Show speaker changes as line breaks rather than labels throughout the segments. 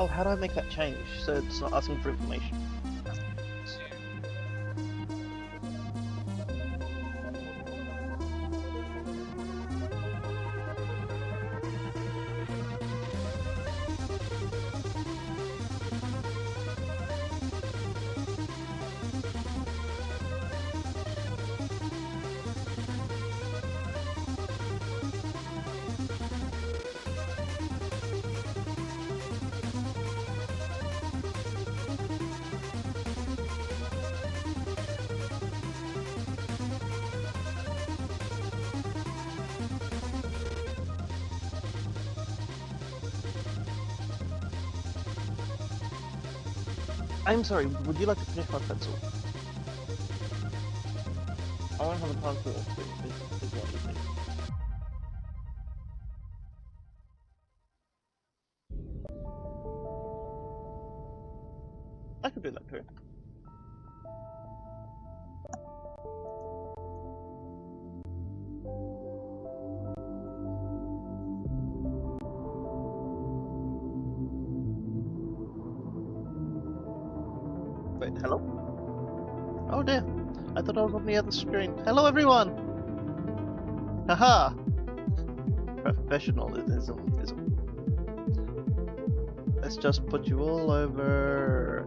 Oh, how do I make that change so it's not asking for information? I'm sorry, would you like to finish my pencil? I won't have a time for it, is what you think. I could do that too. Wait, hello? Oh dear, I thought I was on the other screen. Hello everyone! Haha! Professionalism. Let's just put you all over.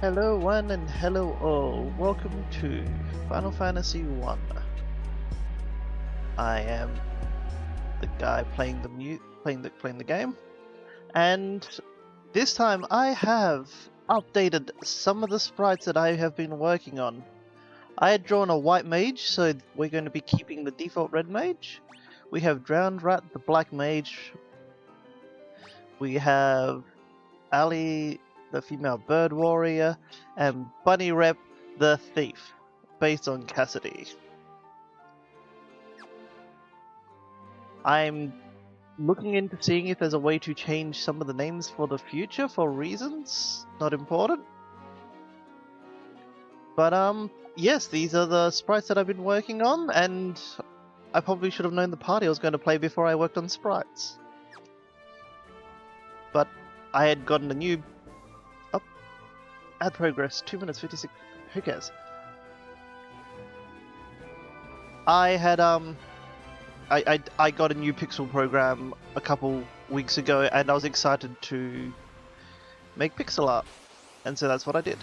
Hello one and hello all. Welcome to Final Fantasy 1. I am the guy playing the game, and this time I have updated some of the sprites that I have been working on. I had drawn a white mage, so we're going to be keeping the default red mage. We have Drowned Rat, the black mage. We have Ali, the female bird warrior, and Bunny Rep, the thief, based on Cassidy. I'm looking into seeing if there's a way to change some of the names for the future for reasons not important. But yes, these are the sprites that I've been working on, and I probably should have known the party I was going to play before I worked on sprites. But I had gotten a new add progress 2 minutes 56. Who cares? I had I got a new pixel program a couple weeks ago, and I was excited to make pixel art, and so that's what I did.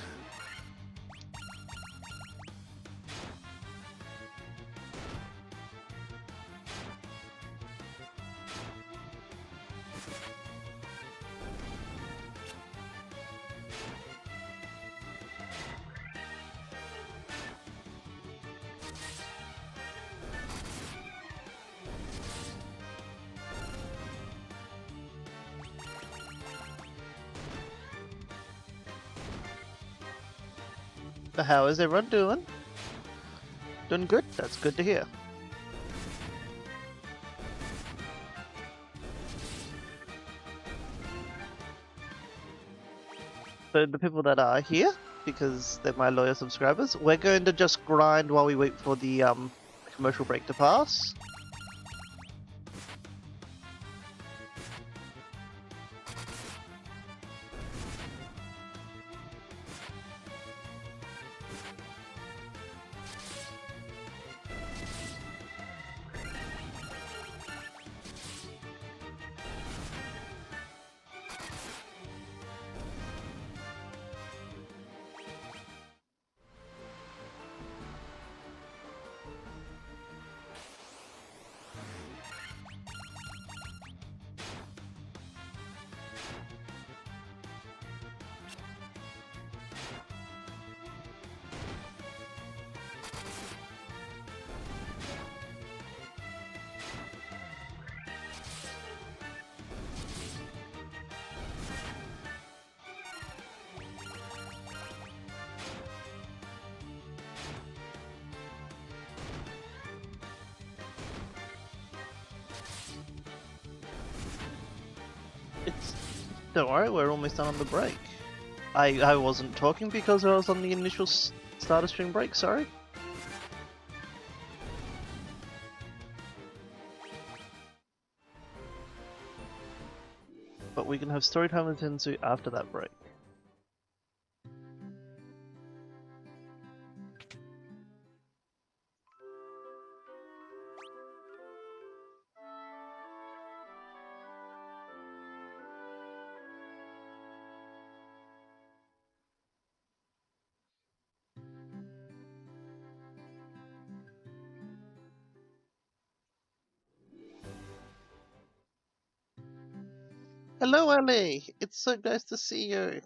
So how is everyone doing? Doing good? That's good to hear. So the people that are here, because they're my loyal subscribers, we're going to just grind while we wait for the commercial break to pass. Don't worry, we're almost done on the break. I wasn't talking because I was on the initial starter stream break, sorry. But we can have story time with Tensu after that break. Hello, Ellie! It's so nice to see you.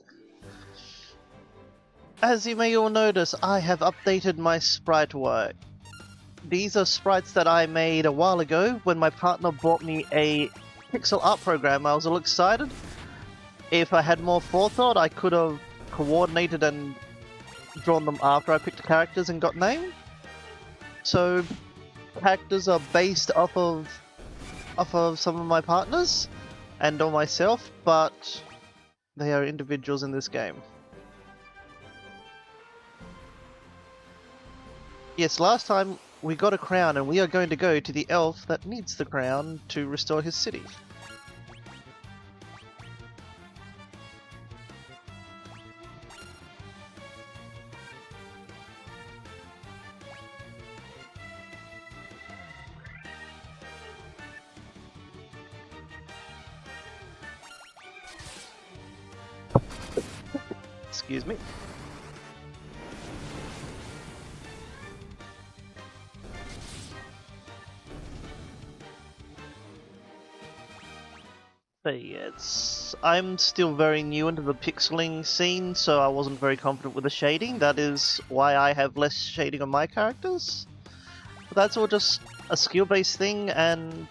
As you may all notice, I have updated my sprite work. These are sprites that I made a while ago when my partner bought me a pixel art program. I was all excited. If I had more forethought, I could have coordinated and drawn them after I picked characters and got named. So characters are based off of some of my partners and on myself, but they are individuals in this game. Yes, last time we got a crown, and we are going to go to the elf that needs the crown to restore his city. Excuse me. But yeah, I'm still very new into the pixeling scene, so I wasn't very confident with the shading. That is why I have less shading on my characters. But that's all just a skill-based thing, and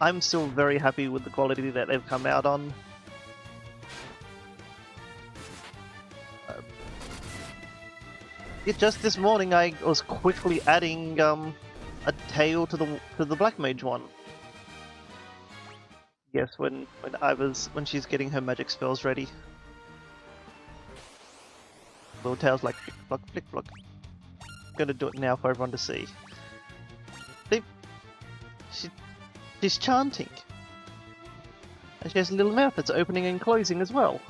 I'm still very happy with the quality that they've come out on. Just this morning, I was quickly adding a tail to the Black Mage one. Yes, when she's getting her magic spells ready. Little tails like flick flock, flick flock. I'm gonna do it now for everyone to see. She's chanting. And she has a little mouth that's opening and closing as well.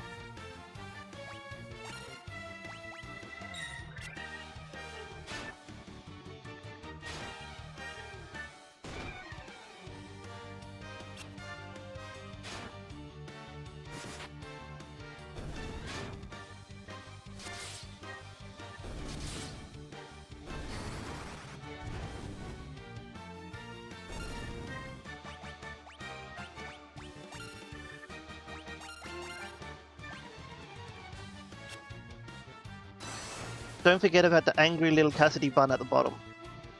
Don't forget about the angry little Cassidy bun at the bottom.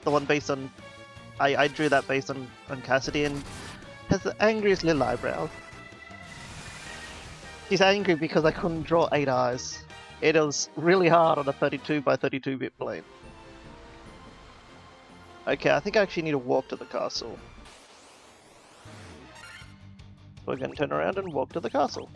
The one based on... I drew that based on Cassidy, and has the angriest little eyebrows. She's angry because I couldn't draw 8 eyes. It was really hard on a 32 by 32-bit plane. Okay, I think I actually need to walk to the castle. We're going to turn around and walk to the castle.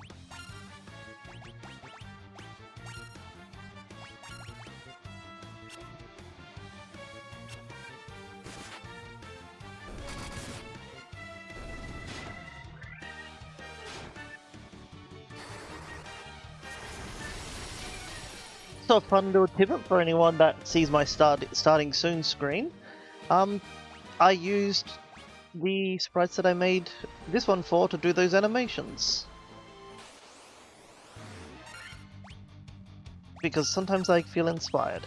So a fun little tip for anyone that sees my starting soon screen. I used the sprites that I made this one for to do those animations. Because sometimes I feel inspired.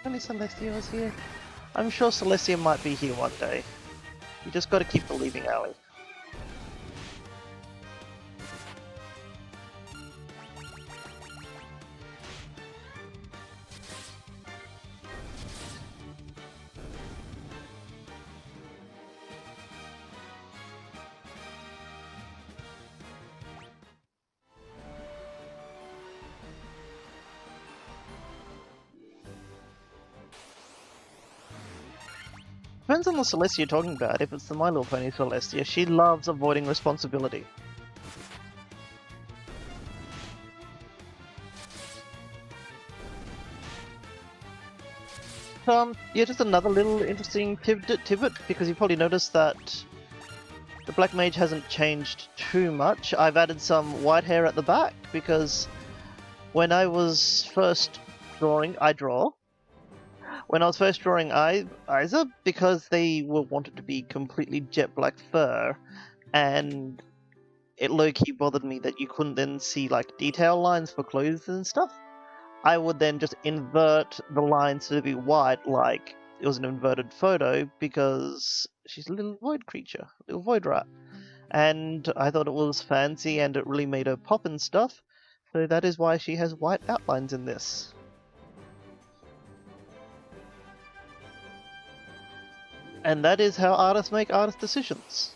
Only Celestia was here. I'm sure Celestia might be here one day. You just gotta keep believing, Ali. Depends on the Celestia you're talking about. If it's the My Little Pony Celestia, she loves avoiding responsibility. Yeah, just another little interesting tidbit, because you probably noticed that the Black Mage hasn't changed too much. I've added some white hair at the back, because when I was first drawing, when I was first drawing Isa, because they were wanted to be completely jet black fur, and it low-key bothered me that you couldn't then see like detail lines for clothes and stuff, I would then just invert the lines to be white like it was an inverted photo, because she's a little void creature, a little void rat. And I thought it was fancy and it really made her pop and stuff, so that is why she has white outlines in this. And that is how artists make artist decisions.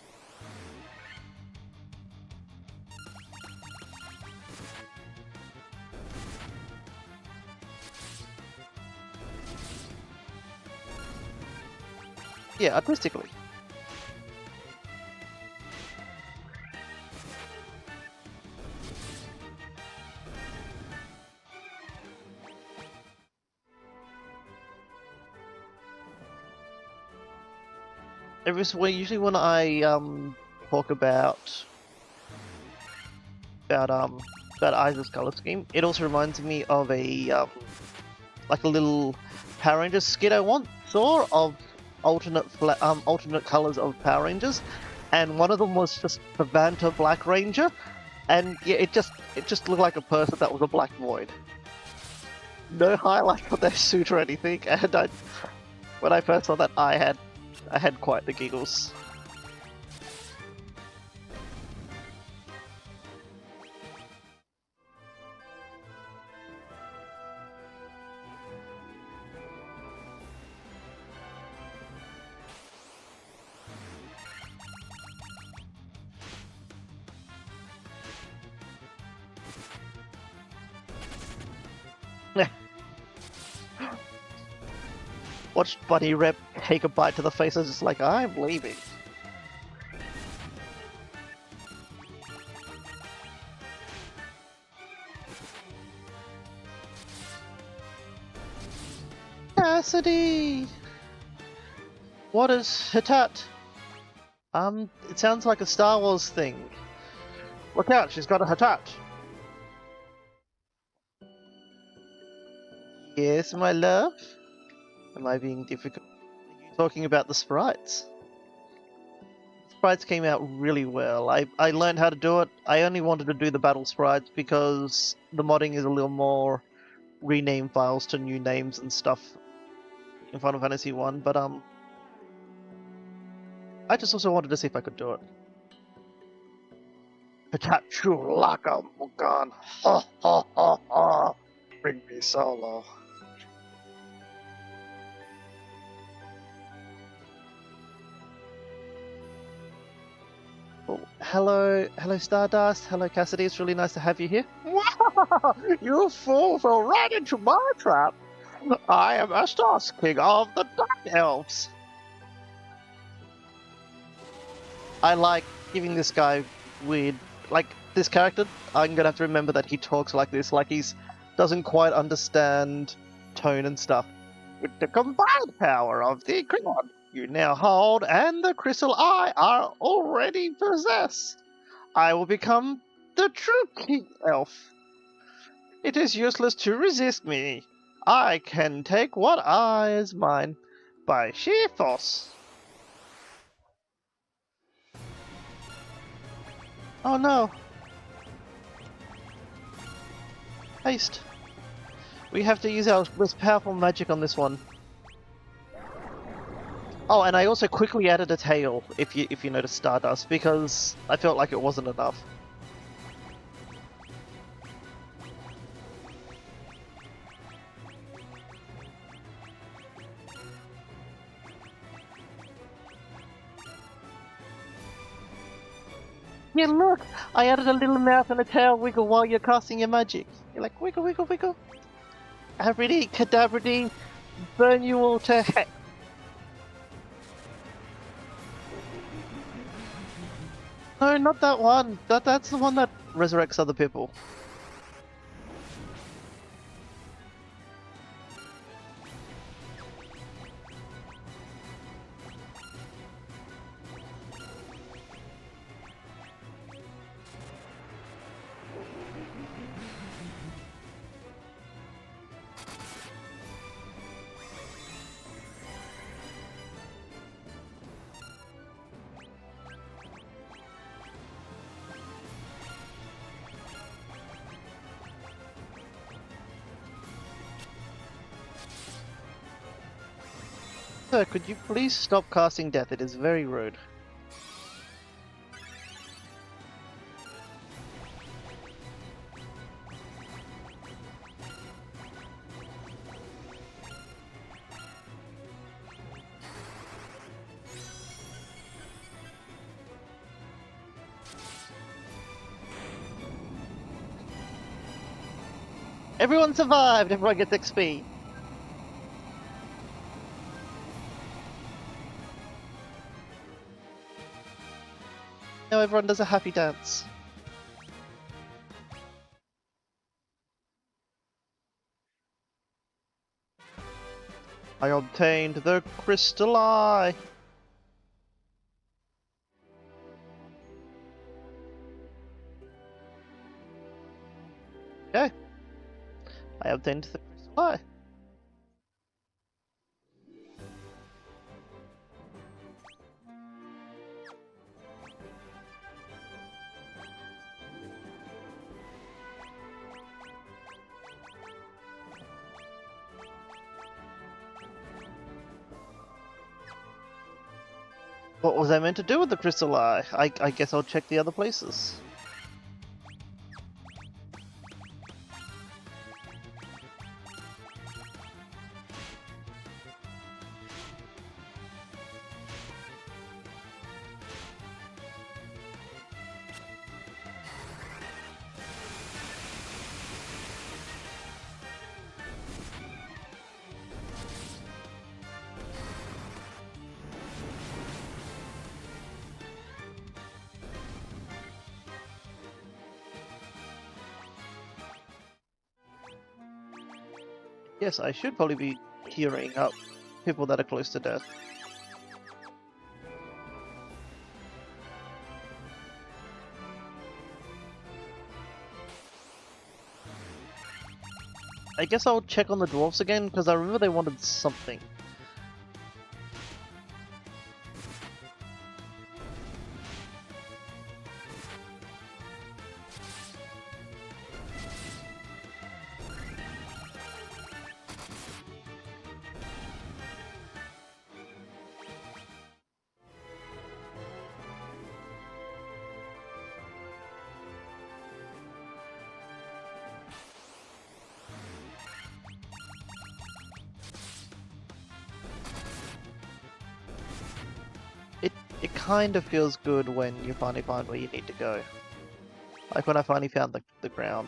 Yeah, artistically. Usually when I talk about Isa's color scheme, it also reminds me of a like a little Power Rangers skit I once saw of alternate colors of Power Rangers, and one of them was just the Vanta Black Ranger, and yeah, it just looked like a person that was a black void. no highlight on their suit or anything, and when I first saw that, I had quite the giggles. Watched Bunny Rep take a bite to the face, I was just like, I'm leaving. Cassidy! What is Hatat? It sounds like a Star Wars thing. Look out, she's got a Hatat. Yes, my love? Am I being difficult? Are you talking about the sprites? Sprites came out really well. I learned how to do it. I only wanted to do the battle sprites because the modding is a little more rename files to new names and stuff in Final Fantasy 1, but I just also wanted to see if I could do it. Pikachu Laka Mugan. Ha ha ha ha. Bring me solo. Oh, hello Stardust. Hello Cassidy. It's really nice to have you here. Wow, you fool fell right into my trap. I am Astos, king of the Dark Elves. I like giving this guy weird, like this character. I'm gonna have to remember that he talks like this, like he's doesn't quite understand tone and stuff. With the combined power of the Klingon you now hold and the Crystal Eye are already possessed, I will become the true King Elf. It is useless to resist me. I can take what is mine by sheer force. Oh no. Haste. We have to use our most powerful magic on this one. Oh, and I also quickly added a tail, if you notice Stardust, because I felt like it wasn't enough. Yeah, look! I added a little mouth and a tail wiggle while you're casting your magic. You're like, wiggle, wiggle, wiggle. Abridi, cadabridi, burn you all to heck. No, not that one. That's the one that resurrects other people. Sir, could you please stop casting death? It is very rude. Everyone survived! Everyone gets XP! Now everyone does a happy dance. I obtained the Crystal Eye! Okay. I obtained the Crystal Eye. What was I meant to do with the crystal eye? I guess I'll check the other places. Yes, I should probably be hearing up people that are close to death. I guess I'll check on the dwarfs again, because I remember they wanted something. It kind of feels good when you finally find where you need to go. Like when I finally found the ground.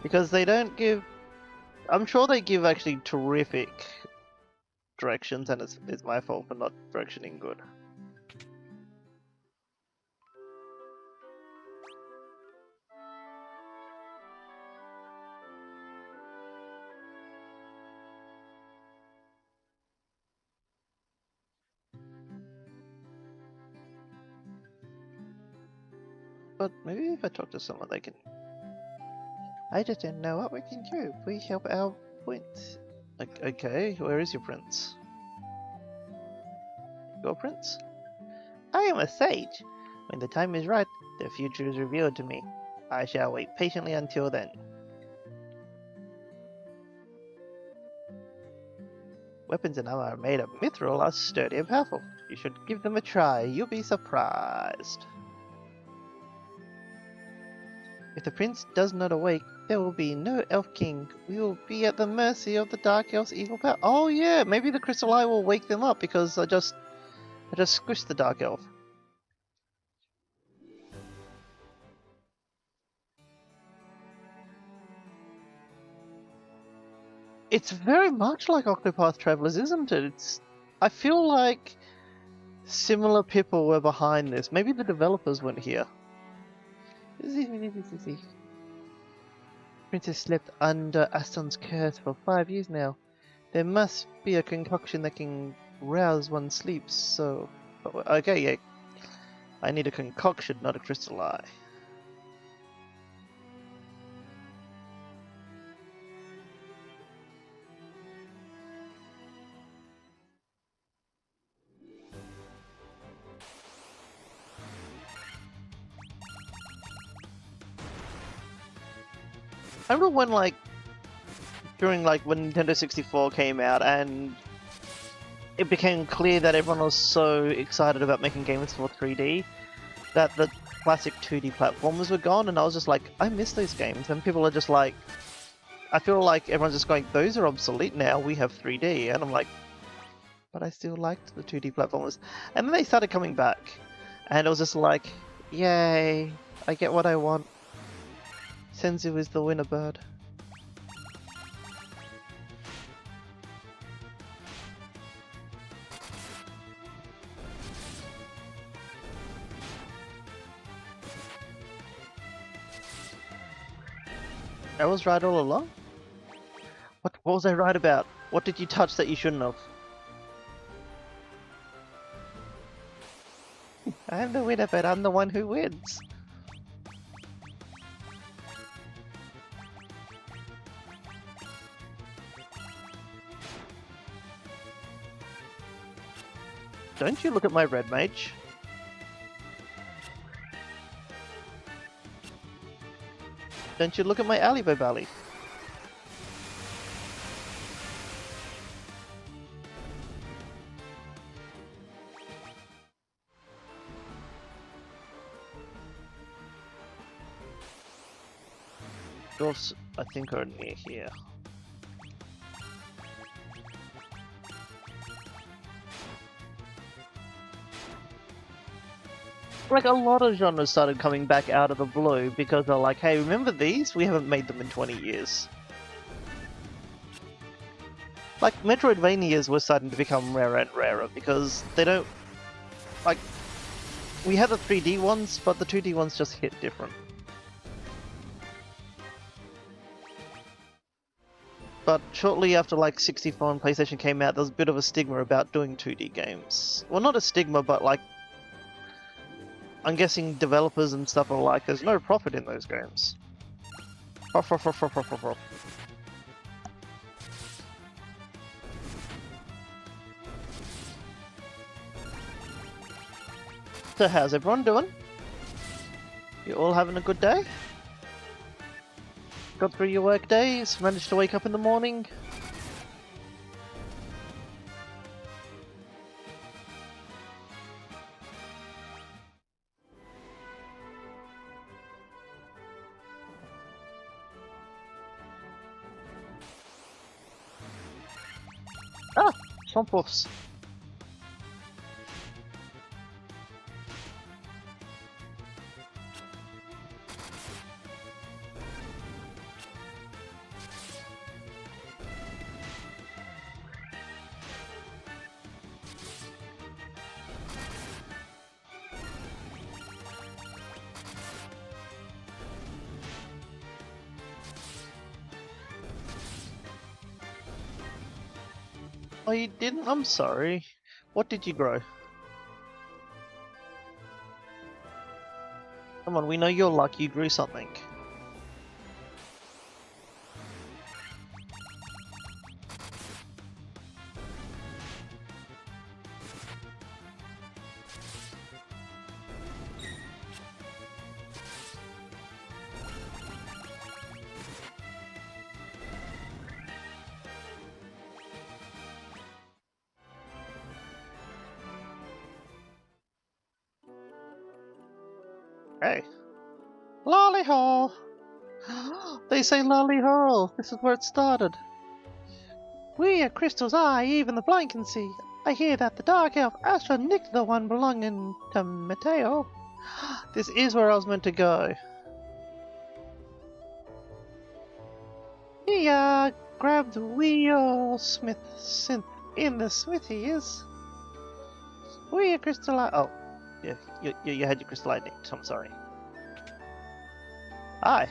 Because they don't give... I'm sure they give actually terrific directions, and it's my fault for not directioning good. But maybe if I talk to someone they can... I just don't know what we can do. Please help our prince. Okay, where is your prince? Your prince? I am a sage. When the time is right, the future is revealed to me. I shall wait patiently until then. Weapons and armor made of mithril are sturdy and powerful. You should give them a try. You'll be surprised. If the prince does not awake, there will be no elf king. We will be at the mercy of the dark elf's evil power. Oh yeah, maybe the crystal eye will wake them up because I just squished the dark elf. It's very much like Octopath Travelers, isn't it? I feel like similar people were behind this. Maybe the developers weren't here. Princess slept under Aston's curse for 5 years now. There must be a concoction that can rouse one's sleep, so... Okay, yeah. I need a concoction, not a crystal eye. I remember when, like, during, like, when Nintendo 64 came out and it became clear that everyone was so excited about making games for 3D that the classic 2D platformers were gone, and I was just like, I miss those games, and people are just like, I feel like everyone's just going, those are obsolete now, we have 3D, and I'm like, but I still liked the 2D platformers. And then they started coming back, and it was just like, yay, I get what I want. Senzu is the winner bird. I was right all along? What was I right about? What did you touch that you shouldn't have? I'm the winner, but I'm the one who wins. Don't you look at my red mage. Don't you look at my Alibo Valley. Doors, I think, are near here. Like, a lot of genres started coming back out of the blue because they're like, hey, remember these? We haven't made them in 20 years. Like, Metroidvanias were starting to become rarer and rarer because they don't... Like, we had the 3D ones, but the 2D ones just hit different. But shortly after, like, 64 and PlayStation came out, there was a bit of a stigma about doing 2D games. Well, not a stigma, but, like, I'm guessing developers and stuff are like, there's no profit in those games. So how's everyone doing? You all having a good day? Got through your work days? Managed to wake up in the morning? Ah! Swamp wolves. Oh, you didn't? I'm sorry. What did you grow? Come on, we know you're lucky you grew something. Hey. Lolly hole! They say lolly hole! This is where it started. We at Crystal's Eye, even the blind can see. I hear that the Dark Elf Astra nicked the one belonging to Mateo. This is where I was meant to go. He grabbed Wheel Smith synth in the smithy is. We at Crystal Eye. Oh, yeah, you had your Crystal Eye nicked. I'm sorry. Aye.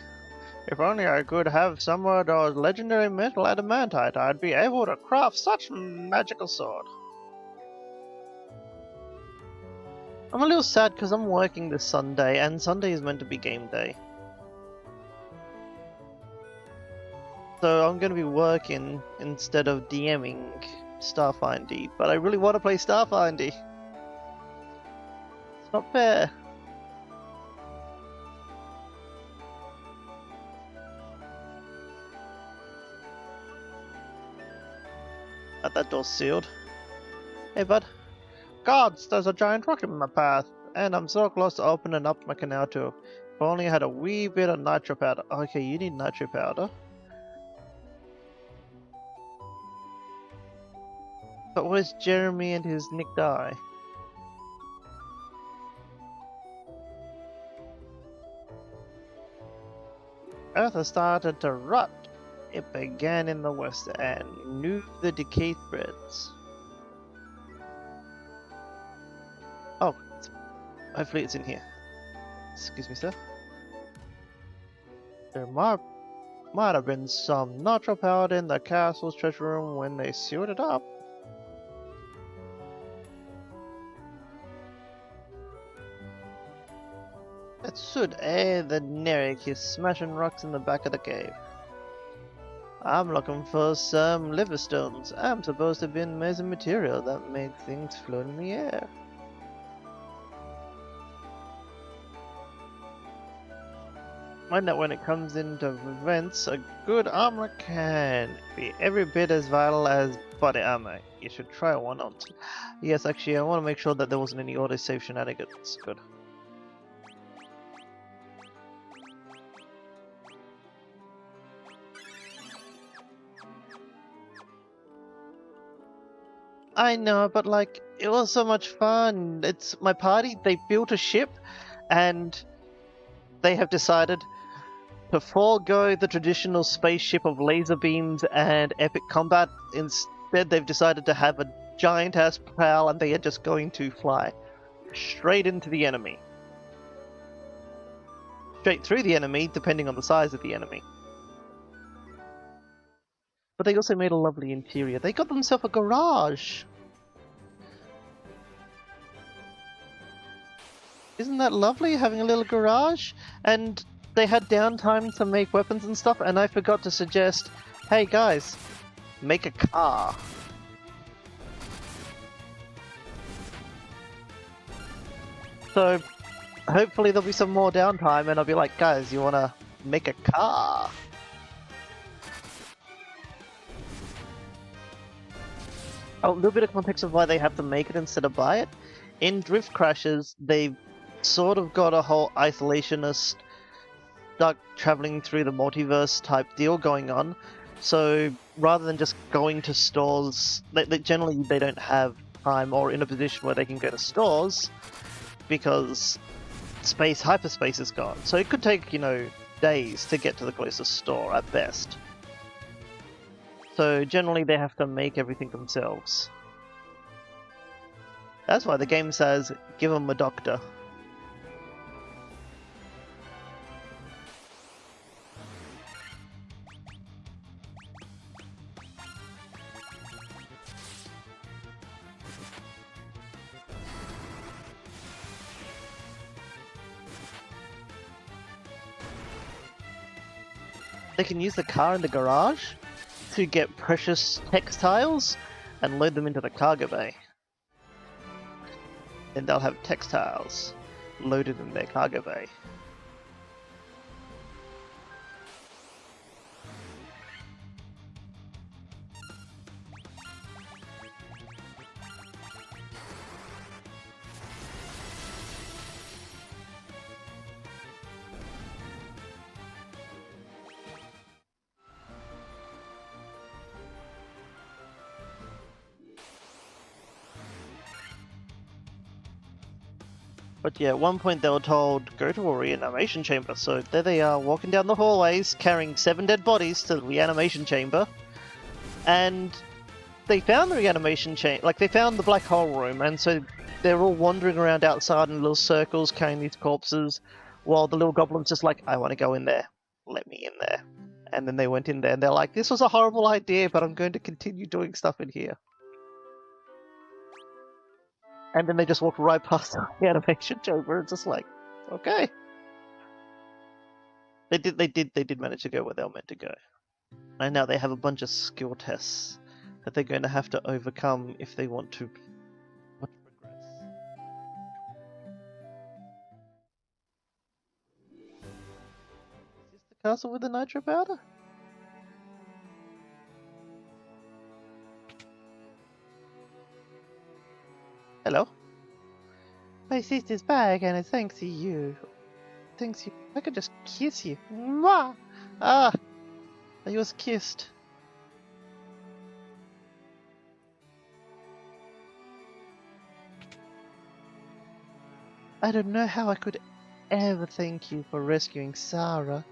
If only I could have some of those legendary metal adamantite, I'd be able to craft such magical sword. I'm a little sad because I'm working this Sunday, and Sunday is meant to be game day. So I'm going to be working instead of DMing Starfindy, but I really want to play Starfindy. It's not fair. That door's sealed. Hey, bud. Gods, there's a giant rock in my path, and I'm so close to opening up my canal too. If only I had a wee bit of nitro powder. Okay, you need nitro powder. But where's Jeremy and his nicked eye? Earth has started to rot. It began in the west and knew the decay threads. Oh, hopefully it's in here. Excuse me, sir. There might have been some nitro powder in the castle's treasure room when they sealed it up. That should aid the Nerik is smashing rocks in the back of the cave. I'm looking for some liver stones. I'm supposed to be an amazing material that makes things float in the air. Find that when it comes into events, a good armor can be every bit as vital as body armor. You should try one on. Yes, actually, I want to make sure that there wasn't any auto-save shenanigans. Good. I know, but like, it was so much fun. It's my party, they built a ship, and they have decided to forego the traditional spaceship of laser beams and epic combat. Instead, they've decided to have a giant ass prow, and they are just going to fly straight into the enemy. Straight through the enemy, depending on the size of the enemy. But they also made a lovely interior. They got themselves a garage. Isn't that lovely, having a little garage? And they had downtime to make weapons and stuff, and I forgot to suggest, hey guys, make a car. So hopefully there'll be some more downtime, and I'll be like, guys, you wanna make a car? A little bit of context of why they have to make it instead of buy it. In Drift Crashes, they've sort of got a whole isolationist, stuck traveling through the multiverse type deal going on. So rather than just going to stores, generally they don't have time or in a position where they can go to stores because hyperspace is gone. So it could take, days to get to the closest store at best. So generally they have to make everything themselves. That's why the game says, give them a doctor. They can use the car in the garage to get precious textiles and load them into the cargo bay. Then they'll have textiles loaded in their cargo bay. But yeah, at one point they were told, go to a reanimation chamber. So there they are, walking down the hallways, carrying 7 dead bodies to the reanimation chamber. And they found the reanimation chamber, like they found the black hole room, and so they're all wandering around outside in little circles carrying these corpses, while the little goblin's just like, I want to go in there. Let me in there. And then they went in there and they're like, this was a horrible idea, but I'm going to continue doing stuff in here. And then they just walked right past the animation chamber and just like, okay. They did manage to go where they were meant to go. And now they have a bunch of skill tests that they're going to have to overcome if they want to progress. Is this the castle with the nitro powder? Hello? My sister's back and it's thanks to you. Thanks you. I could just kiss you. Mwah! Ah! I was kissed. I don't know how I could ever thank you for rescuing Sarah.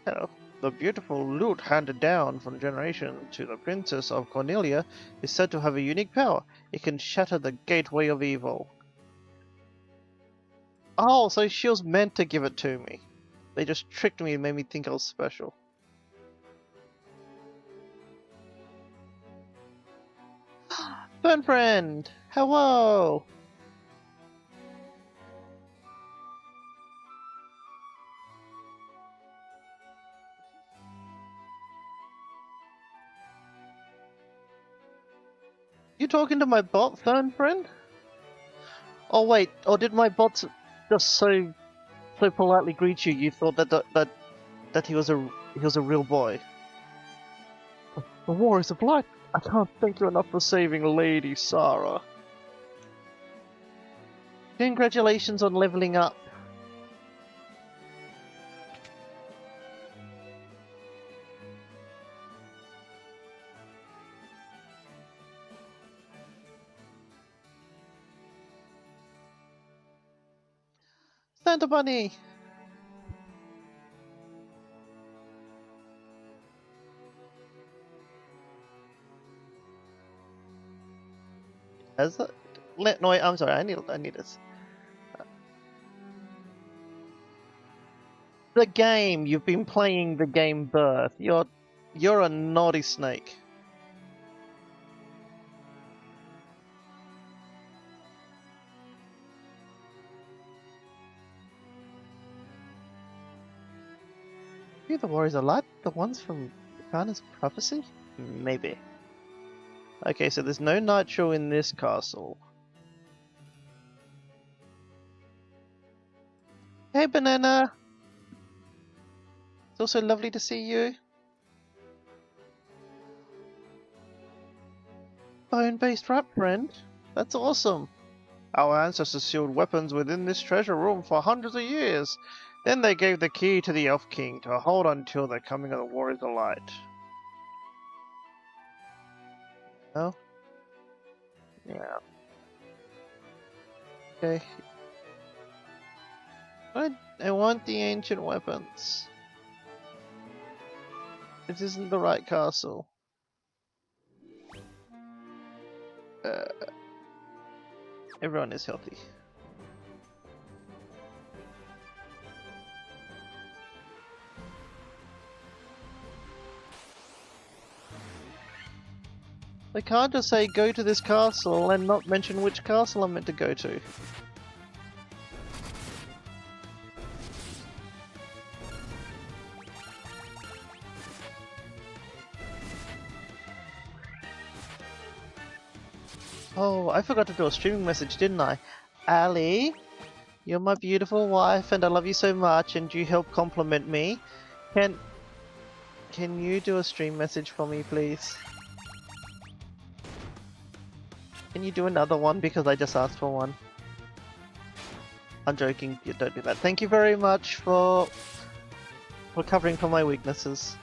Hello. The beautiful lute handed down from generation to the Princess of Cornelia is said to have a unique power. It can shatter the gateway of evil. Oh, so she was meant to give it to me. They just tricked me and made me think I was special. Fern friend! Hello! You talking to my bot, Fern friend? Oh wait, or did my bot just so politely greet you? You thought that he was a real boy. The Warriors of Light. I can't thank you enough for saving Lady Sarah. Congratulations on leveling up. Panda Bunny! Has that? No, wait, I'm sorry. I need this. The game. You've been playing the game Birth. You're a naughty snake. You the Warriors of Light? The ones from Kana's Prophecy? Maybe. Okay, so there's no Nitro in this castle. Hey, Banana! It's also lovely to see you. Bone-based rat friend? That's awesome. Our ancestors sealed weapons within this treasure room for hundreds of years. Then they gave the key to the Elf King to hold until the coming of the Warriors of Light. Oh? Yeah. Okay. I want the ancient weapons. This isn't the right castle. Everyone is healthy. I can't just say go to this castle and not mention which castle I'm meant to go to. Oh, I forgot to do a streaming message, didn't I? Ali, you're my beautiful wife and I love you so much and you help compliment me. Can you do a stream message for me, please? Can you do another one because I just asked for one? I'm joking, you don't do that. Thank you very much for covering for my weaknesses.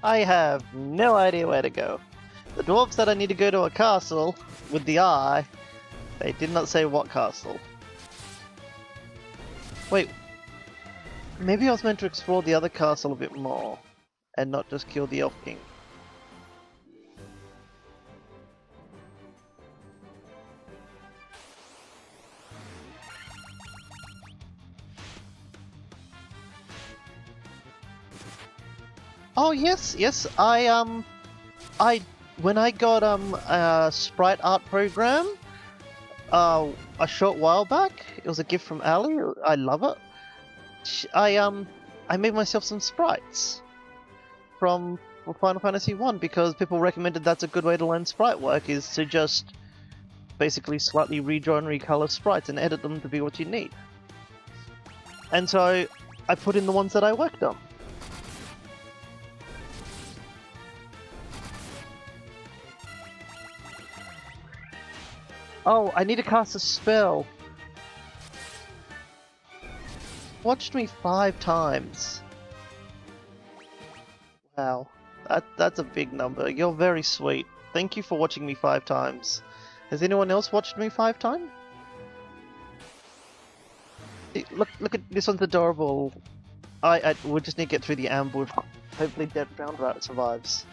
I have no idea where to go. The dwarves said I need to go to a castle with the eye. They did not say what castle. Wait, maybe I was meant to explore the other castle a bit more and not just kill the Elf King. Oh yes, yes. When I got a sprite art program, a short while back, it was a gift from Ali. I love it. I made myself some sprites from Final Fantasy 1 because people recommended that's a good way to learn sprite work is to just basically slightly redraw and recolor sprites and edit them to be what you need. And so I put in the ones that I worked on. Oh, I need to cast a spell. Watched me 5 times. Wow, that's a big number. You're very sweet. Thank you for watching me 5 times. Has anyone else watched me 5 times? Look at this one's adorable. We just need to get through the ambush. Hopefully, Dead Drowned Rat survives.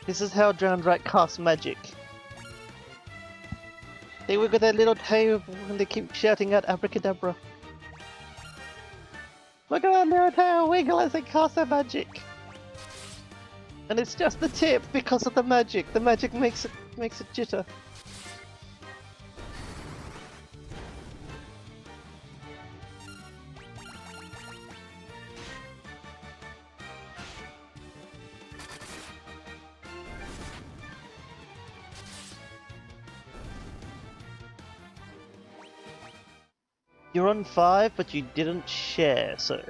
This is how Drowned Rat casts magic. They wiggle their little tail and they keep shouting out abracadabra. Look at that little tail wiggle as they cast their magic. And it's just the tip because of the magic. The magic makes it jitter. You're on 5, but you didn't share, so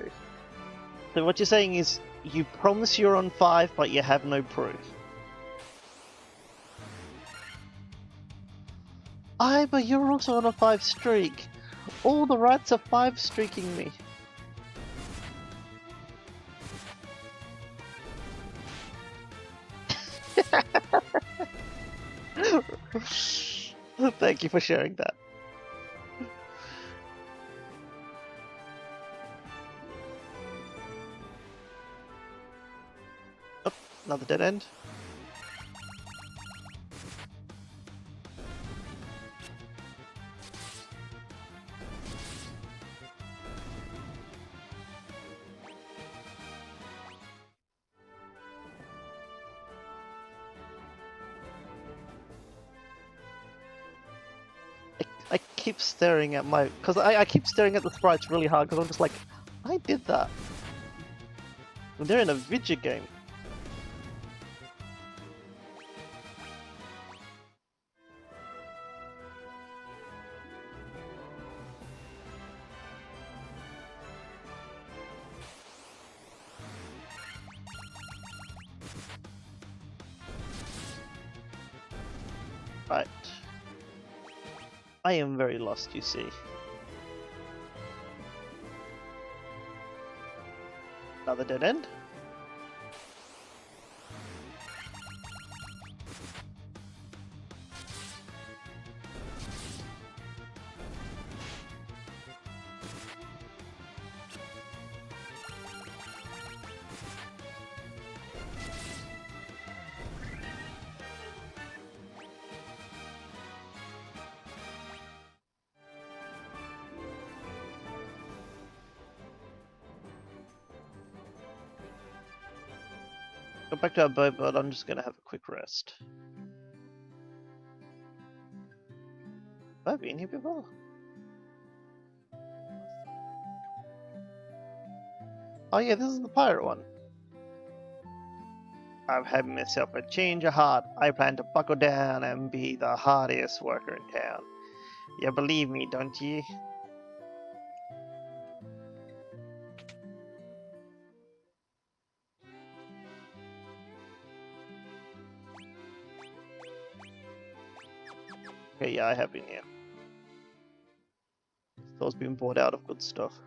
what you're saying is you promise you're on 5, but you have no proof. But you're also on a 5 streak. All the rats are 5 streaking me. Thank you for sharing that. Oh, another dead end. I keep staring at my... Because I keep staring at the sprites really hard because I'm just like, I did that. And they're in a video game. Right. I am very lost, you see. Another dead end. Go back to our boat, but I'm just gonna have a quick rest. Have I been here before? Oh yeah, this is the pirate one. I've had myself a change of heart. I plan to buckle down and be the hardest worker in town. You believe me, don't you? Okay, yeah, I have been here. Store's been bought out of good stuff.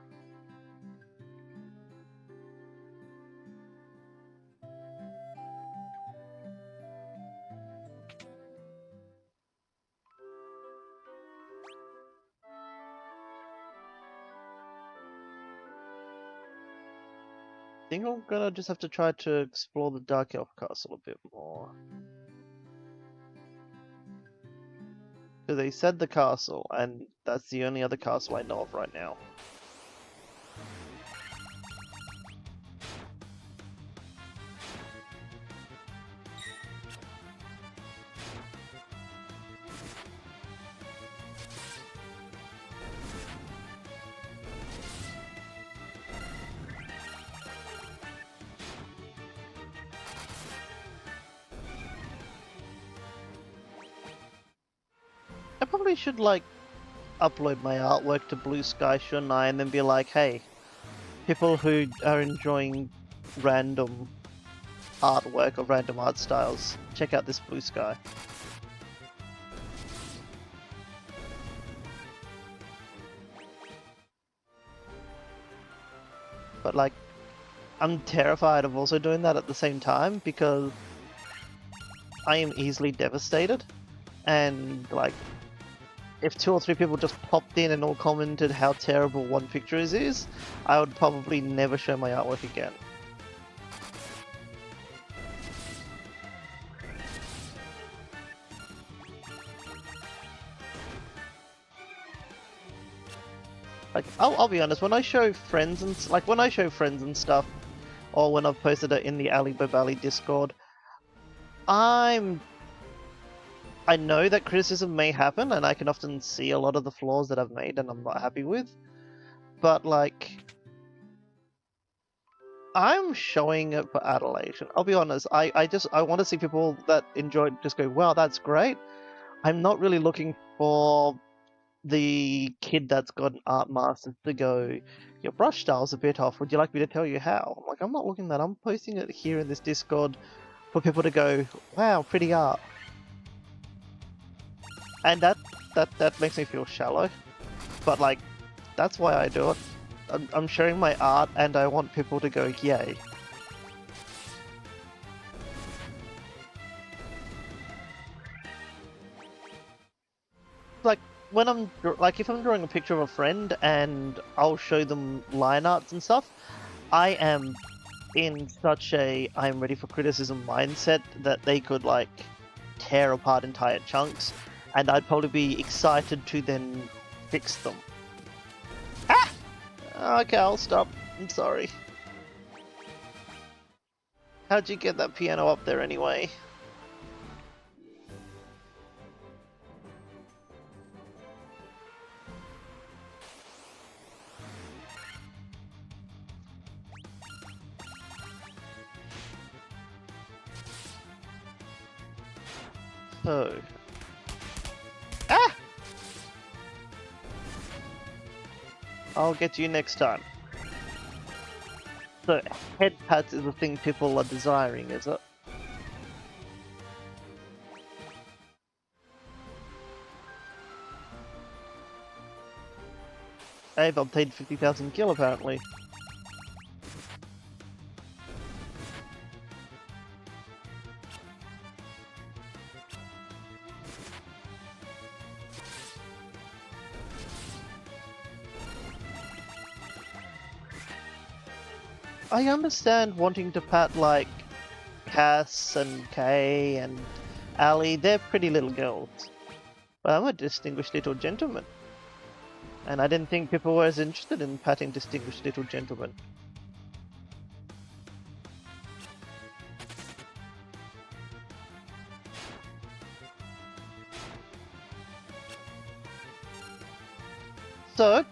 I think I'm gonna just have to try to explore the Dark Elf Castle a bit more. Because they said the castle, and that's the only other castle I know of right now. I probably should, like, upload my artwork to Blue Sky, shouldn't I? And then be like, hey, people who are enjoying random artwork or random art styles, check out this Blue Sky. But, like, I'm terrified of also doing that at the same time because I am easily devastated. And, like, if 2 or 3 people just popped in and all commented how terrible one picture is, I would probably never show my artwork again. Like, I'll be honest, when I show friends and stuff, or when I've posted it in the Ali Bobali Discord, I know that criticism may happen, and I can often see a lot of the flaws that I've made and I'm not happy with, but, like, I'm showing it for adulation. I'll be honest, I want to see people that enjoy it just go, wow, that's great. I'm not really looking for the kid that's got an art master to go, your brush style's a bit off, would you like me to tell you how? I'm like, I'm not looking at that, I'm posting it here in this Discord for people to go, wow, pretty art. And that makes me feel shallow, but like, that's why I do it. I'm sharing my art and I want people to go, yay. Like, when I'm like, if I'm drawing a picture of a friend and I'll show them line arts and stuff, I am in such a I'm ready for criticism mindset that they could like tear apart entire chunks, and I'd probably be excited to then fix them. Ah! Okay, I'll stop. I'm sorry. How'd you get that piano up there anyway? So... Ah! I'll get you next time. So, head pats is the thing people are desiring, is it? I've obtained 50,000 gil apparently. I understand wanting to pat like Cass and Kay and Ali, they're pretty little girls. But I'm a distinguished little gentleman. And I didn't think people were as interested in patting distinguished little gentlemen. So,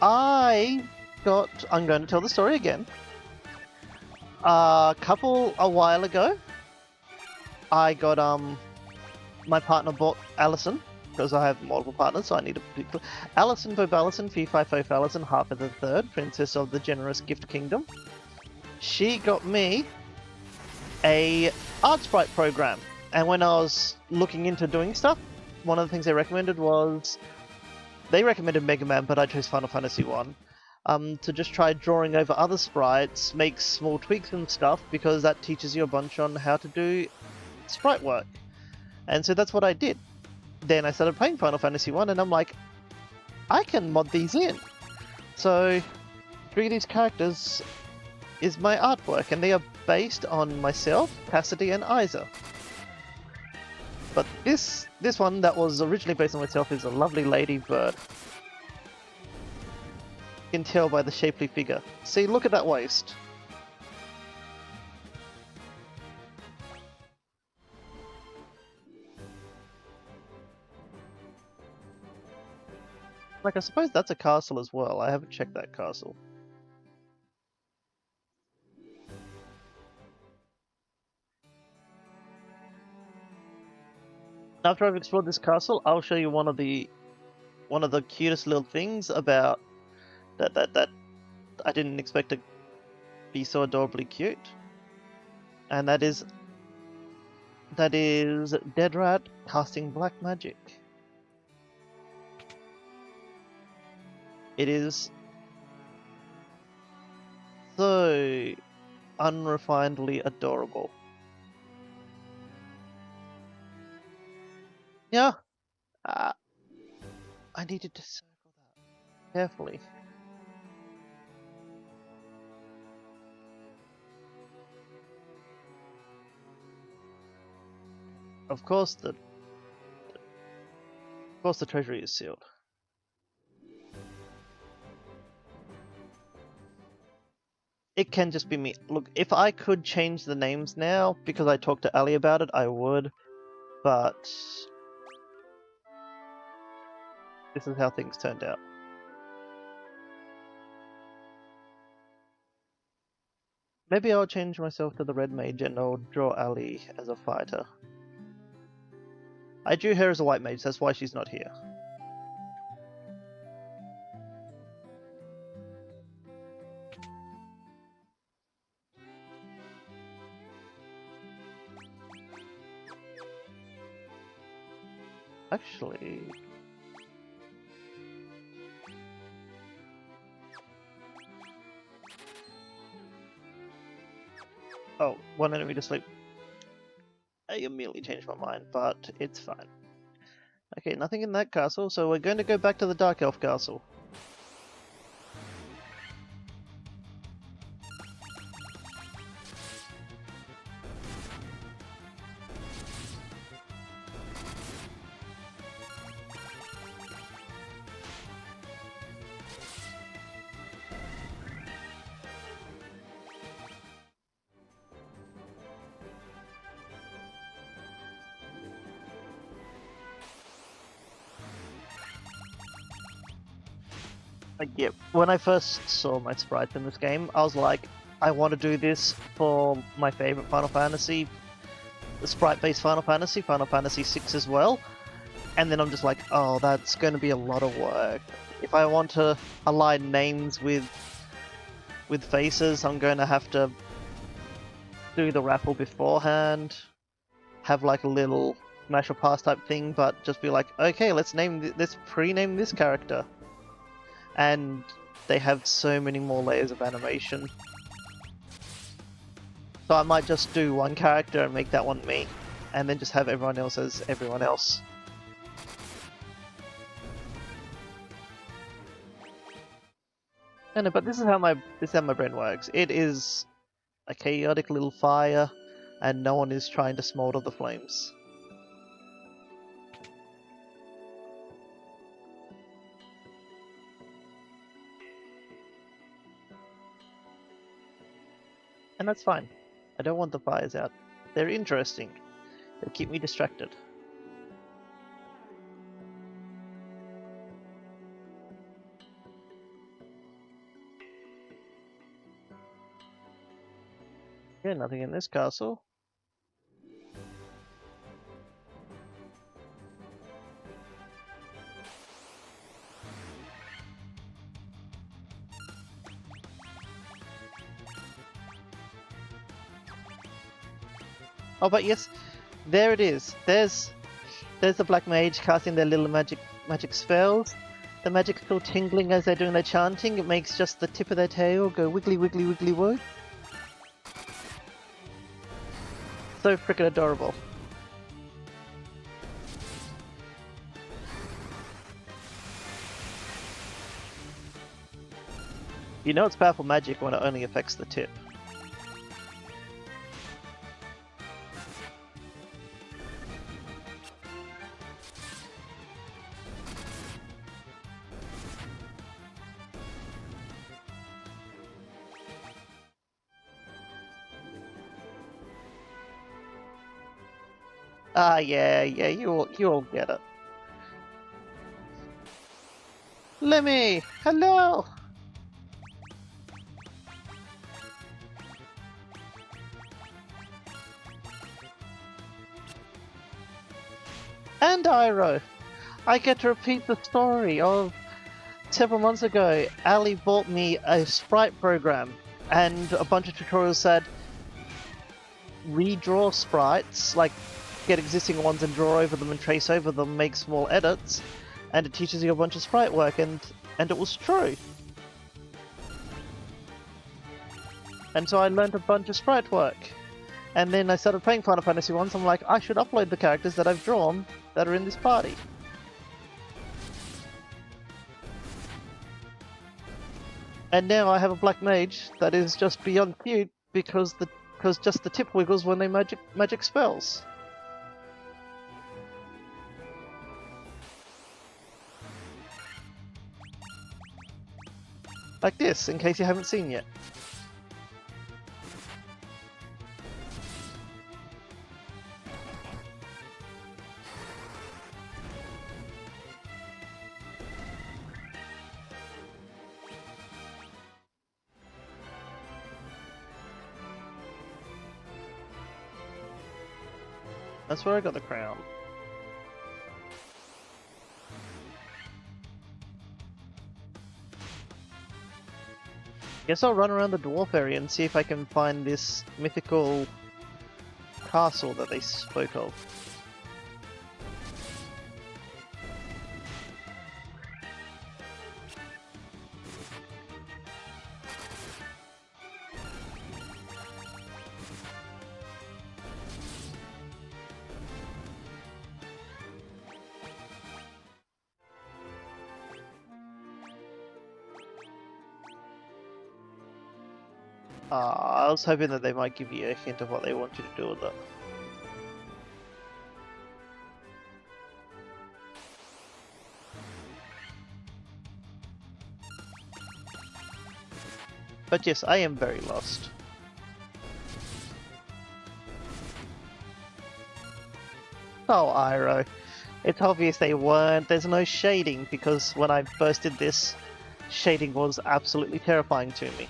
I'm going to tell the story again. A while ago, I got, my partner bought Allison, because I have multiple partners, so I need a particular... Allison Bobalison, Fee Fi Fo Fallison, half of the third, Princess of the Generous Gift Kingdom. She got me a art sprite program, and when I was looking into doing stuff, one of the things they recommended was... They recommended Mega Man, but I chose Final Fantasy 1. To just try drawing over other sprites, make small tweaks and stuff, because that teaches you a bunch on how to do sprite work. And so that's what I did. Then I started playing Final Fantasy 1 and I'm like, I can mod these in. So 3 of these characters is my artwork, and they are based on myself, Cassidy, and Isa. But this one that was originally based on myself is a lovely lady bird. You can tell by the shapely figure. See, look at that waist. Like, I suppose that's a castle as well. I haven't checked that castle. After I've explored this castle, I'll show you one of the cutest little things about that I didn't expect to be so adorably cute. And that is Dead Rat casting black magic. It is so unrefinedly adorable. Yeah, I needed to circle that carefully. Of course the treasury is sealed. It can just be me. Look, if I could change the names now, because I talked to Ali about it, I would. But this is how things turned out. Maybe I'll change myself to the Red Mage and I'll draw Ali as a fighter. I drew her as a White Mage, that's why she's not here. Actually... Oh, one enemy to sleep. I immediately changed my mind, but it's fine. Okay, nothing in that castle, so we're going to go back to the Dark Elf castle. Yeah, when I first saw my sprites in this game, I was like, I want to do this for my favorite Final Fantasy, the sprite-based Final Fantasy, Final Fantasy VI as well. And then I'm just like, oh, that's going to be a lot of work. If I want to align names with faces, I'm going to have to do the raffle beforehand, have like a little smash or pass type thing, but just be like, okay, let's pre-name this character. And they have so many more layers of animation. So I might just do one character and make that one me, and then just have everyone else as everyone else. No, but this is how my brain works. It is a chaotic little fire, and no one is trying to smolder the flames. And that's fine. I don't want the fires out. They're interesting. They keep me distracted. Yeah, nothing in this castle. Oh, but yes, there it is. There's the black mage casting their little magic spells. The magic's still tingling as they're doing their chanting. It makes just the tip of their tail go wiggly wiggly wiggly woo. So freaking adorable. You know it's powerful magic when it only affects the tip. Ah, yeah, you all get it. Lemmy, hello! And Iroh! I get to repeat the story of several months ago. Ali bought me a sprite program, and a bunch of tutorials said redraw sprites, like get existing ones and draw over them and trace over them, make small edits, and it teaches you a bunch of sprite work, and it was true. And so I learned a bunch of sprite work. And then I started playing Final Fantasy once. I'm like, I should upload the characters that I've drawn that are in this party. And now I have a black mage that is just beyond cute because just the tip wiggles when they magic spells. Like this, in case you haven't seen yet. That's where I got the crown. Guess I'll run around the dwarf area and see if I can find this mythical castle that they spoke of. I was hoping that they might give you a hint of what they want you to do with it. But yes, I am very lost. Oh, Iroh. It's obvious they weren't. There's no shading, because when I first did this, shading was absolutely terrifying to me.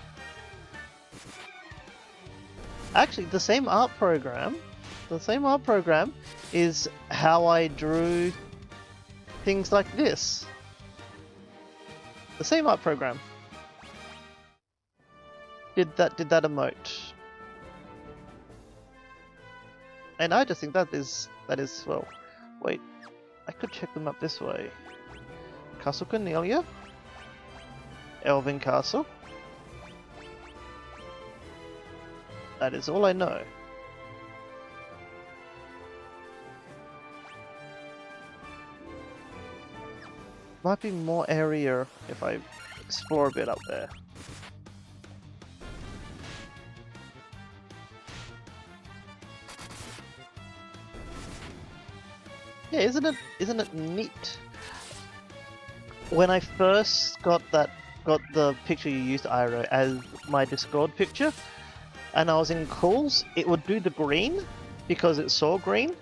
Actually, the same art program is how I drew things like this. The same art program did that emote. And I just think that is well. Wait, I could check them up this way. Castle Cornelia, Elven Castle. That is all I know. Might be more area if I explore a bit up there. Yeah, isn't it neat? When I first got the picture you used, Iroh, as my Discord picture, and I was in calls, it would do the green because it saw green.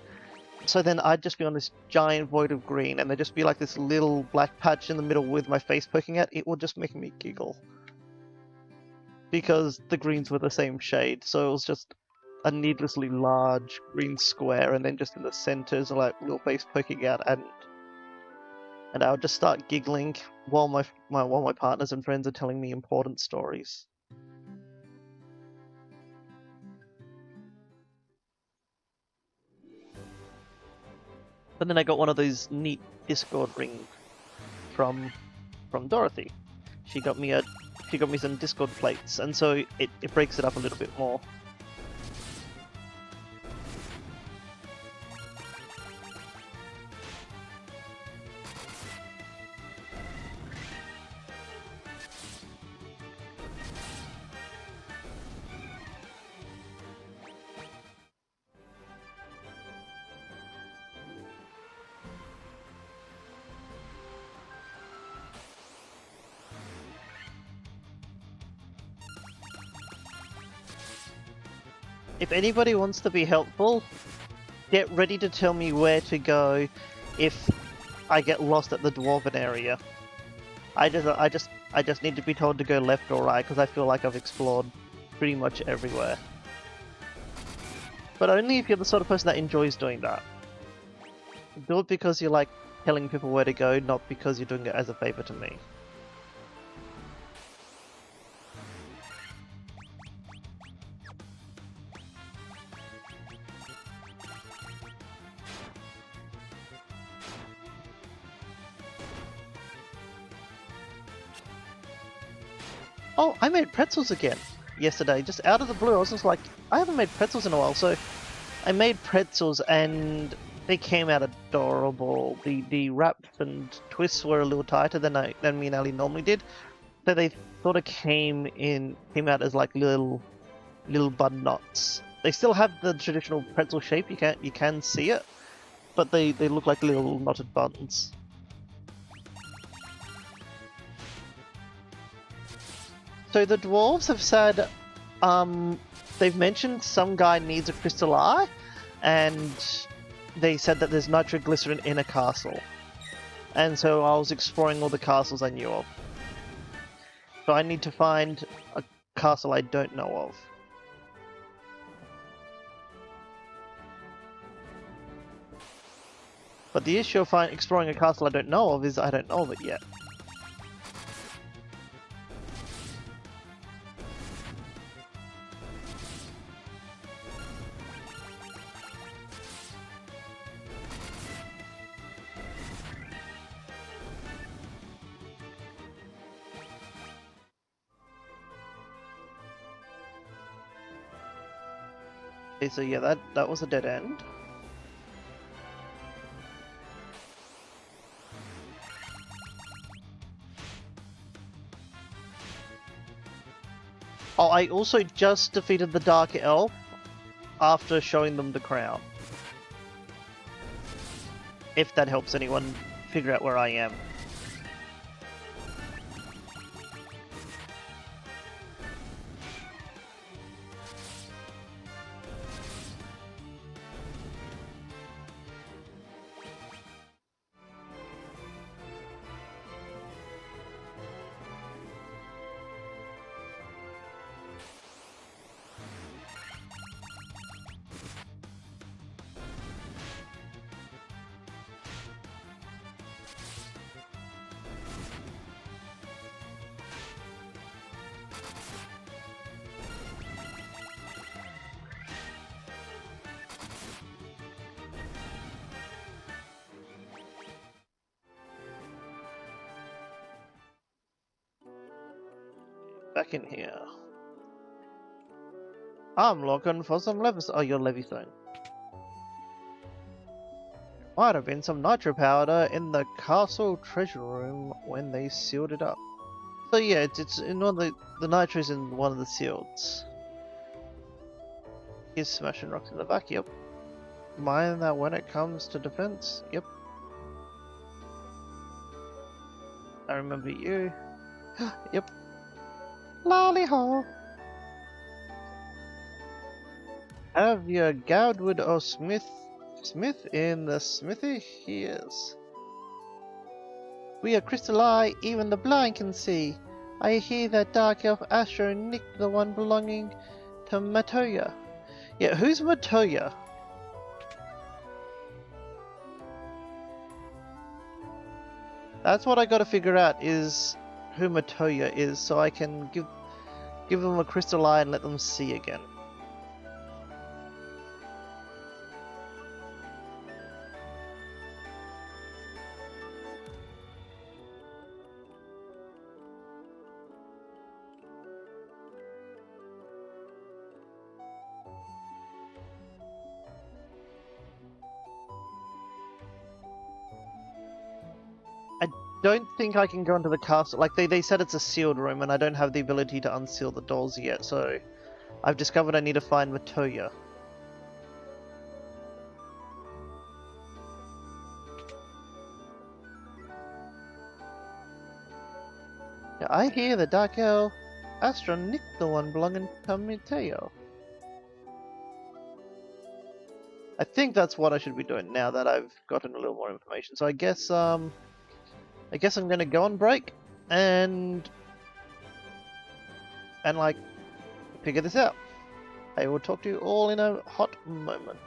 So then I'd just be on this giant void of green, and there'd just be like this little black patch in the middle with my face poking out. It would just make me giggle because the greens were the same shade, so it was just a needlessly large green square, and then just in the centers, like little face poking out, and I would just start giggling while my partners and friends are telling me important stories. But then I got one of those neat Discord rings from Dorothy. She got me some Discord plates, and so it breaks it up a little bit more. If anybody wants to be helpful, get ready to tell me where to go if I get lost at the Dwarven area. I just need to be told to go left or right, because I feel like I've explored pretty much everywhere. But only if you're the sort of person that enjoys doing that. Do it because you like telling people where to go, not because you're doing it as a favor to me. Oh, I made pretzels again yesterday, just out of the blue. I was just like, I haven't made pretzels in a while, so I made pretzels and they came out adorable. The wraps and twists were a little tighter than me and Ali normally did, so they sort of came out as like little bun knots. They still have the traditional pretzel shape. You can see it, but they look like little knotted buns. So the dwarves have said, they've mentioned some guy needs a crystal eye, and they said that there's nitroglycerin in a castle. And so I was exploring all the castles I knew of. So I need to find a castle I don't know of. But the issue of exploring a castle I don't know of is I don't know of it yet. Okay, so yeah, that was a dead end. Oh, I also just defeated the Dark Elf after showing them the crown. If that helps anyone figure out where I am. Back in here. I'm looking for some levers. Oh, your Levithone. Might have been some nitro powder in the castle treasure room when they sealed it up. So yeah, it's in one of the nitro's in one of the seals. He's smashing rocks in the back. Yep. Mind that when it comes to defense. Yep. I remember you. Yep. Lolly ho. Have you Goudwood or Smith in the smithy? He is. We are crystal eye, even the blind can see. I hear that dark elf Astro nicked the one belonging to Matoya. Yeah, who's Matoya? That's what I gotta figure out, is who Matoya is, so I can give them a crystal eye and let them see again. I don't think I can go into the castle. Like, they said it's a sealed room, and I don't have the ability to unseal the doors yet, so I've discovered I need to find Matoya. Yeah, I hear the dark elf Astra nicked the one belonging to Matoya. I think that's what I should be doing now that I've gotten a little more information. So I guess I'm gonna go on break and like figure this out. I will talk to you all in a hot moment.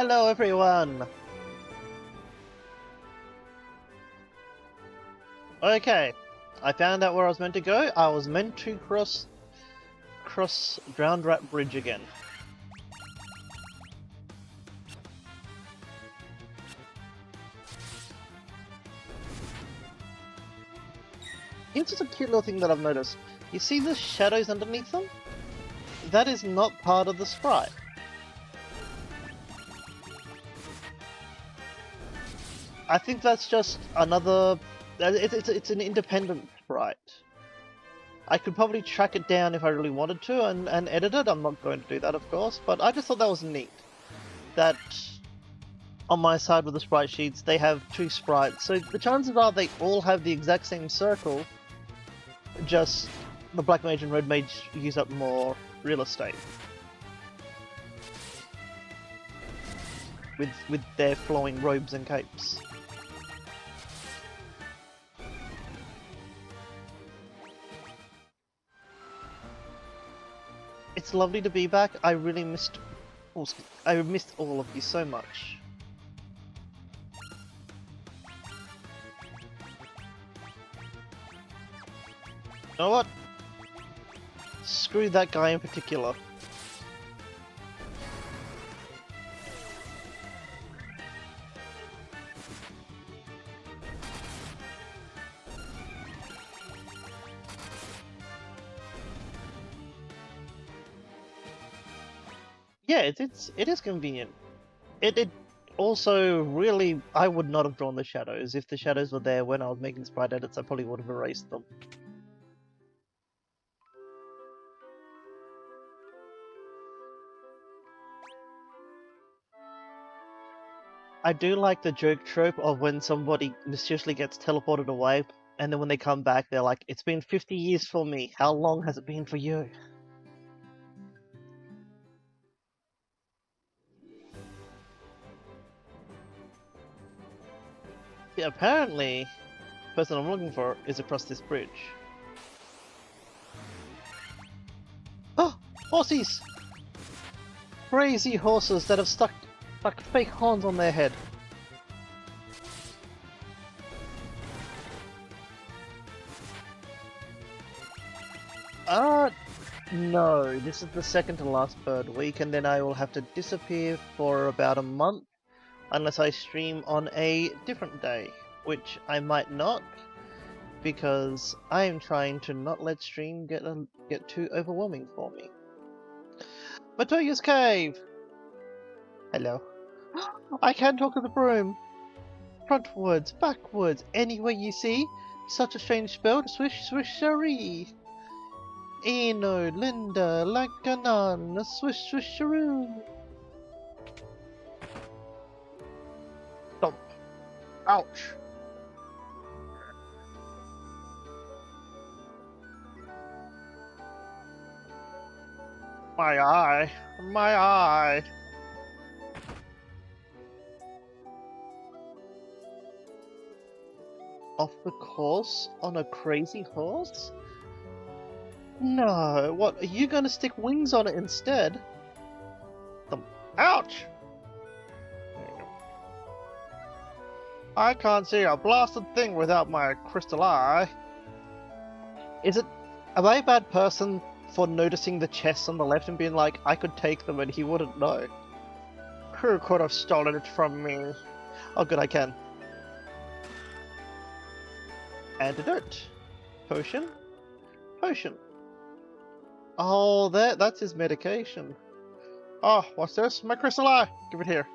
Hello everyone! Okay, I found out where I was meant to go. I was meant to cross Drowned Rat Bridge again. Here's just a cute little thing that I've noticed. You see the shadows underneath them? That is not part of the sprite. I think that's just another... It's an independent sprite. I could probably track it down if I really wanted to and edit it. I'm not going to do that, of course, but I just thought that was neat. That on my side with the sprite sheets, they have two sprites, so the chances are they all have the exact same circle, just the Black Mage and Red Mage use up more real estate. With their flowing robes and capes. It's lovely to be back. I really missed... I missed all of you so much. You know what? Screw that guy in particular. Yeah, it is convenient. It also really, I would not have drawn the shadows. If the shadows were there when I was making sprite edits, I probably would have erased them. I do like the joke trope of when somebody mysteriously gets teleported away, and then when they come back, they're like, "It's been 50 years for me. How long has it been for you?" Yeah, apparently, the person I'm looking for is across this bridge. Oh! Horsies! Crazy horses that have stuck fake horns on their head. No, this is the second to last bird week, and then I will have to disappear for about a month unless I stream on a different day, which I might not, because I am trying to not let stream get too overwhelming for me. Matoya's Cave! Hello. I can talk to the broom! Frontwards, backwards, anywhere you see, such a strange spell, swish swishery! Eno, Linda, like a nun, swish swisheroo! Stomp. Ouch! My eye! My eye! Off the course on a crazy horse? No, what, are you gonna stick wings on it instead? Ouch! I can't see a blasted thing without my crystal eye. Am I a bad person for noticing the chests on the left and being like, I could take them and he wouldn't know? Who could have stolen it from me? Oh good, I can. Antidote. Potion. Potion. Oh, that's his medication. Oh, what's this? My crystal eye! Give it here.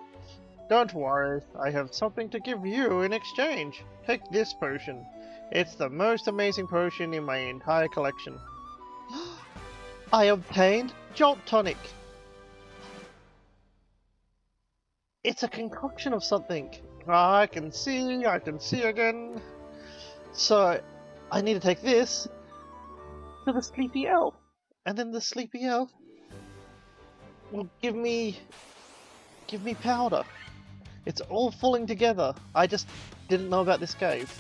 Don't worry, I have something to give you in exchange. Take this potion. It's the most amazing potion in my entire collection. I obtained Jolt Tonic! It's a concoction of something. I can see again. So, I need to take this to the sleepy elf. And then the sleepy elf will give me powder. It's all falling together. I just didn't know about this cave.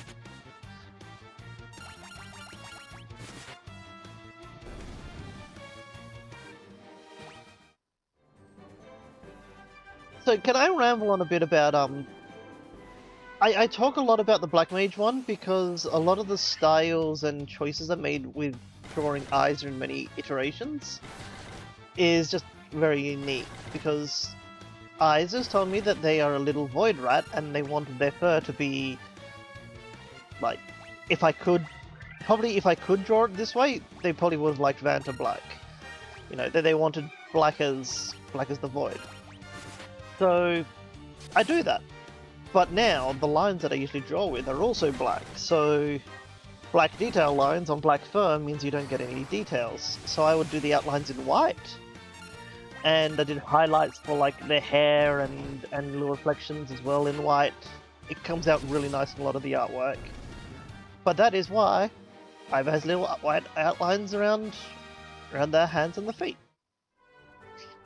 So can I ramble on a bit about I talk a lot about the Black Mage one because a lot of the styles and choices are made with drawing eyes in many iterations is just very unique because Eyes has told me that they are a little void rat and they wanted their fur to be like, if I could draw it this way, they probably would have liked Vanta Black. You know, they wanted black as the void. So I do that. But now the lines that I usually draw with are also black. So black detail lines on black fur means you don't get any details. So I would do the outlines in white. And I did highlights for like their hair and little reflections as well in white. It comes out really nice in a lot of the artwork. But that is why Iva has little white outlines around their hands and the feet.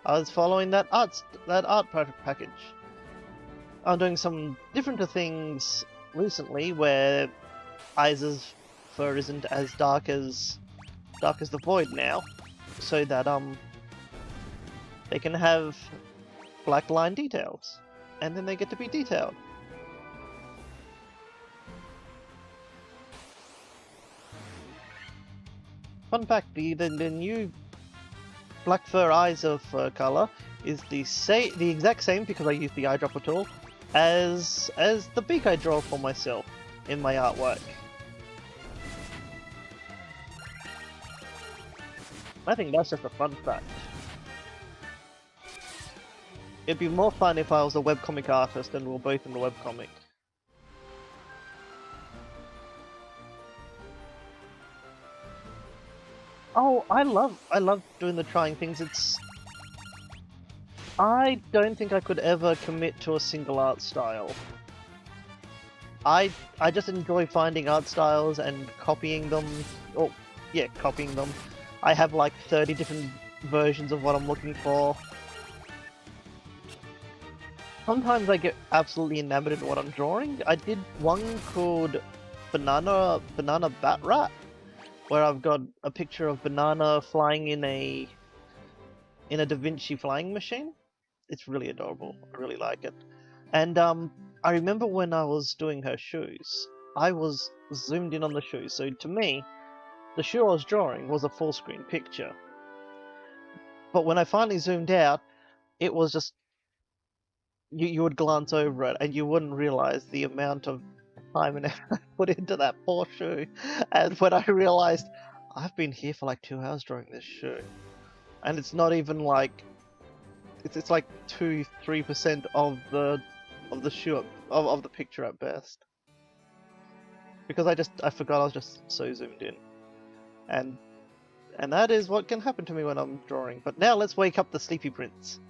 I was following that art package. I'm doing some different things recently where Isa's fur isn't as dark as the void now, so that they can have black line details, and then they get to be detailed. Fun fact: the new black fur eyes of fur color is the exact same, because I use the eyedropper tool, as the beak I draw for myself in my artwork. I think that's just a fun fact. It'd be more fun if I was a webcomic artist and we were both in the webcomic. Oh, I love doing the trying things. I don't think I could ever commit to a single art style. I just enjoy finding art styles and copying them. Oh, yeah, copying them. I have like 30 different versions of what I'm looking for. Sometimes I get absolutely enamored in what I'm drawing. I did one called Banana Bat Rat, where I've got a picture of Banana flying in a Da Vinci flying machine. It's really adorable. I really like it. And I remember when I was doing her shoes, I was zoomed in on the shoes. So to me, the shoe I was drawing was a full screen picture. But when I finally zoomed out, it was just you would glance over it and you wouldn't realize the amount of time and effort I put into that poor shoe. And when I realized I've been here for like 2 hours drawing this shoe, and it's not even like it's like 2-3% of the shoe of the picture at best, because I forgot I was just so zoomed in, and that is what can happen to me when I'm drawing. But now let's wake up the sleepy prince.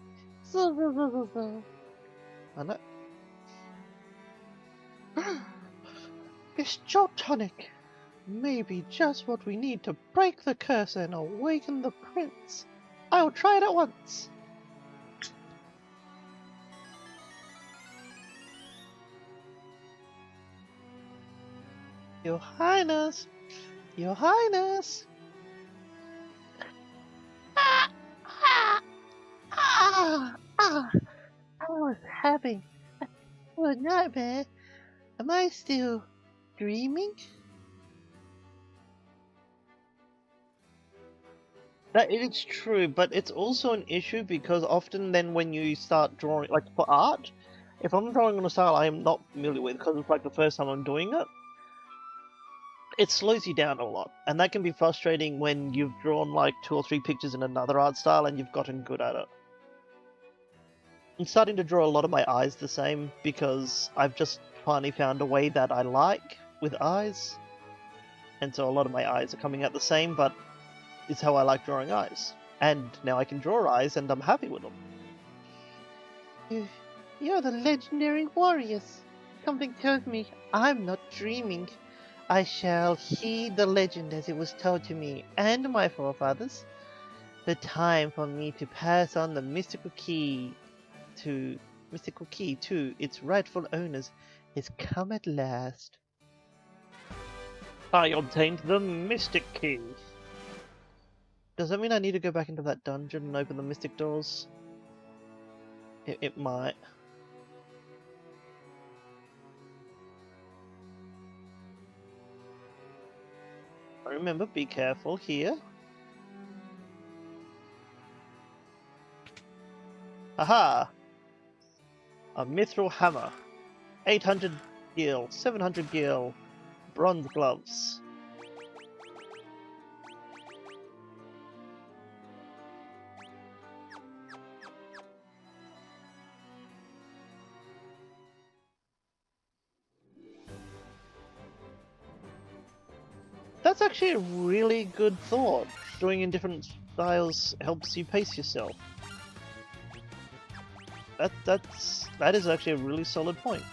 I know. This jolt tonic may be just what we need to break the curse and awaken the prince. I'll try it at once. Your Highness! Your Highness! I was having a nightmare. Am I still dreaming? That is true, but it's also an issue because often then when you start drawing, like for art, if I'm drawing on a style I am not familiar with because it's like the first time I'm doing it, it slows you down a lot, and that can be frustrating when you've drawn like 2 or 3 pictures in another art style and you've gotten good at it. I'm starting to draw a lot of my eyes the same because I've just finally found a way that I like with eyes, and so a lot of my eyes are coming out the same, but it's how I like drawing eyes. And now I can draw eyes and I'm happy with them. You're the legendary warriors. Something tells me I'm not dreaming. I shall heed the legend as it was told to me and my forefathers. The time for me to pass on the mystical key to its rightful owners is come at last. I obtained the mystic key. Does that mean I need to go back into that dungeon and open the mystic doors? It might. Remember, be careful here. Aha! A mithril hammer. 800 gil, 700 gil, bronze gloves. That's actually a really good thought. Doing in different styles helps you pace yourself. That is actually a really solid point.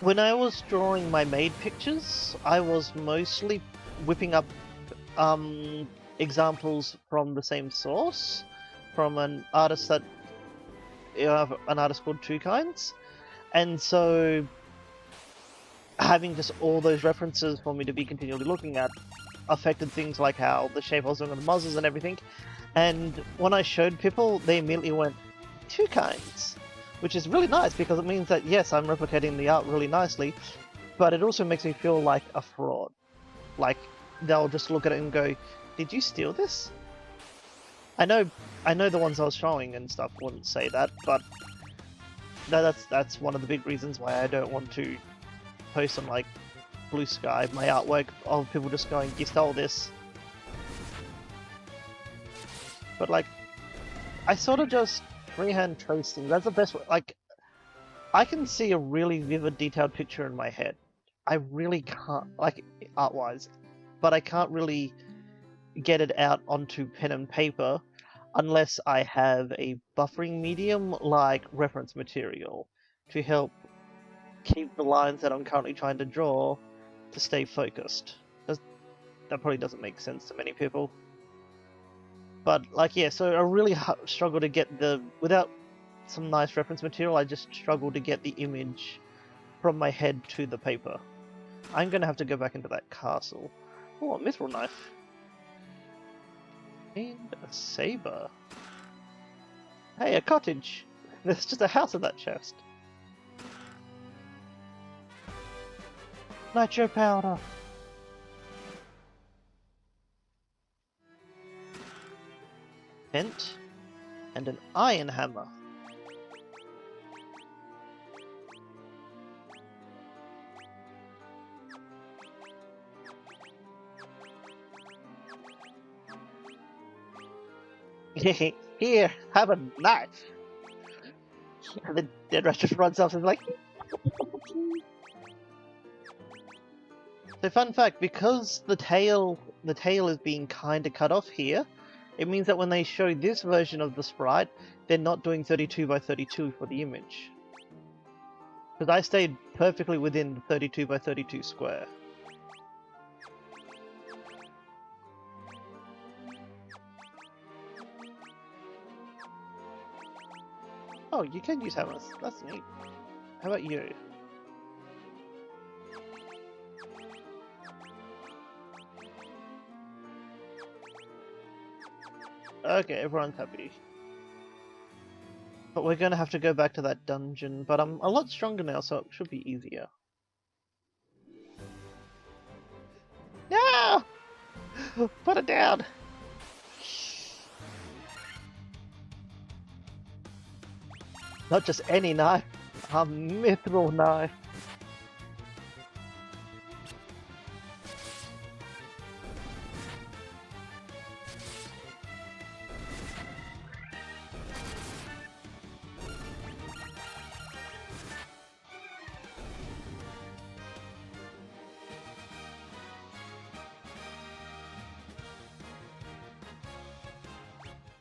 When I was drawing my maid pictures, I was mostly whipping up examples from the same source, from an artist that an artist called Two Kinds, and so having just all those references for me to be continually looking at affected things like how the shape I was doing on the muzzles and everything. And when I showed people, they immediately went, Two Kinds, which is really nice because it means that yes, I'm replicating the art really nicely, but it also makes me feel like a fraud. Like they'll just look at it and go, "Did you steal this?" I know the ones I was showing and stuff wouldn't say that, but that's one of the big reasons why I don't want to post on like Blue Sky my artwork of people just going, "You stole this." But like, I sort of just freehand trace things. That's the best way. Like, I can see a really vivid, detailed picture in my head. I really can't, like, art-wise, but I can't really get it out onto pen and paper unless I have a buffering medium like reference material to help keep the lines that I'm currently trying to draw to stay focused. That probably doesn't make sense to many people. But, like, yeah, so I really struggle to get without some nice reference material, I just struggle to get the image from my head to the paper. I'm gonna have to go back into that castle. Oh, a mithril knife. And a saber. Hey, a cottage! There's just a house in that chest. Nitro powder! Tent. And an iron hammer. Here, have a knife. And the dead rat just runs up and is like. So, fun fact: because the tail is being kind of cut off here, it means that when they show this version of the sprite, they're not doing 32 by 32 for the image. Because I stayed perfectly within the 32 by 32 square. Oh, you can use hammers. That's neat. How about you? Okay, everyone's happy. But we're gonna have to go back to that dungeon, but I'm a lot stronger now, so it should be easier. No! Put it down! Not just any knife, a mithril knife.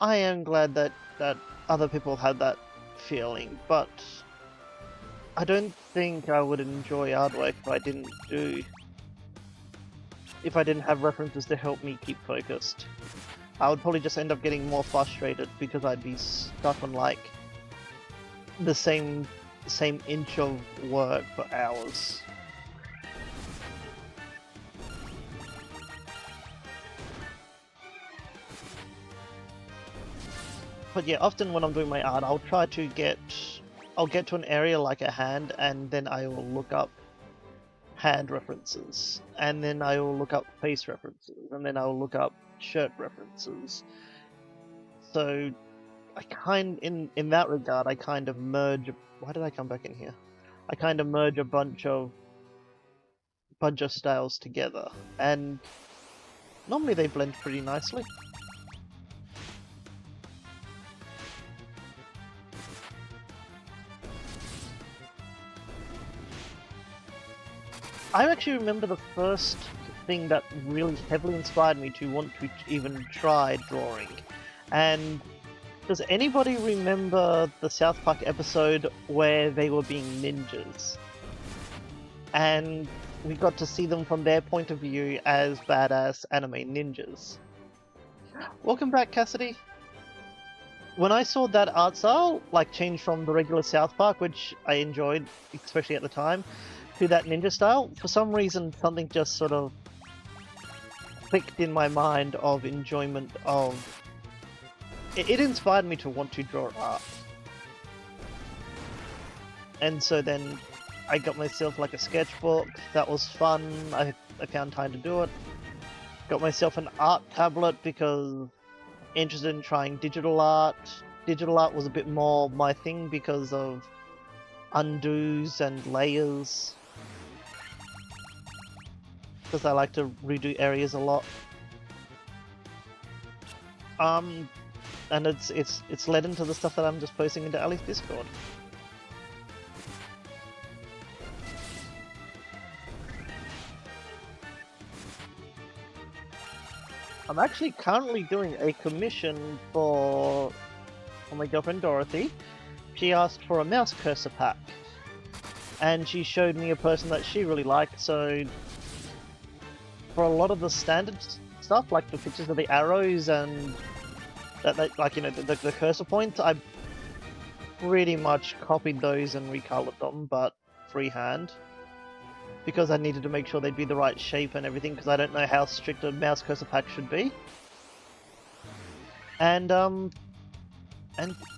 I am glad that other people had that feeling, but I don't think I would enjoy artwork if I didn't have references to help me keep focused. I would probably just end up getting more frustrated because I'd be stuck on like the same the same inch of work for hours. But yeah, often when I'm doing my art, I'll get to an area like a hand, and then I will look up hand references, and then I will look up face references, and then I will look up shirt references. So in that regard, I kind of merge. Why did I come back in here? I kind of merge a bunch of styles together, and normally they blend pretty nicely. I actually remember the first thing that really heavily inspired me to want to even try drawing. And does anybody remember the South Park episode where they were being ninjas? And we got to see them from their point of view as badass anime ninjas. Welcome back, Cassidy. When I saw that art style, like, change from the regular South Park, which I enjoyed, especially at the time, to that ninja style, for some reason something just sort of clicked in my mind of enjoyment of... It inspired me to want to draw art. And so then I got myself like a sketchbook, that was fun, I found time to do it. Got myself an art tablet because interested in trying digital art. Digital art was a bit more my thing because of undos and layers. Because I like to redo areas a lot. And it's led into the stuff that I'm just posting into Ali's Discord. I'm actually currently doing a commission for my girlfriend Dorothy. She asked for a mouse cursor pack, and she showed me a person that she really liked, so for a lot of the standard stuff, like the pictures of the arrows and that like, you know, the cursor points, I pretty much copied those and recolored them, but freehand, because I needed to make sure they'd be the right shape and everything, because I don't know how strict a mouse cursor pack should be. And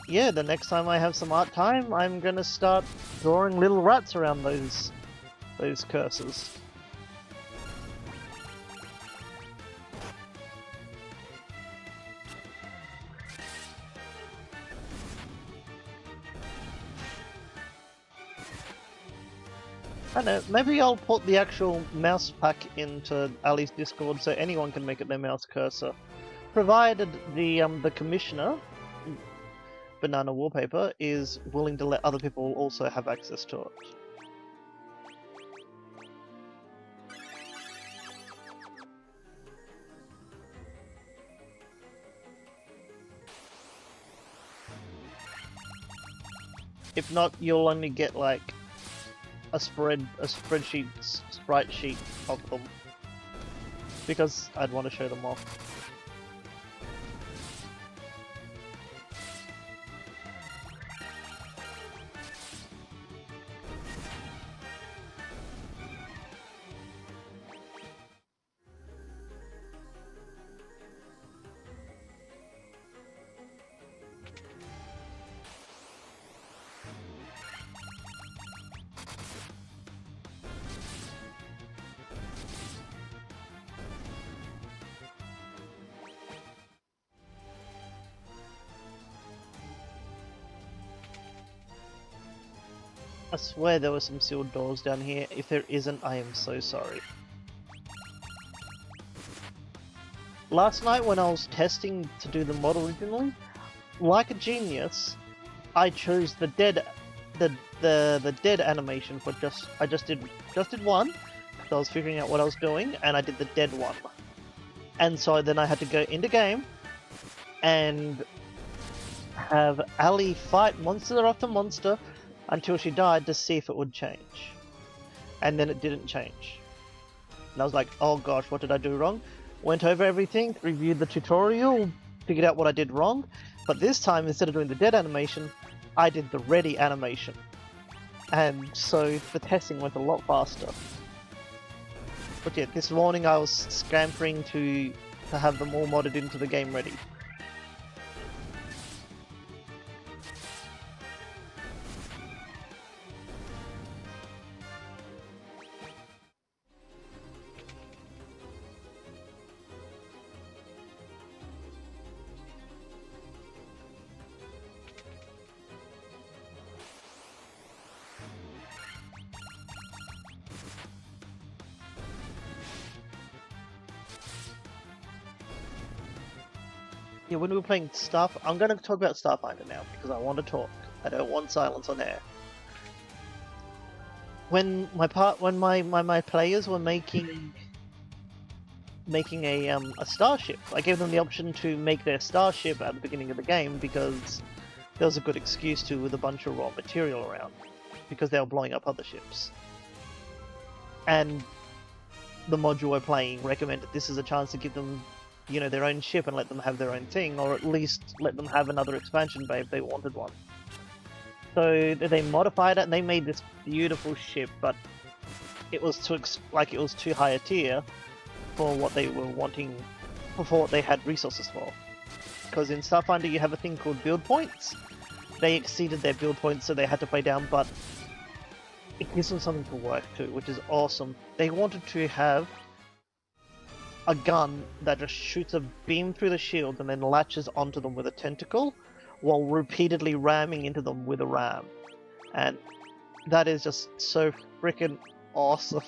yeah, the next time I have some art time, I'm gonna start drawing little rats around those cursors. I don't know, maybe I'll put the actual mouse pack into Ali's Discord so anyone can make it their mouse cursor. Provided the commissioner, Banana Wallpaper, is willing to let other people also have access to it. If not, you'll only get like a sprite sheet of them, because I'd want to show them off. I swear there were some sealed doors down here. If there isn't, I am so sorry. Last night when I was testing to do the model originally, like a genius, I chose the dead animation for I just did one, because I was figuring out what I was doing, and I did the dead one. And so then I had to go into game and have Ali fight monster after monster until she died to see if it would change. And then it didn't change. And I was like, oh gosh, what did I do wrong? Went over everything, reviewed the tutorial, figured out what I did wrong, but this time, instead of doing the dead animation, I did the ready animation. and so the testing went a lot faster. But yeah, this morning I was scampering to have them all modded into the game ready. Yeah, when we were playing I'm going to talk about Starfinder now because I want to talk. I don't want silence on air. When my players were making a starship, I gave them the option to make their starship at the beginning of the game because there was a good excuse to with a bunch of raw material around because they were blowing up other ships. And the module we're playing recommended this is a chance to give them, you know, their own ship and let them have their own thing, or at least let them have another expansion bay if they wanted one. So they modified it and they made this beautiful ship, but it was too high a tier for what they were wanting, for what they had resources for. Because in Starfinder you have a thing called build points. They exceeded their build points, so they had to play down, but it gives them something to work to, which is awesome. They wanted to have a gun that just shoots a beam through the shield and then latches onto them with a tentacle, while repeatedly ramming into them with a ram. And that is just so freaking awesome.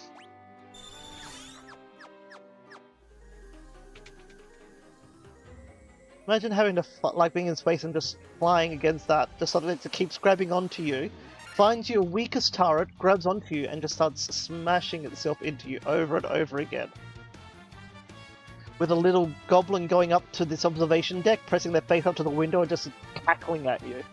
Imagine having to like being in space and just flying against that, just so that it keeps grabbing onto you, finds your weakest turret, grabs onto you, and just starts smashing itself into you over and over again. With a little goblin going up to this observation deck, pressing their face up to the window and just cackling at you.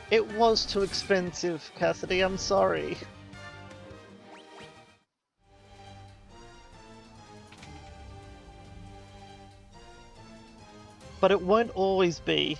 It was too expensive, Cassidy, I'm sorry. But it won't always be.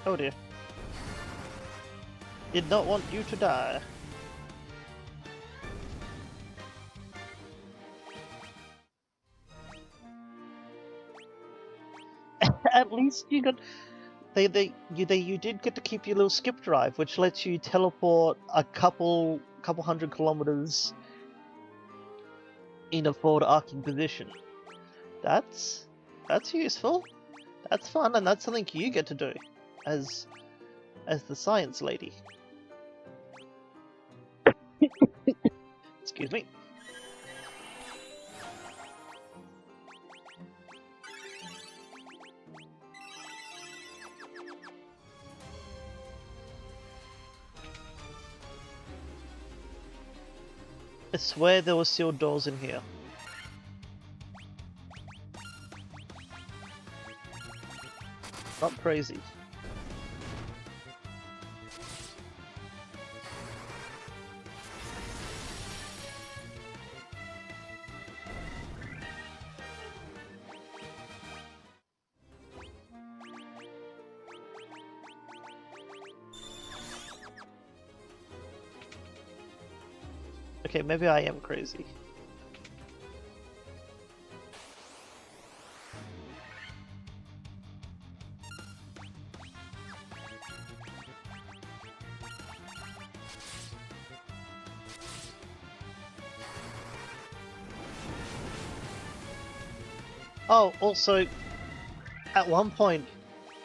Oh dear. Did not want you to die. At least you got... You did get to keep your little skip drive, which lets you teleport a couple hundred kilometers in a forward arcing position. That's useful. That's fun, and that's something you get to do as the science lady. Excuse me. I swear there were sealed doors in here. Not crazy. Okay, maybe I am crazy. Oh, also, at one point,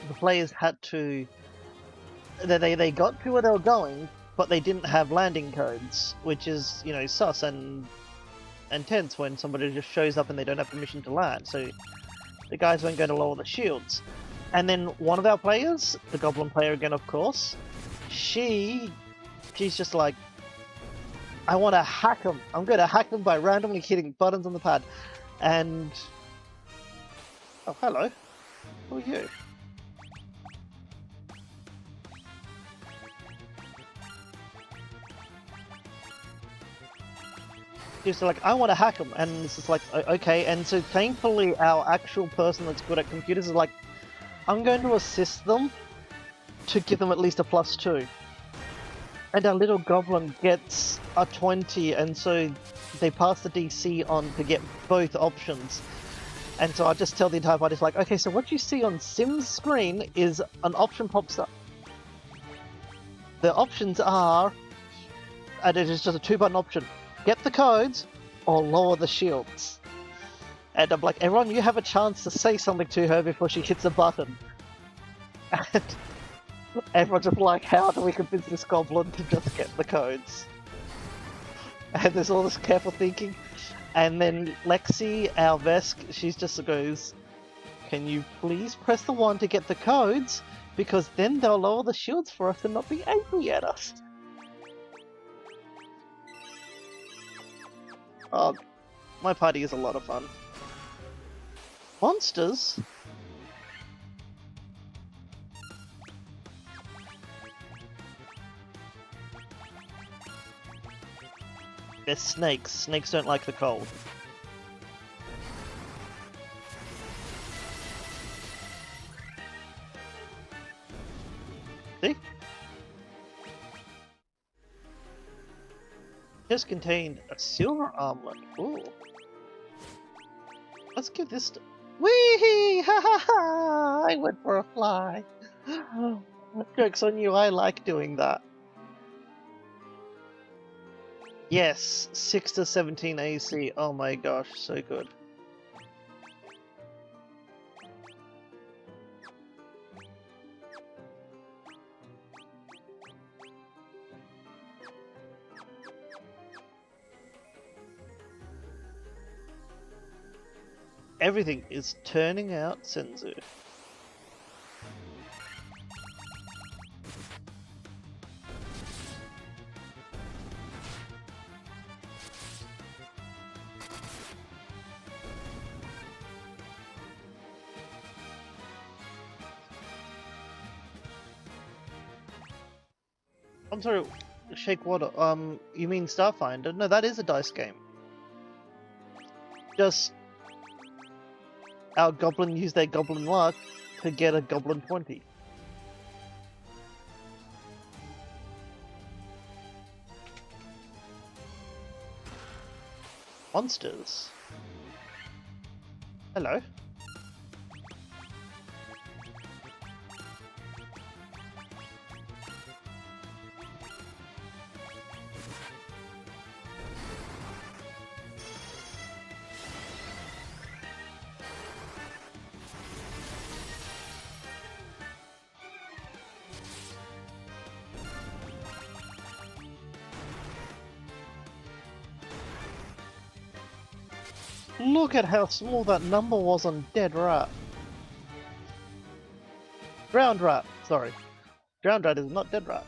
the players had to... They got to where they were going, but they didn't have landing codes, which is, you know, sus and tense when somebody just shows up and they don't have permission to land, so the guys weren't going to lower the shields. And then one of our players, the goblin player again of course, she's just like, I want to hack them. I'm going to hack them by randomly hitting buttons on the pad. And... Oh, hello. Who are you? Just like, I want to hack them. And it's just like, okay. And so thankfully our actual person that's good at computers is like, I'm going to assist them to give them at least a +2. And our little goblin gets a 20, and so they pass the DC on to get both options. And so I just tell the entire party, like, okay, so what you see on Sim's screen is an option pops up. The options are, and it is just a 2-button option, get the codes or lower the shields. And I'm like, everyone, you have a chance to say something to her before she hits a button. And everyone's just like, how do we convince this goblin to just get the codes? And there's all this careful thinking. And then Lexi, our Vesk, she just goes, can you please press the 1 to get the codes? Because then they'll lower the shields for us and not be angry at us. Oh, my party is a lot of fun. Monsters? They're snakes. Snakes don't like the cold. See? Just contained a silver armlet. Ooh. Let's give this to... Wee! Ha ha ha! I went for a fly. Joke's on you, I like doing that. Yes, 6 to 17 AC. Oh my gosh, so good. Everything is turning out Senzu. I'm sorry, Shake Water, you mean Starfinder? No, that is a dice game. Just... our goblin used their goblin luck to get a goblin 20. Monsters. Hello. Look at how small that number was on Dead Rat. Drowned Rat, sorry. Drowned Rat is not Dead Rat.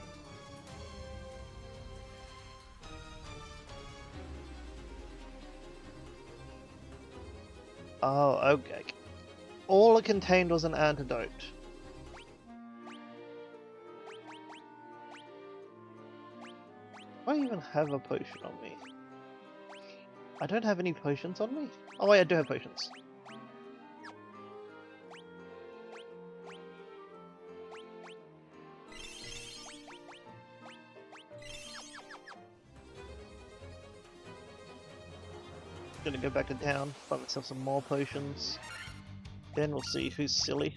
Oh, okay. All it contained was an antidote. Do I even have a potion on me? I don't have any potions on me? Oh wait, I do have potions. Gonna go back to town, find myself some more potions. Then we'll see who's silly.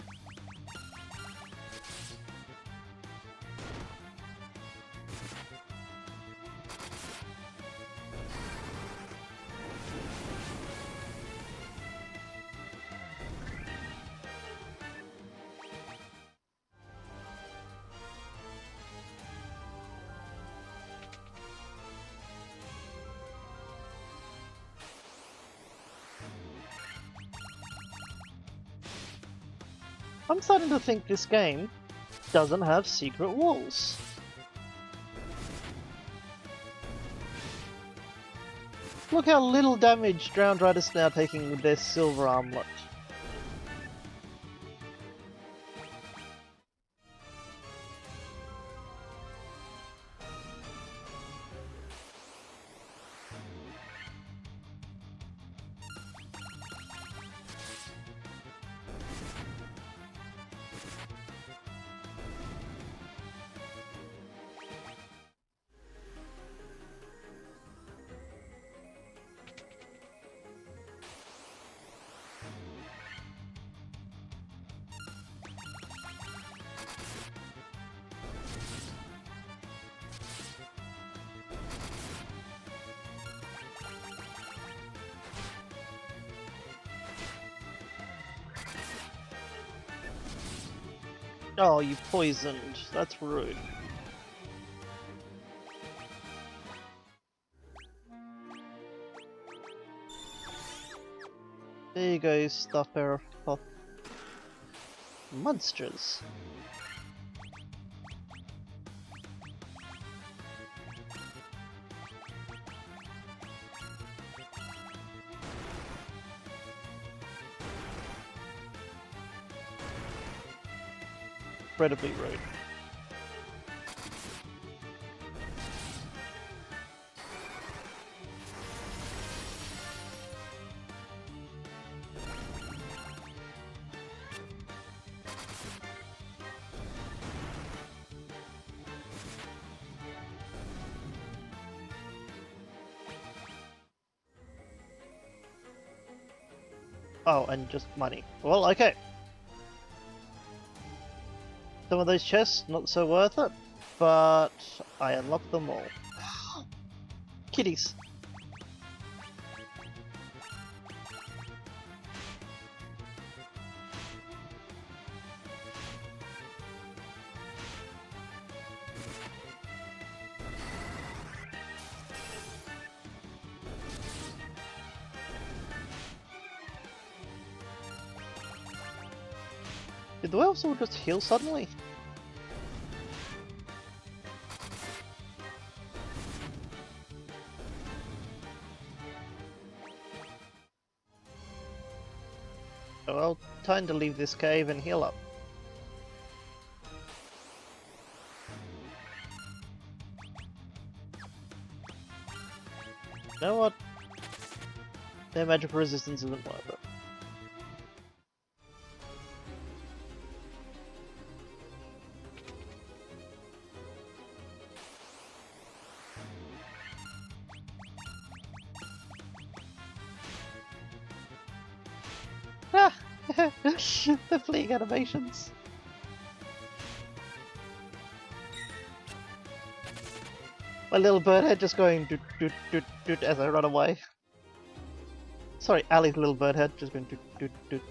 I'm starting to think this game doesn't have secret walls. Look how little damage Drowned Riders is now taking with their silver armlet. Oh, you poisoned. That's rude. There you go, stuffer of monsters. Incredibly rude. Oh, and just money. Well, okay. Some of those chests, not so worth it, but I unlocked them all. Kitties. Did the elves all just heal suddenly? Oh, well, time to leave this cave and heal up. You know what? Their magical resistance isn't worth it. Ah! The fleeing animations. My little bird head just going doot doot doot doot as I run away. Sorry, Ali's little bird head just going doot doot doot.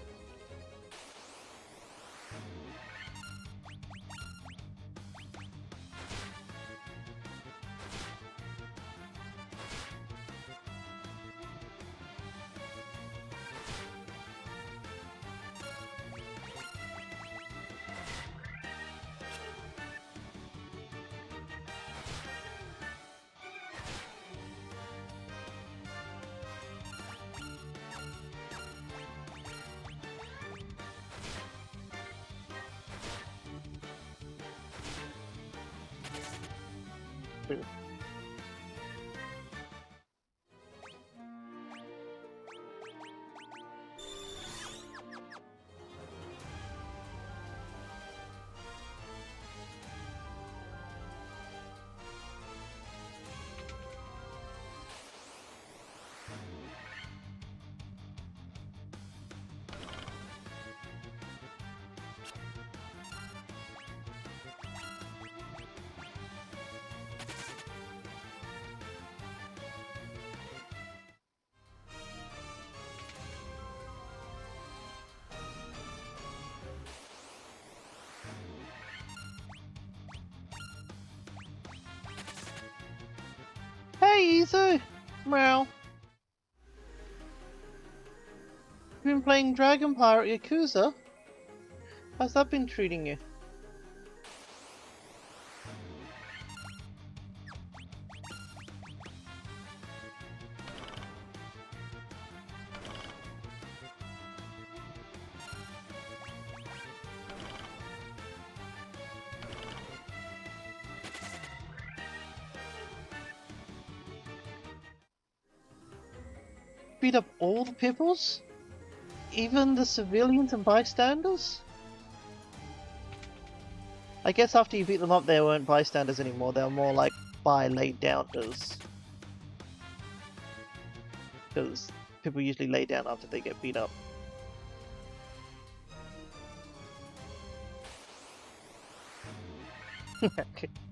Hey, Izu! Meow. You've been playing Dragon Pirate Yakuza? How's that been treating you? beat up all the Pipples? Even the civilians and bystanders? I guess after you beat them up they weren't bystanders anymore, they were more like by-laid-downers. Because people usually lay down after they get beat up.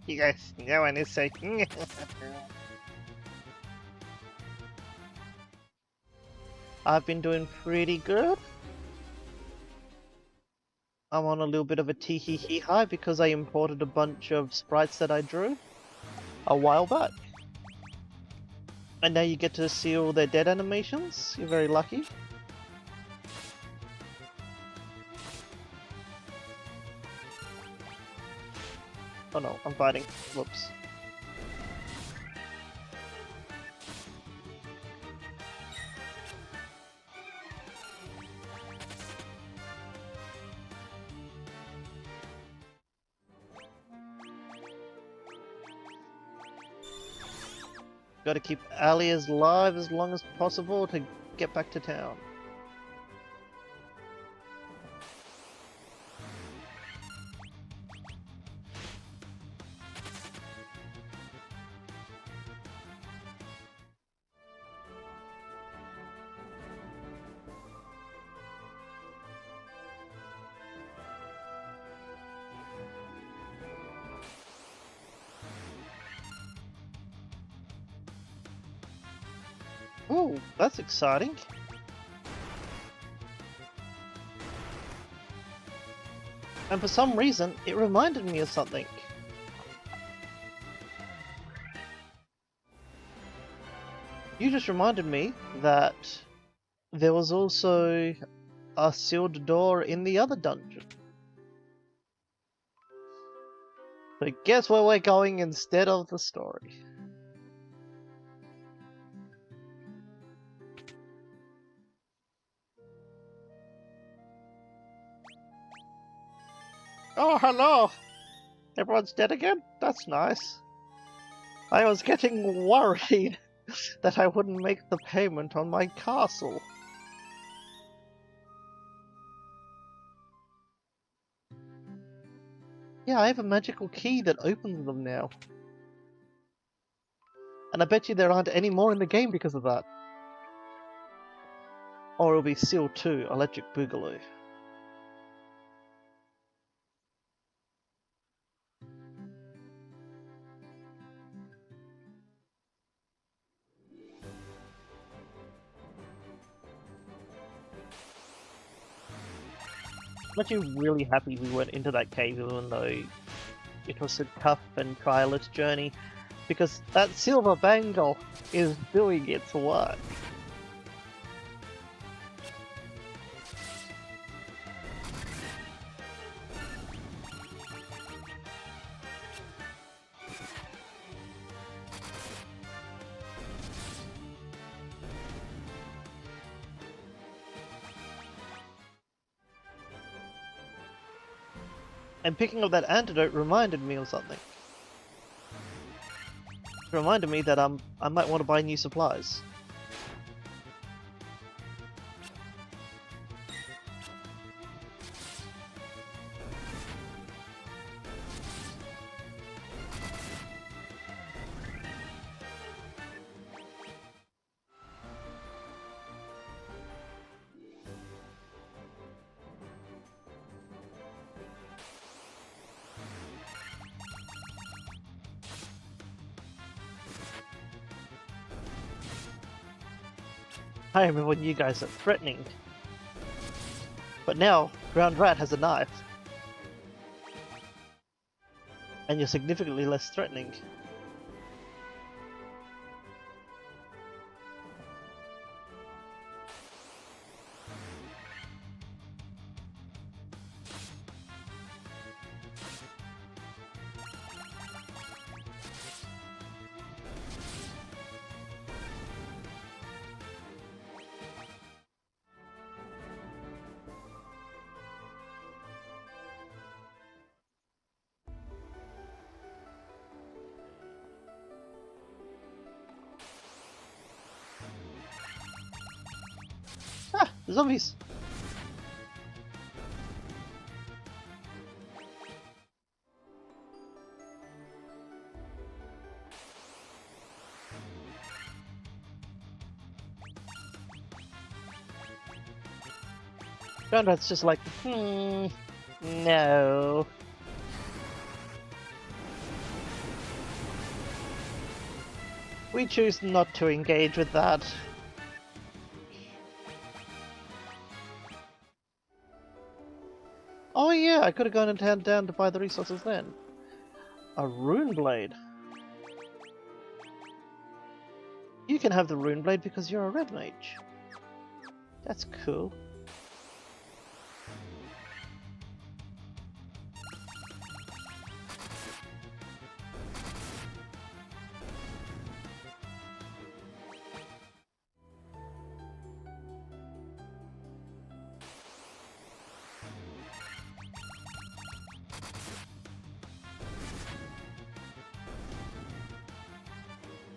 You guys, no one is safe. I've been doing pretty good. I'm on a little bit of a tee-hee-hee high because I imported a bunch of sprites that I drew a while back. And now you get to see all their dead animations. You're very lucky. Oh no, I'm fighting. Whoops. Gotta keep Ali alive as long as possible to get back to town. Ooh, that's exciting. And for some reason, it reminded me of something. You just reminded me that there was also a sealed door in the other dungeon. So guess where we're going instead of the story? Oh, hello! Everyone's dead again? That's nice. I was getting worried that I wouldn't make the payment on my castle. Yeah, I have a magical key that opens them now. And I bet you there aren't any more in the game because of that. Or it'll be sealed too, Electric Boogaloo. I'm actually really happy we went into that cave even though it was a tough and tireless journey, because that silver bangle is doing its work. And picking up that antidote reminded me of something. It reminded me that I might want to buy new supplies. I remember when you guys are threatening. But now, Ground Rat has a knife. And you're significantly less threatening. Zombies! Groundrat's just like, no. We choose not to engage with that. Oh yeah, I could have gone in town down to buy the resources then. A rune blade. You can have the rune blade because you're a red mage. That's cool.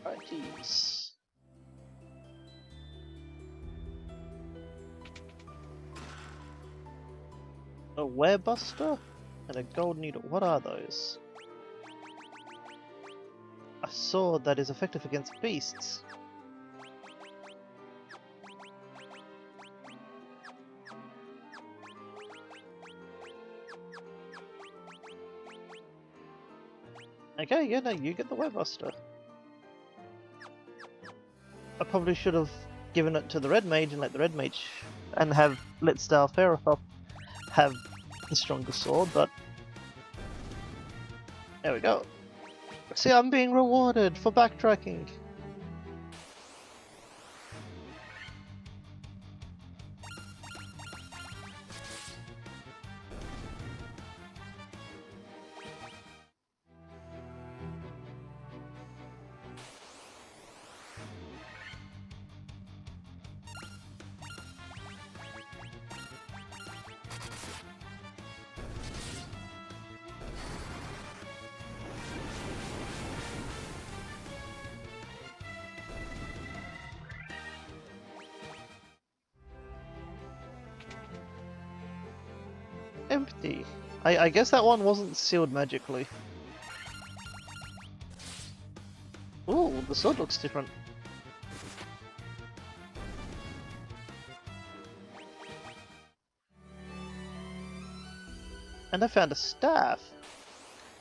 Righties. A werebuster and a gold needle. What are those? A sword that is effective against beasts. Okay, yeah, no, you get the werebuster. I probably should have given it to the red mage and let the red mage and have let Starferothop have the stronger sword, but there we go. See, I'm being rewarded for backtracking. Empty. I guess that one wasn't sealed magically. Ooh, the sword looks different. And I found a staff.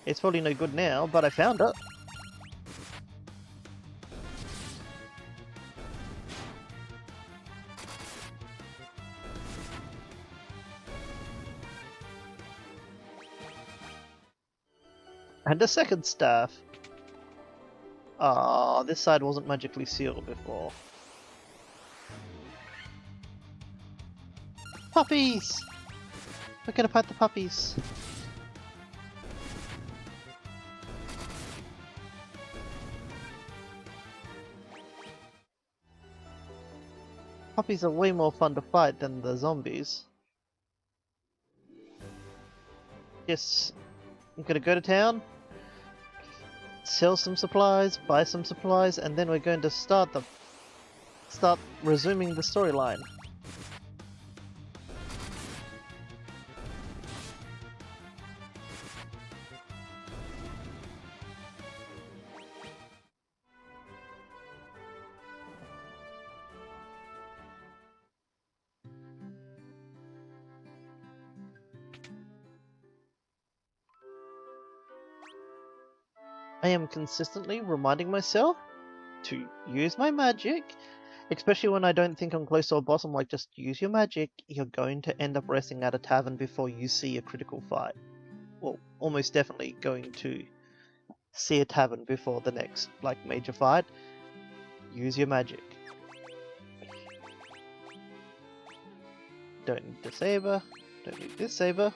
It's probably no good now, but I found it. And a second staff. Ah, this side wasn't magically sealed before. Puppies! We're gonna pet the puppies. Puppies are way more fun to fight than the zombies. Yes, I'm gonna go to town, sell some supplies, buy some supplies, and then we're going to start resuming the storyline. I am consistently reminding myself to use my magic, especially when I don't think I'm close to a boss. I'm like, just use your magic, you're going to end up resting at a tavern before you see a critical fight. Well, almost definitely going to see a tavern before the next, like, major fight. Use your magic. Don't need the saber, don't need this saber,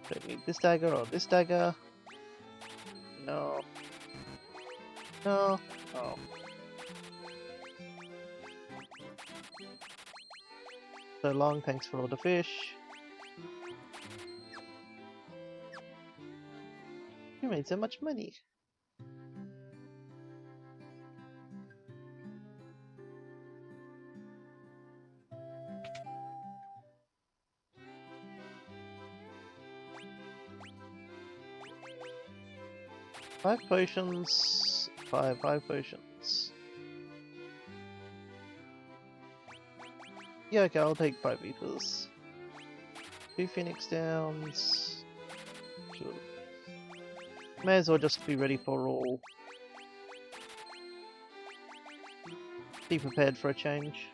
don't need this dagger or this dagger. No. No. Oh. So long, thanks for all the fish. You made so much money. 5 potions, 5 potions. Yeah, okay, I'll take 5 eters. 2 Phoenix Downs. Sure. May as well just be ready for all. Be prepared for a change.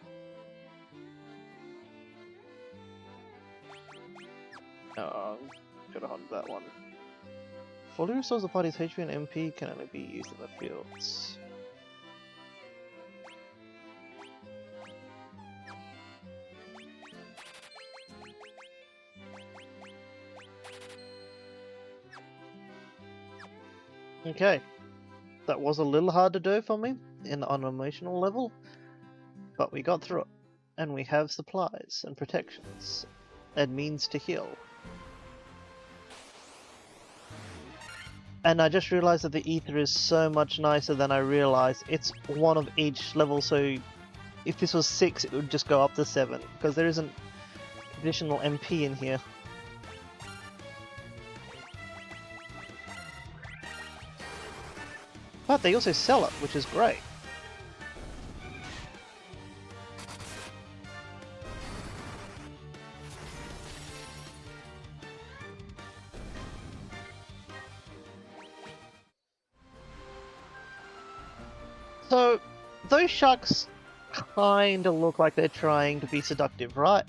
Oh, could have hunted that one. Fully restores the party's HP and MP, can only be used in the fields. Okay, that was a little hard to do for me on an emotional level, but we got through it, and we have supplies and protections and means to heal. And I just realized that the ether is so much nicer than I realized. It's one of each level, so if this was 6 it would just go up to 7, because there isn't additional MP in here. But they also sell it, which is great. So, those sharks kinda look like they're trying to be seductive, right?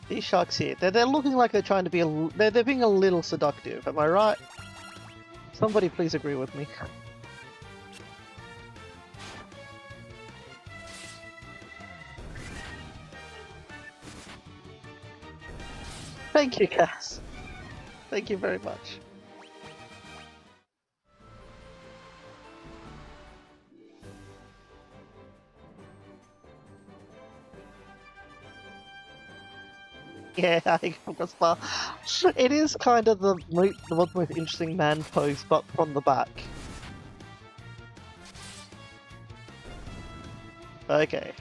These sharks here, they're looking like they're trying to be they're being a little seductive, am I right? Somebody please agree with me. Thank you, Cass. Thank you very much. Yeah, I got far. It is kind of the most interesting man pose, but from the back. Okay.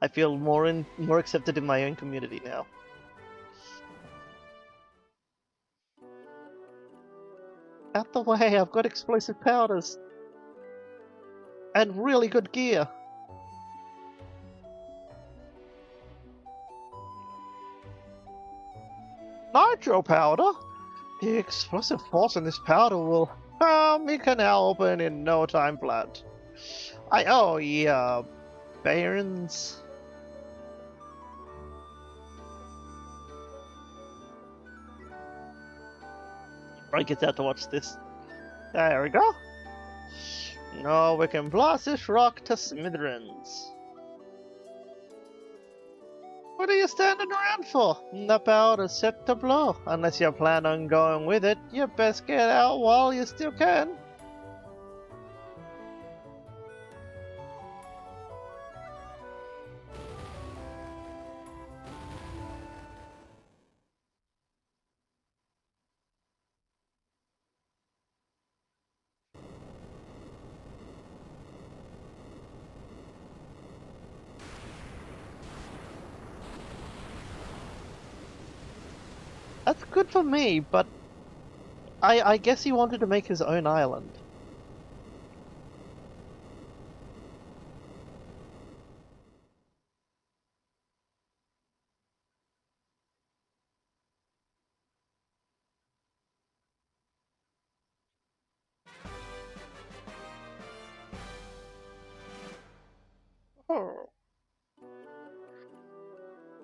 I feel more accepted in my own community now. Out the way, I've got explosive powders. And really good gear. Nitro powder? The explosive force in this powder will make canal open in no time flat. Oh yeah, Barons. I get out to watch this. There we go. Now we can blast this rock to smithereens. What are you standing around for? The powder's set to blow. Unless you plan on going with it, you best get out while you still can. That's good for me, but I guess he wanted to make his own island. Oh.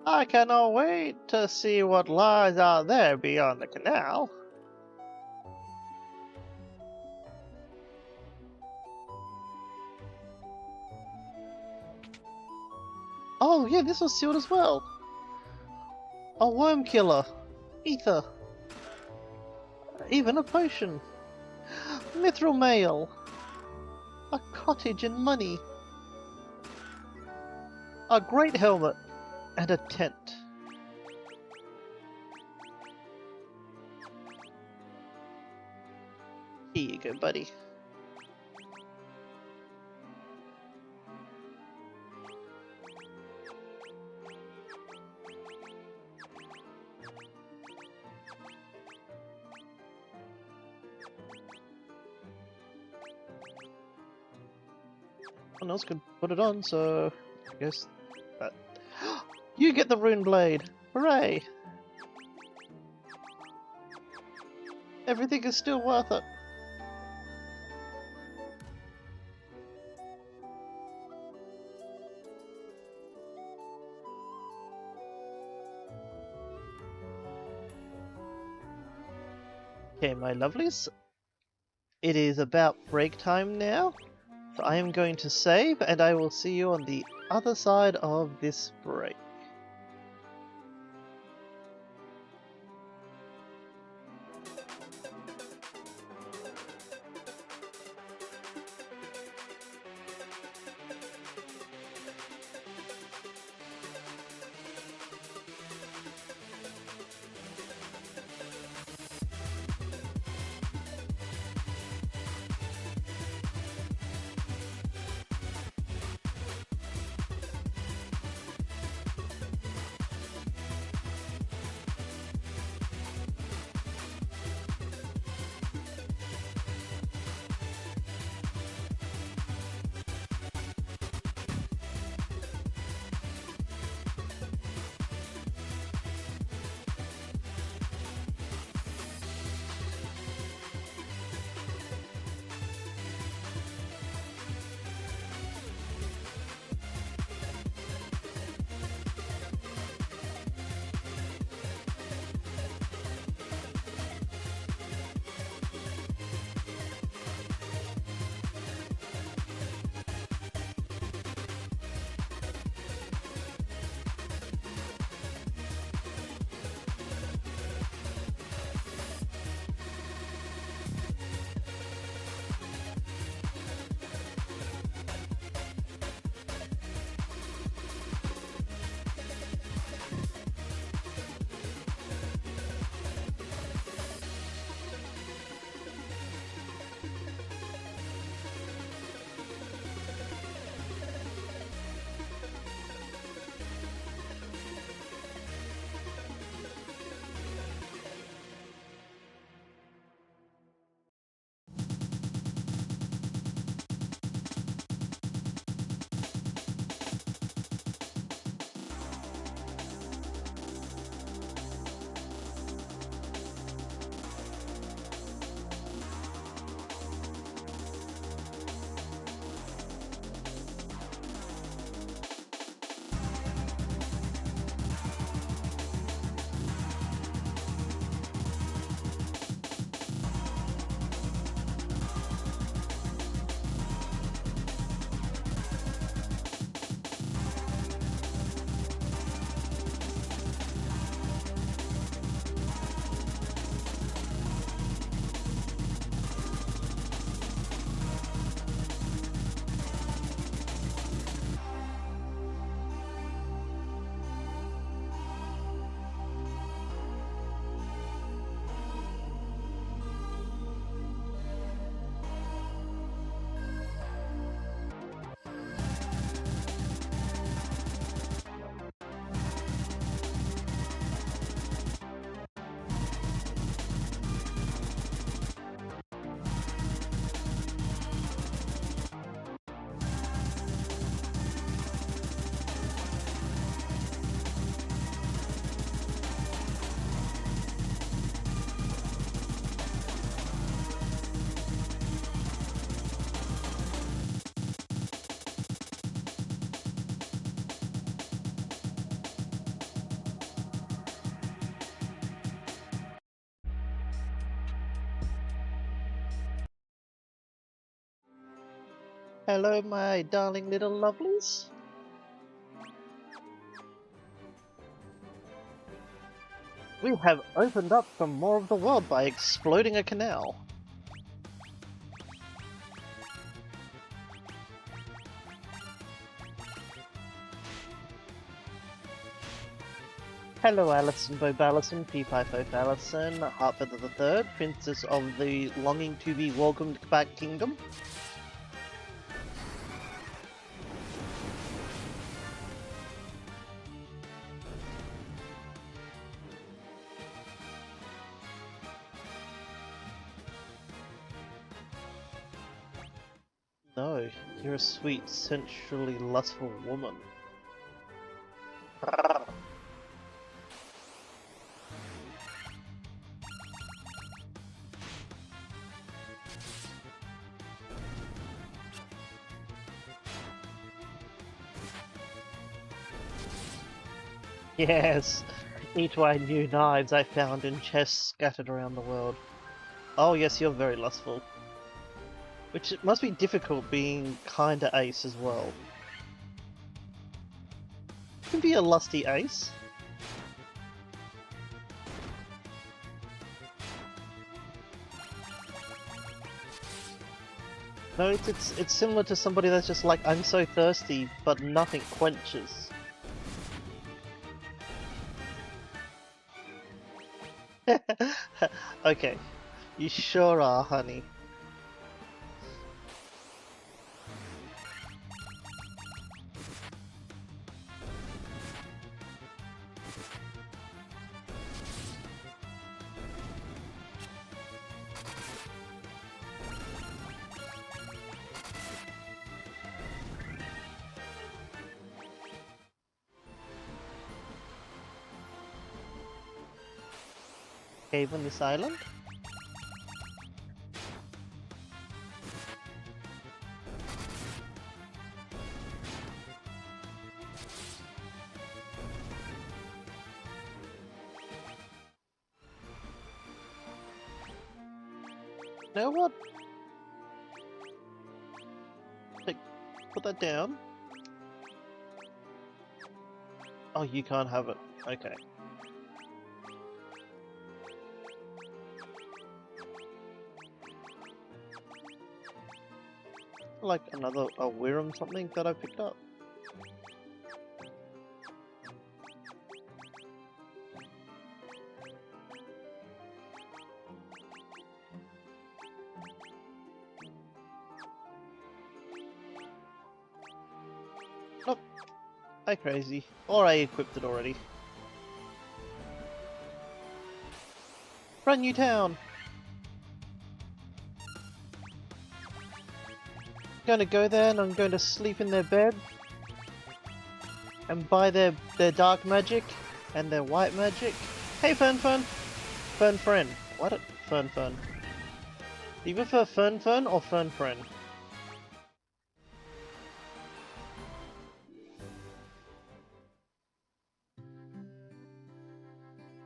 I cannot wait to see what lies out there beyond the canal. Oh yeah, this was sealed as well. A worm killer, ether, even a potion, mithril mail, a cottage and money, a great helmet, and a tent. Here you go, buddy. one else could put it on, so I guess that... You get the rune blade! Hooray! Everything is still worth it. Okay, my lovelies. It is about break time now. So I am going to save, and I will see you on the other side of this break. Hello, my darling little lovelies. We have opened up for more of the world by exploding a canal. Hello, Alison Bobalison, P-Pipho Allison, Heartfeather the Third, Princess of the longing to be welcomed back kingdom. So, you're a sweet, sensually lustful woman. Yes! Eat my new knives I found in chests scattered around the world. Oh yes, you're very lustful. Which it must be difficult being kinda ace as well. You can be a lusty ace. No, it's similar to somebody that's just like, I'm so thirsty, but nothing quenches. Okay, you sure are, honey. Cave on this island? You know what? Like, put that down. Oh, you can't have it. Okay. Like another a Wirum something that I picked up. Nope. Hi crazy. Or I equipped it already. Brand new town! I'm gonna go there and I'm going to sleep in their bed. And buy their dark magic and their white magic. Hey Fern Fern! Fern Friend. What? Fern Fern. Do you prefer Fern Fern or Fern Friend?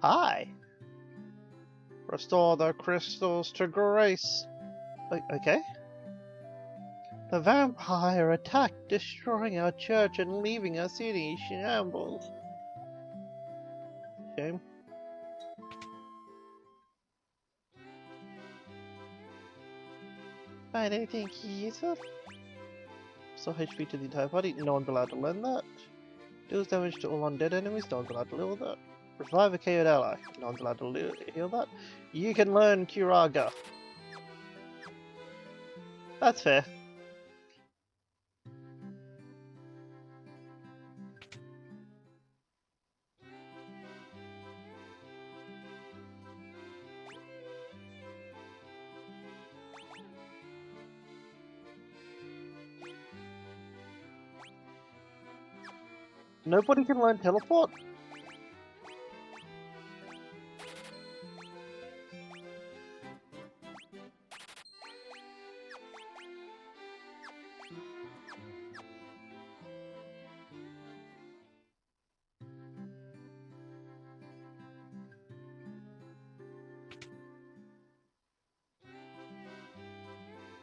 Hi! Restore the crystals to grace. Okay. The vampire attacked, destroying our church and leaving our city shambles. Shame. Find anything useful? So HP to the entire party. No one's allowed to learn that. Deals damage to all undead enemies. No one's allowed to deal with that. Revive a KO'd ally. No one's allowed to heal that. You can learn Curaga. That's fair. Nobody can learn teleport?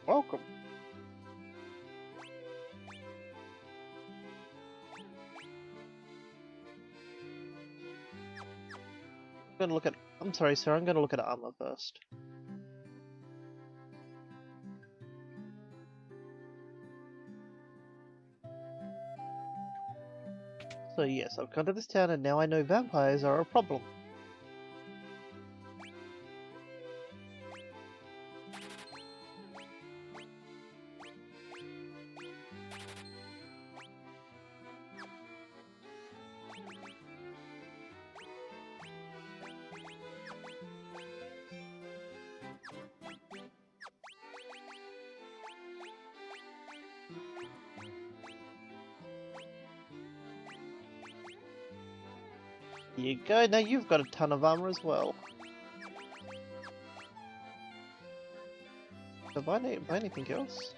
Welcome. I'm gonna look at. I'm sorry, sir. I'm gonna look at armor first. So yes, I've come to this town and now I know vampires are a problem. Here you go, now you've got a ton of armor as well. So buy anything else?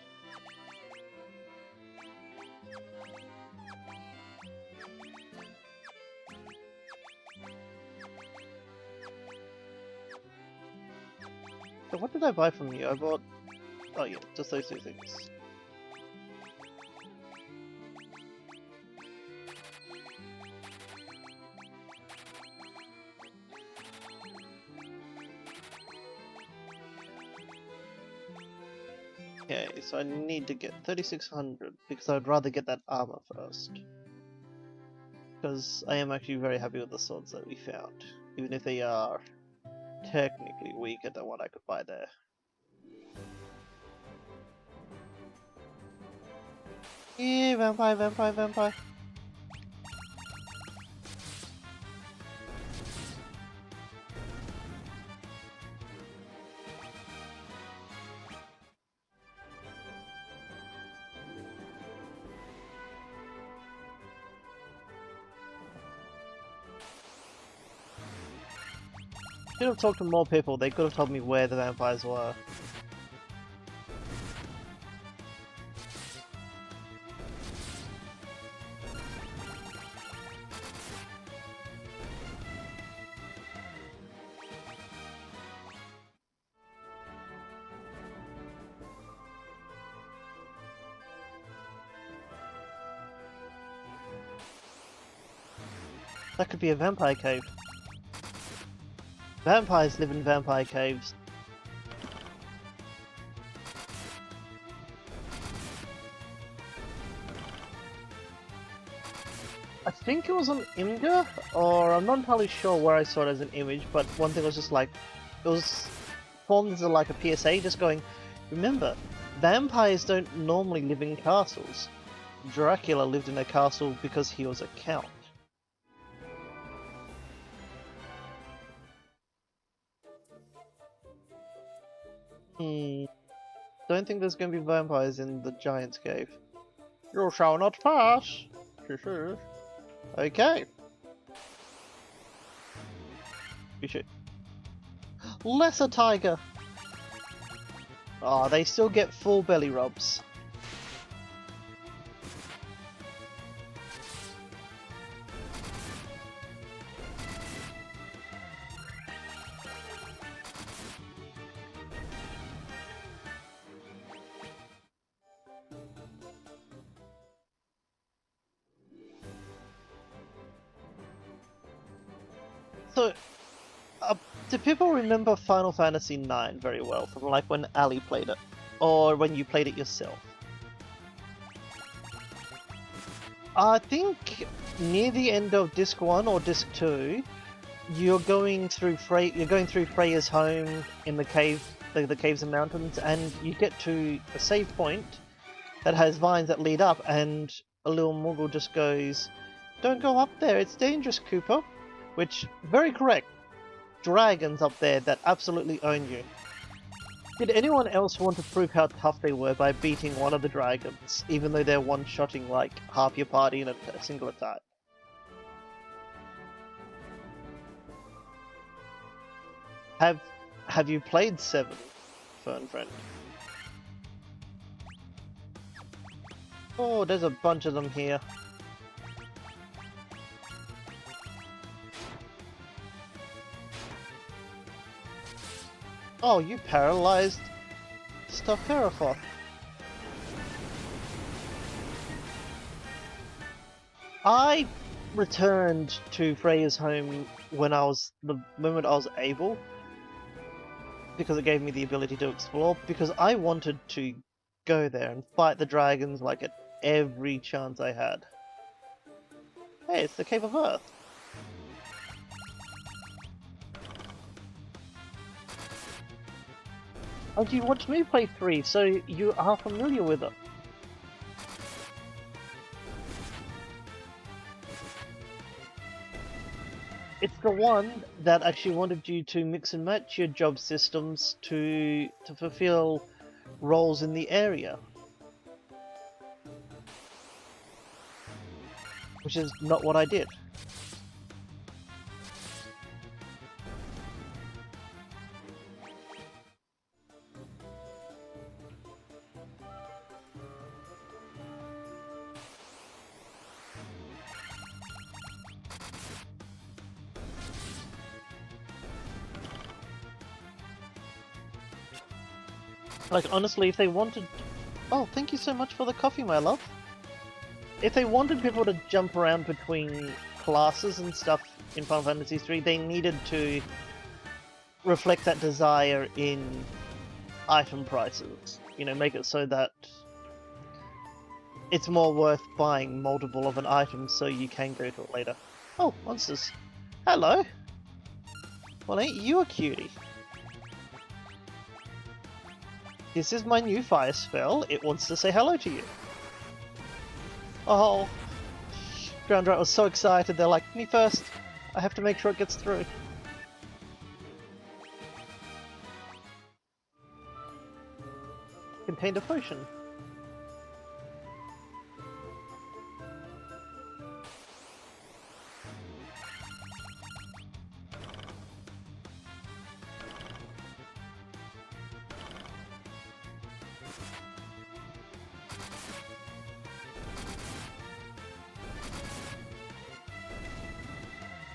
So what did I buy from you? I bought... Oh yeah, just those two things. Okay, so I need to get 3600 because I'd rather get that armor first. Because I am actually very happy with the swords that we found, even if they are technically weaker than what I could buy there. Yeah, vampire, vampire, vampire. Should have talked to more people, they could have told me where the vampires were. That could be a vampire cave. Vampires live in vampire caves. I think it was on Imgur, or I'm not entirely sure where I saw it as an image, but one thing was just like, it was formed as like a PSA just going, remember, vampires don't normally live in castles. Dracula lived in a castle because he was a count. Don't think there's going to be vampires in the Giant's Cave. You shall not pass! Okay. We should... Lesser Tiger! Oh, they still get full belly rubs. So, do people remember Final Fantasy IX very well from like when Ali played it? Or when you played it yourself? I think near the end of Disc 1 or Disc 2, you're going through Freya's home in the cave, the caves and mountains, and you get to a save point that has vines that lead up, and a little Moogle just goes, "Don't go up there, it's dangerous, Cooper." Which, very correct. Dragons up there that absolutely own you. Did anyone else want to prove how tough they were by beating one of the dragons, even though they're one-shotting like half your party in a single attack? Have you played 7, Fern Friend? Oh, there's a bunch of them here. Oh, you paralyzed Stopherofoth. I returned to Freya's home the moment I was able, because it gave me the ability to explore, because I wanted to go there and fight the dragons like at every chance I had. Hey, it's the Cave of Earth. Oh, you watched me play 3, so you are familiar with it. It's the one that actually wanted you to mix and match your job systems to fulfill roles in the area. Which is not what I did. Like, honestly, if they wanted... Oh, thank you so much for the coffee, my love. If they wanted people to jump around between classes and stuff in Final Fantasy III, they needed to reflect that desire in item prices. You know, make it so that it's more worth buying multiple of an item so you can go to it later. Oh, monsters. Hello. Well, ain't you a cutie? This is my new fire spell. It wants to say hello to you. Oh, Ground Rat was so excited. They're like, me first. I have to make sure it gets through. Contained a potion.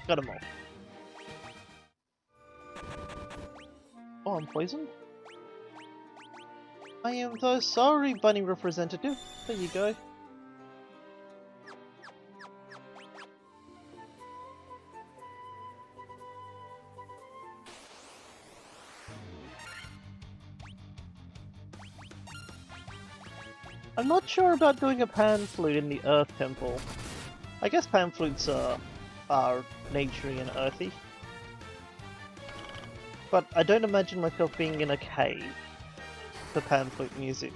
Got 'em all. Oh, I'm poisoned? I am so sorry, bunny representative. There you go. I'm not sure about doing a pan flute in the Earth Temple. I guess pan flutes are naturey and earthy. But I don't imagine myself being in a cave for pan flute music.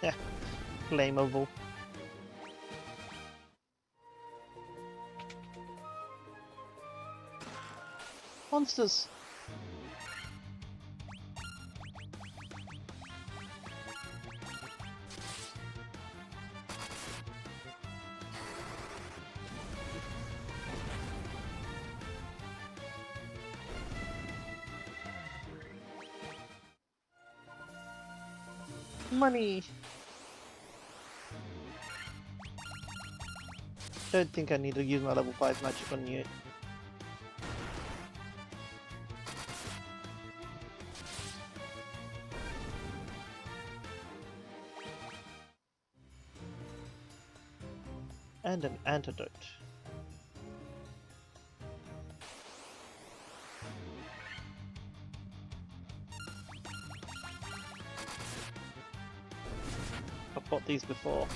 Yeah, flammable. Monsters! Money! Don't think I need to use my level 5 magic on you. And an antidote. I've bought these before.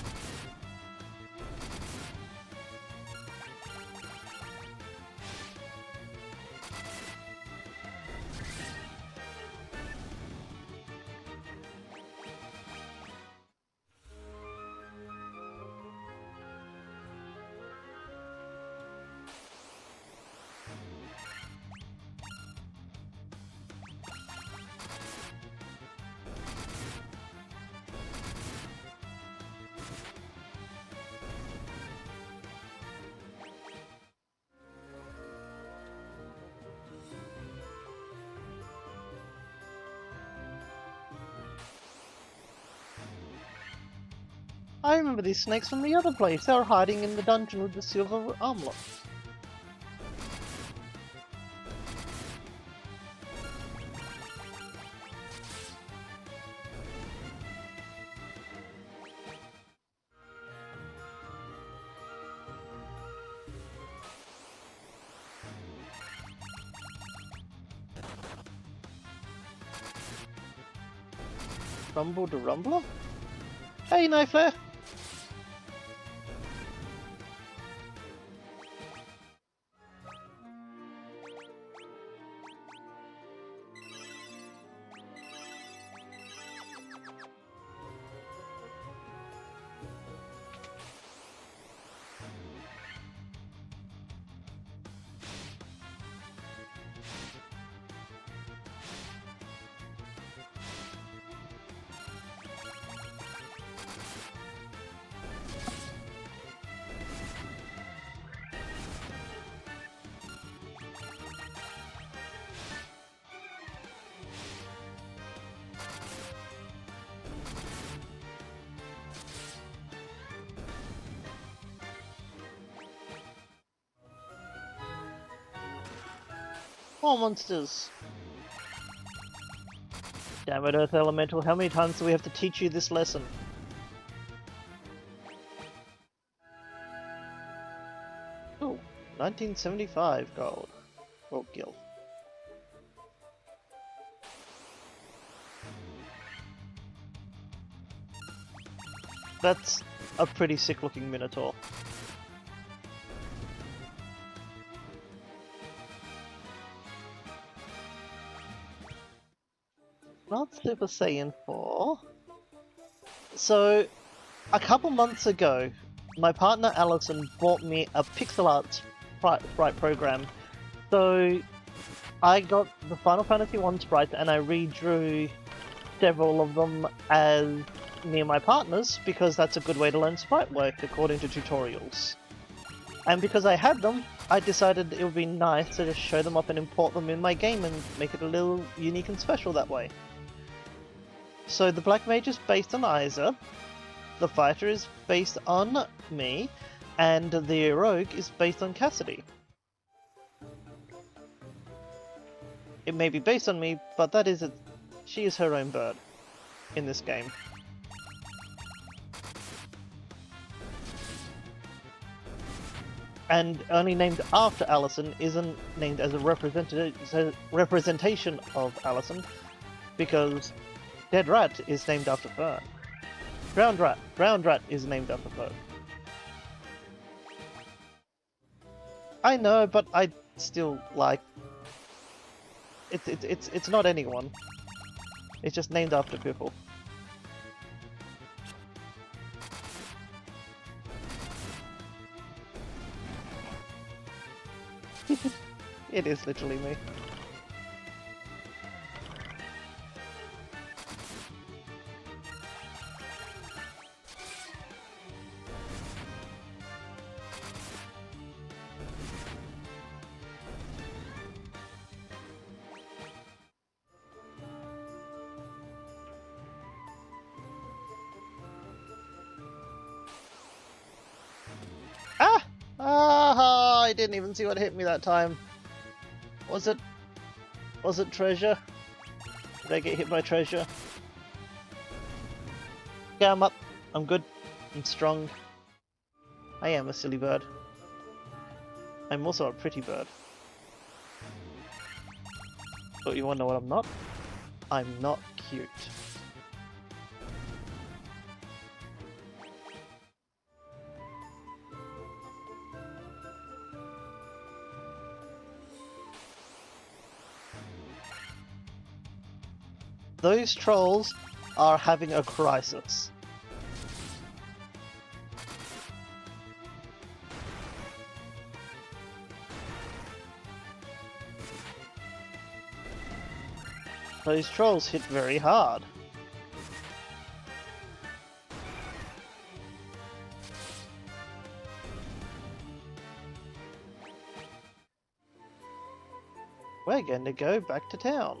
I remember these snakes from the other place. They were hiding in the dungeon with the silver armlet. Rumble the Rumbler? Hey, Knifeflare! More monsters! Damn it, Earth Elemental, how many times do we have to teach you this lesson? Ooh, 1975 gold. Or gil. That's a pretty sick looking Minotaur. Not Super Saiyan 4. So, a couple months ago, my partner Allison bought me a pixel art sprite program. So, I got the Final Fantasy 1 sprites and I redrew several of them as me and my partners because that's a good way to learn sprite work according to tutorials. And because I had them, I decided it would be nice to just show them up and import them in my game and make it a little unique and special that way. So the Black Mage is based on Isa, the Fighter is based on me, and the Rogue is based on Cassidy. It may be based on me, but that is she is her own bird in this game. And only named after Allison isn't named as a representation of Allison, because Dead Rat is named after Fern. Drowned Rat is named after Fern. I know, but I still like it's not anyone. It's just named after people. It is literally me. Ah! Ah! I didn't even see what hit me that time. Was it treasure? Did I get hit by treasure? Yeah, I'm up. I'm good. I'm strong. I am a silly bird. I'm also a pretty bird. But you wanna know what I'm not? I'm not cute. Those trolls are having a crisis. Those trolls hit very hard. We're going to go back to town.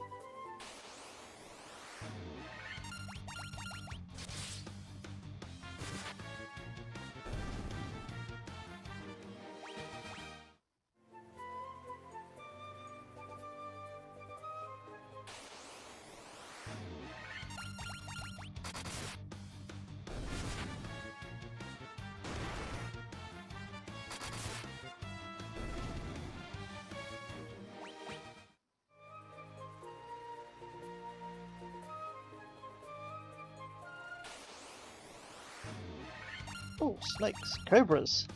Oh, snakes, cobras.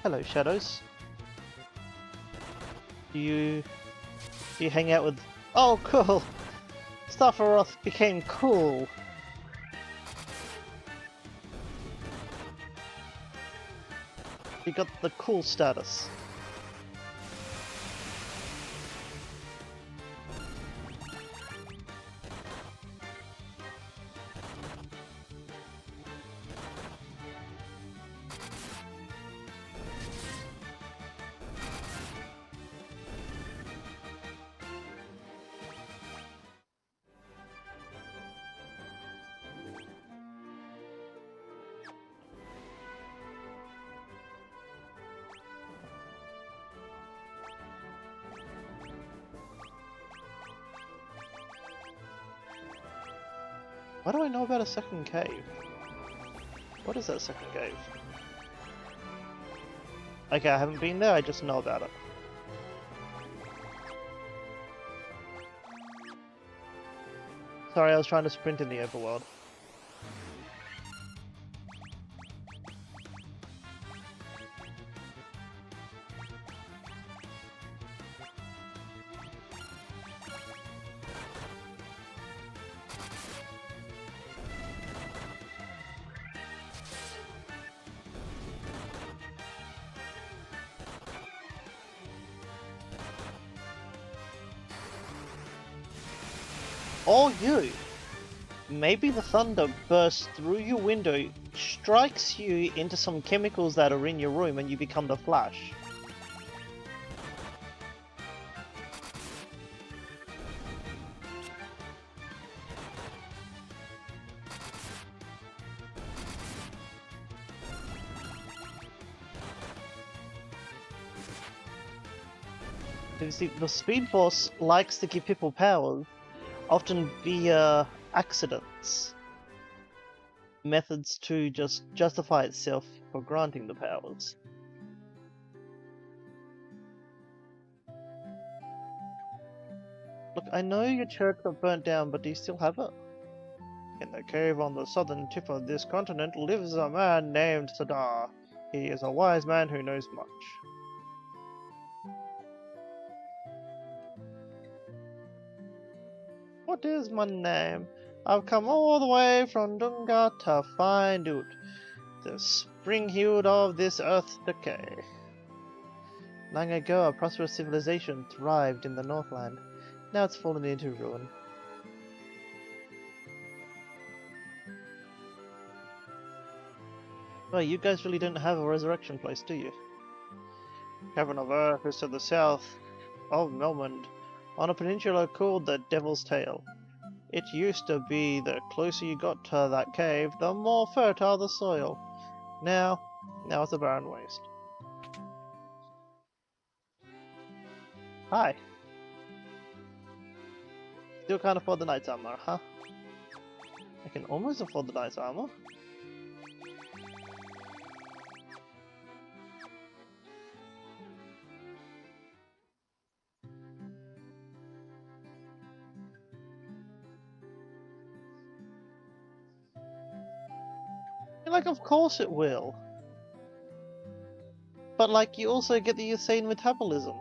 Hello, Shadows. Do you hang out with... Oh, cool! Starfaroth became cool! He got the cool status. Why do I know about a second cave? What is that second cave? Okay, I haven't been there, I just know about it. Sorry, I was trying to sprint in the overworld. Or you! Maybe the thunder bursts through your window, strikes you into some chemicals that are in your room, and you become the Flash. You see, the Speed Force likes to give people powers, often via accidents. Methods to just justify itself for granting the powers. Look, I know your church got burnt down, but do you still have it? In the cave on the southern tip of this continent lives a man named Sadar. He is a wise man who knows much. What is my name? I've come all the way from Dunga to find out the spring-heeled of this earth's decay. Long ago, a prosperous civilization thrived in the Northland. Now it's fallen into ruin. Well, you guys really don't have a resurrection place, do you? Heaven of Earth is to the south of Melmond, on a peninsula called the Devil's Tail. It used to be the closer you got to that cave, the more fertile the soil. Now it's a barren waste. Hi. Still can't afford the knight's armor, huh? I can almost afford the knight's armor. Like, of course it will. But, like, you also get the insane metabolism.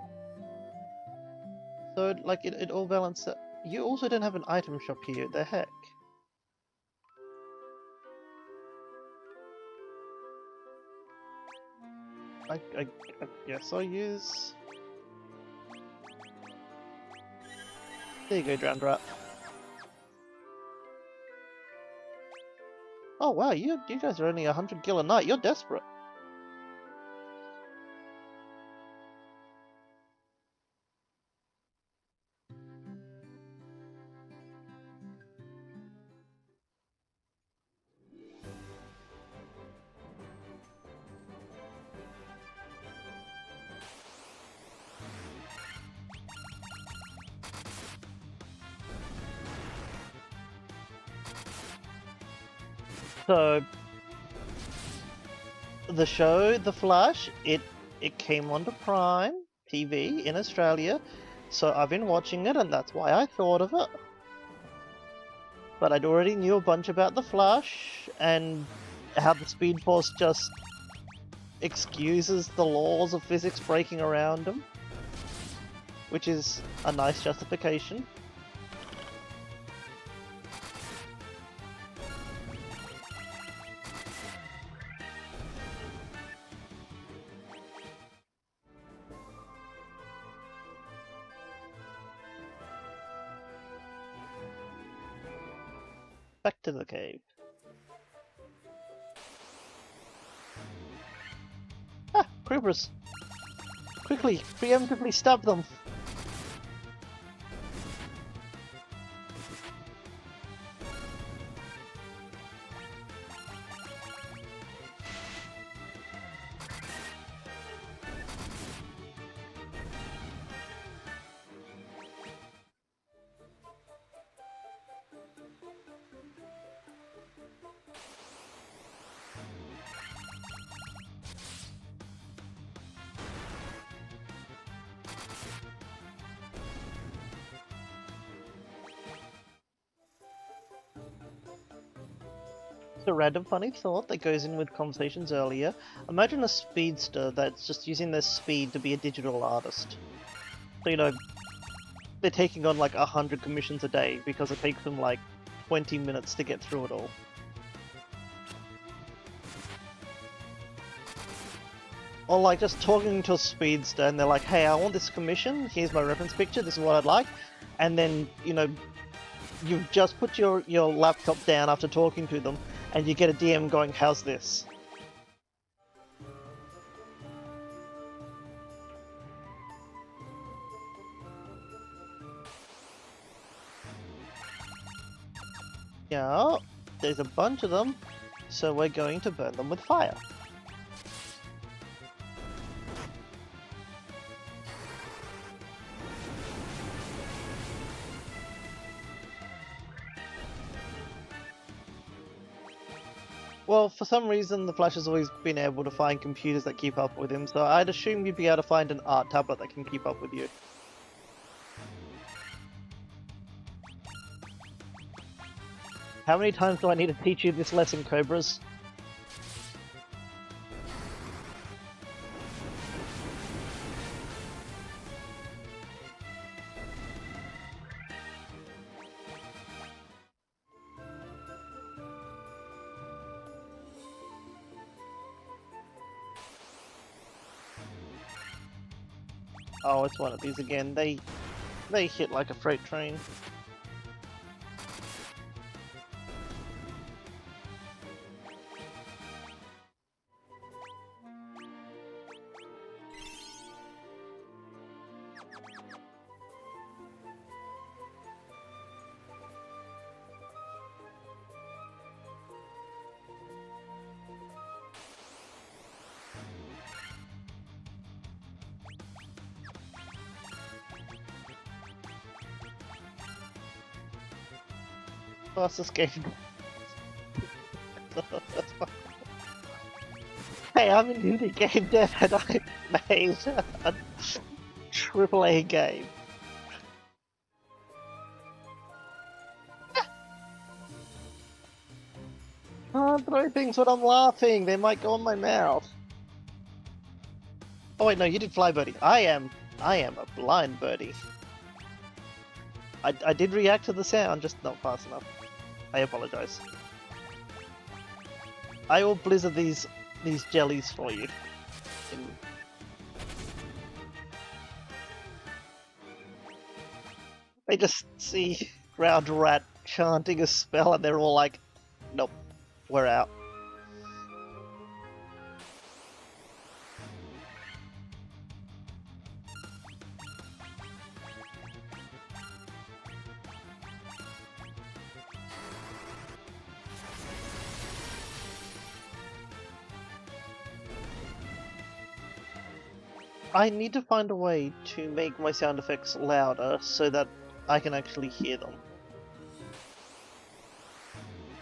So, like, it all balances. You also don't have an item shop here, the heck? I guess I'll use... There you go, Drowned Rat. Oh wow, you guys are only 100 gil a night, you're desperate. So, the show, The Flash, it came onto Prime TV in Australia, so I've been watching it and that's why I thought of it. But I'd already knew a bunch about The Flash, and how the Speed Force just excuses the laws of physics breaking around them, which is a nice justification. Back to the cave. Ah, creepers! Quickly, preemptively stab them! a random funny thought that goes in with conversations earlier. Imagine a speedster that's just using their speed to be a digital artist. So, you know, they're taking on like 100 commissions a day because it takes them like 20 minutes to get through it all. Or like just talking to a speedster and they're like, hey, I want this commission, here's my reference picture, this is what I'd like. And then, you know, you've just put your laptop down after talking to them and you get a DM going, how's this? Yeah, there's a bunch of them, so we're going to burn them with fire. Well, for some reason, the Flash has always been able to find computers that keep up with him, so I'd assume you'd be able to find an art tablet that can keep up with you. How many times do I need to teach you this lesson, Cobras? Oh, it's one of these again. They hit like a freight train. Fastest game. Hey, I'm an indie game dev and I made a AAA game. Can't throw things when I'm laughing, they might go on my mouth. Oh wait, no, you did fly birdie. I am a blind birdie. I did react to the sound, just not fast enough. I apologize. I will blizzard these jellies for you. They just see Round Rat chanting a spell and they're all like, nope, we're out. I need to find a way to make my sound effects louder so that I can actually hear them.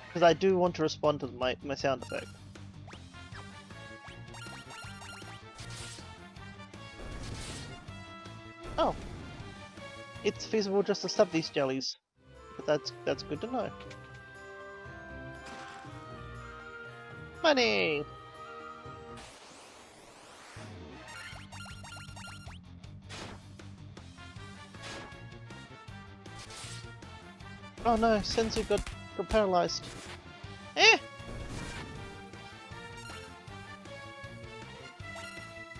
Because I do want to respond to my sound effect. Oh. It's feasible just to stab these jellies. But that's good to know. Money! Oh no, Senzu got paralyzed. Eh!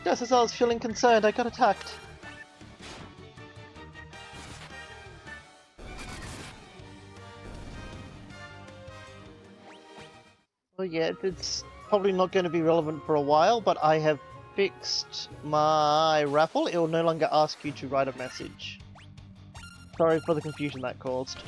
Just as I was feeling concerned, I got attacked. Well, yeah, it's probably not going to be relevant for a while, but I have fixed my raffle. It will no longer ask you to write a message. Sorry for the confusion that caused.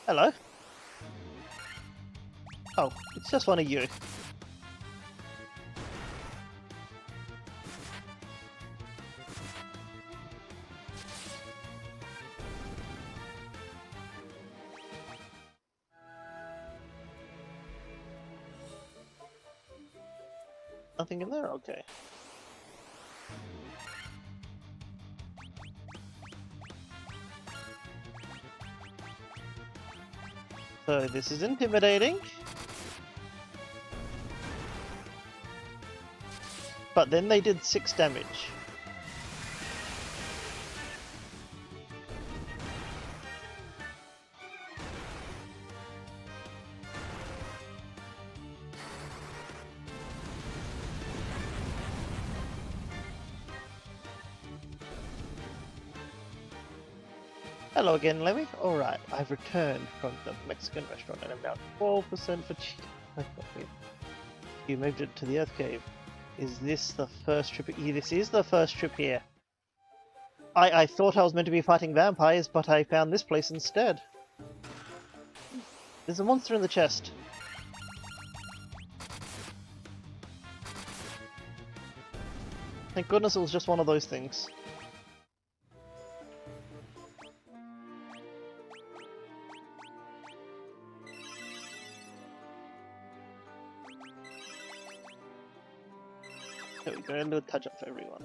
Hello? Oh, it's just one of you. Nothing in there? Okay. So this is intimidating. But then they did 6 damage. Hello again, Lemmy. Alright, I've returned from the Mexican restaurant and I'm now 12% for cheating. You moved it to the Earth Cave. Is this the first trip? Yeah, this is the first trip here. I thought I was meant to be fighting vampires, but I found this place instead. There's a monster in the chest. Thank goodness it was just one of those things. There we go, a little touch up for everyone.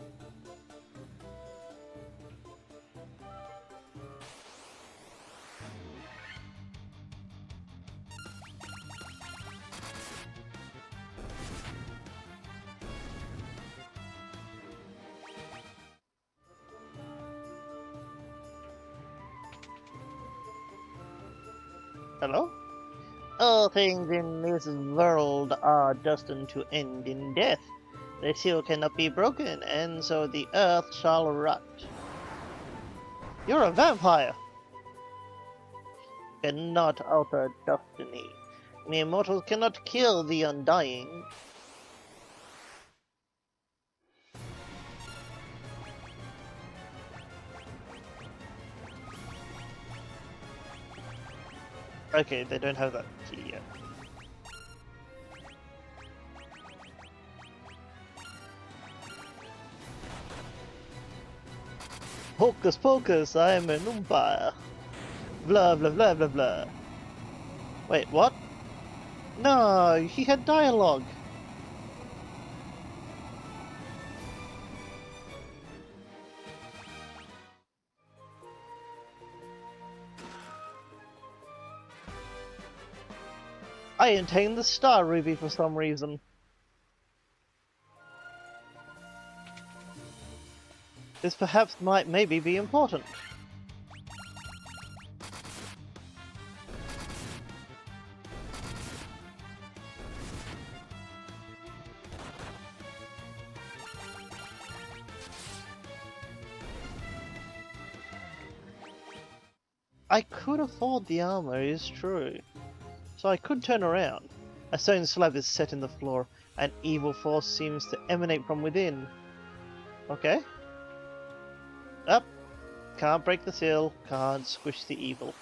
Hello? All things in this world are destined to end in death. The seal cannot be broken, and so the earth shall rot. You're a vampire! Cannot alter destiny. Mere mortals cannot kill the undying. Okay, they don't have that key yet. Hocus pocus, I am an umpire. Blah blah blah blah blah. Wait, what? No, he had dialogue. I attained the Star Ruby for some reason. This perhaps might maybe be important. I could afford the armor, it is true. So I could turn around. A stone slab is set in the floor. An evil force seems to emanate from within. Okay. Up. Can't break the seal. Can't squish the evil.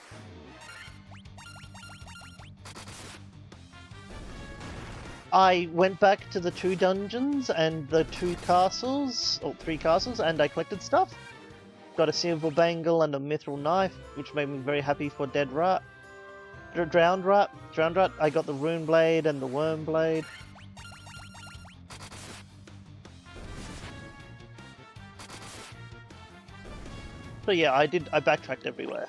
I went back to the 2 dungeons and the 2 castles, or 3 castles, and I collected stuff. Got a silver bangle and a mithril knife, which made me very happy for dead rat. Drowned rat. I got the rune blade and the worm blade. So yeah, I backtracked everywhere.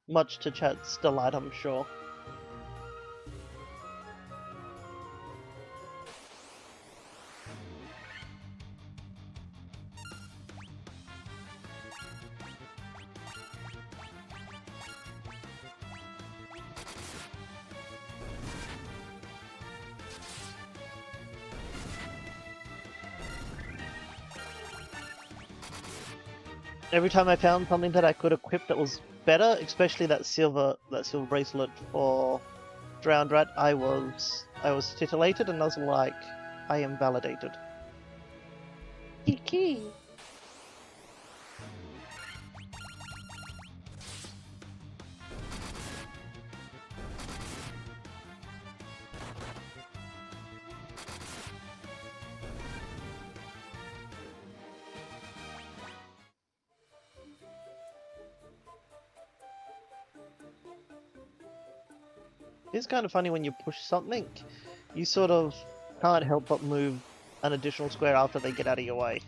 Much to chat's delight, I'm sure. Every time I found something that I could equip that was better, especially that silver bracelet for Drowned Rat, I was titillated and I was like, I am validated. Kiki. It's kind of funny when you push something, you sort of can't help but move an additional square after they get out of your way.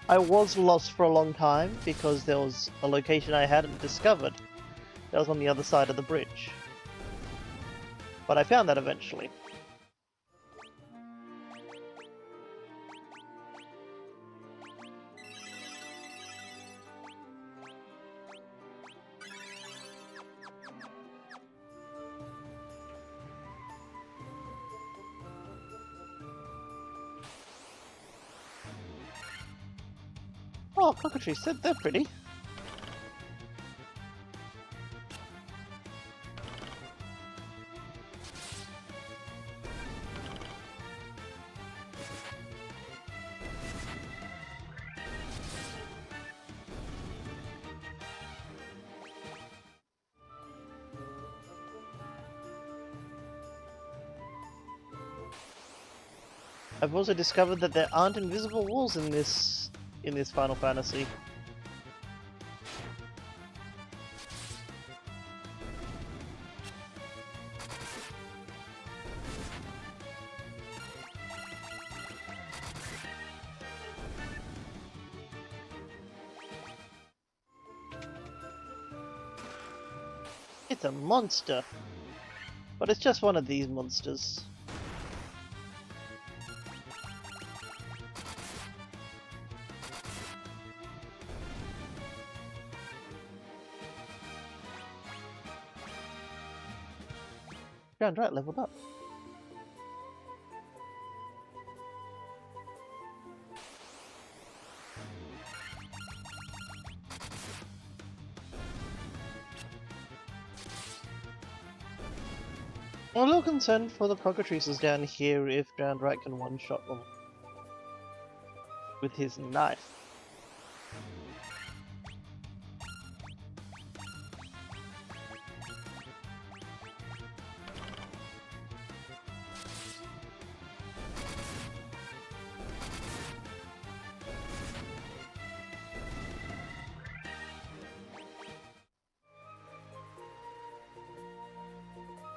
I was lost for a long time because there was a location I hadn't discovered that was on the other side of the bridge. But I found that eventually. Oh, cockatrices, they're pretty. I've also discovered that there aren't invisible walls in this Final Fantasy. It's a monster, but it's just one of these monsters. Grand right, leveled up. I'm a little concerned for the cockatrices down here if Drowned Rat can one-shot them with his knife.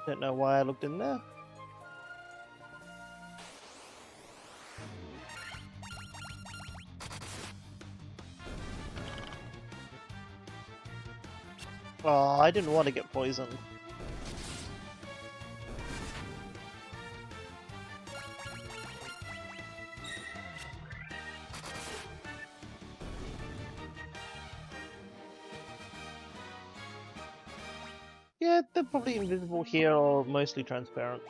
Don't know why I looked in there. Oh, I didn't want to get poisoned. Yeah, they're probably invisible here or mostly transparent.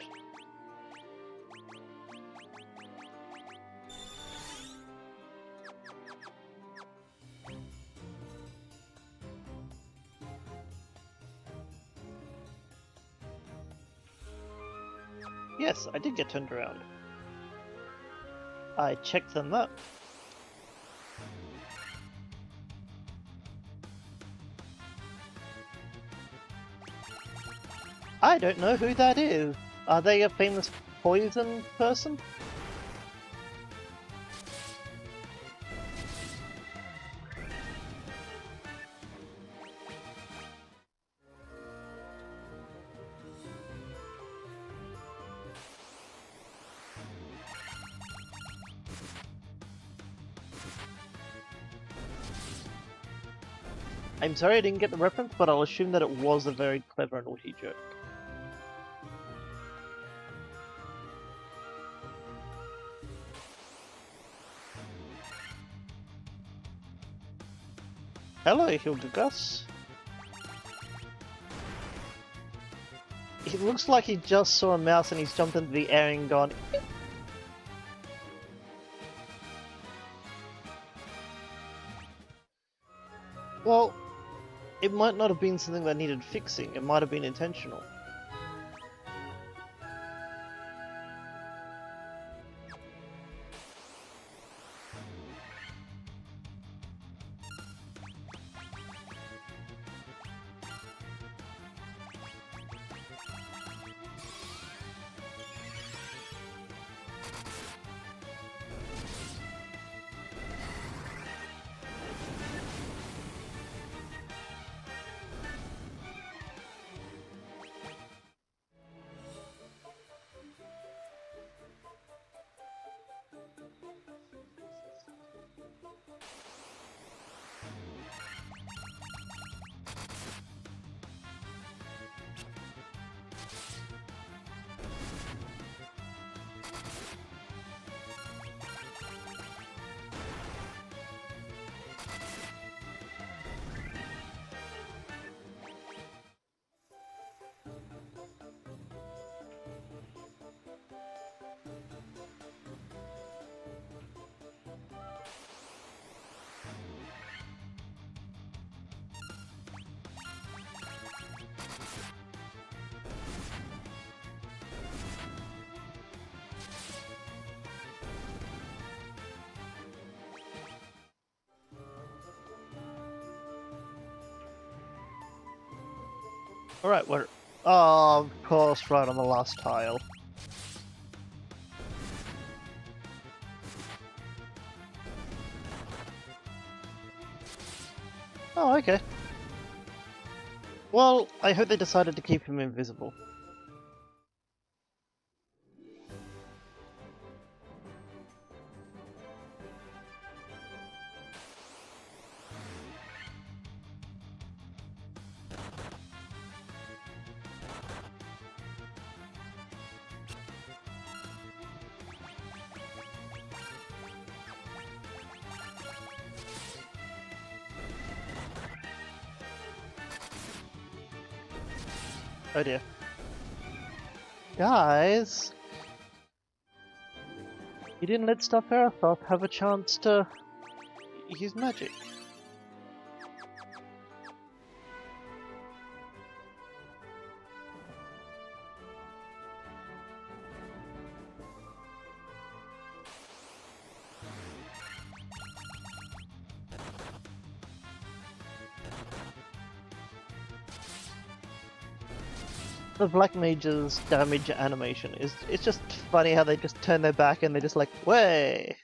Yes, I did get turned around. I checked them up. I don't know who that is. Are they a famous poison person? I'm sorry I didn't get the reference, but I'll assume that it was a very clever and witty joke. Hello, Hildegus. It looks like he just saw a mouse and he's jumped into the air and gone... Well, it might not have been something that needed fixing, it might have been intentional. Alright, we're... Oh, of course, right on the last tile. Oh, okay. Well, I hope they decided to keep him invisible. Oh dear. Guys! You didn't let Starferathos have a chance to use magic. The Black Mage's damage animation is, it's just funny how they just turn their back and they're just like, way.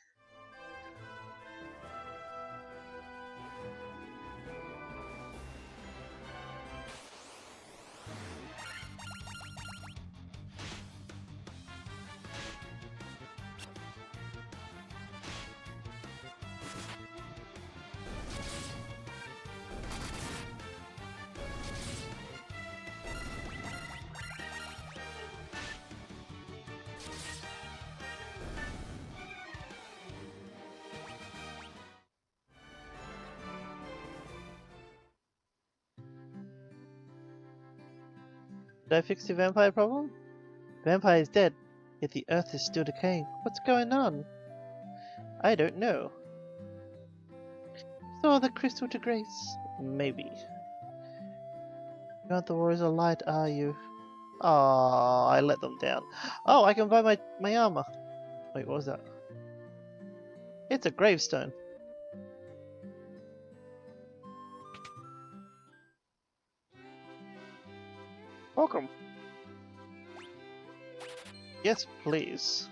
Did I fix the vampire problem? Vampire is dead, yet the earth is still decaying. What's going on? I don't know. So the crystal to grace? Maybe. You aren't the warriors of light, are you? Oh, I let them down. Oh, I can buy my armor. Wait, what was that? It's a gravestone. Welcome. Yes, please.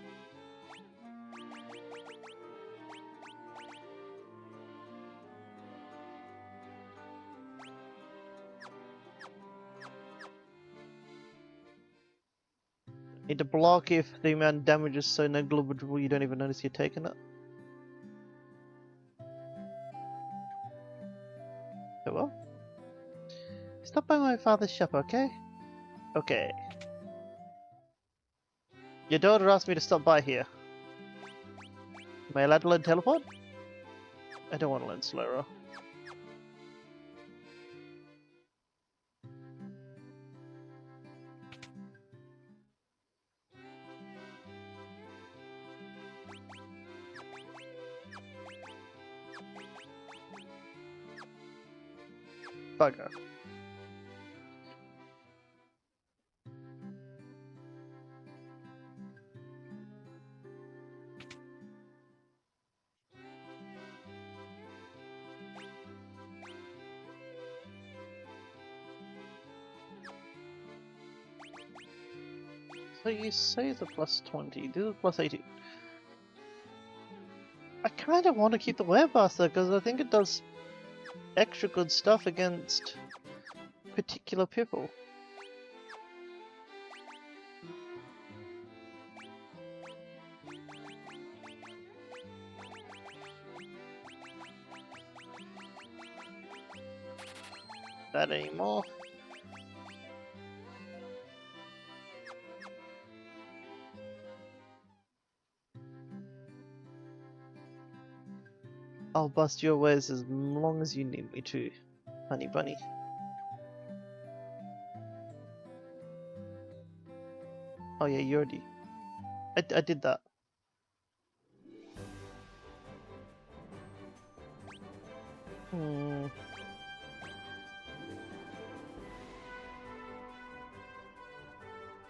Need to block if the amount of damage is so negligible you don't even notice you're taking it. Oh well. Stop by my father's shop, okay? Okay. Your daughter asked me to stop by here. Am I allowed to learn teleport? I don't want to learn slower. Bugger. So you say the plus 20, this is plus 80. I kind of want to keep the Werebuster because I think it does extra good stuff against particular people. That anymore. I'll bust your wares as long as you need me to, honey bunny. Oh yeah, you already... I did that.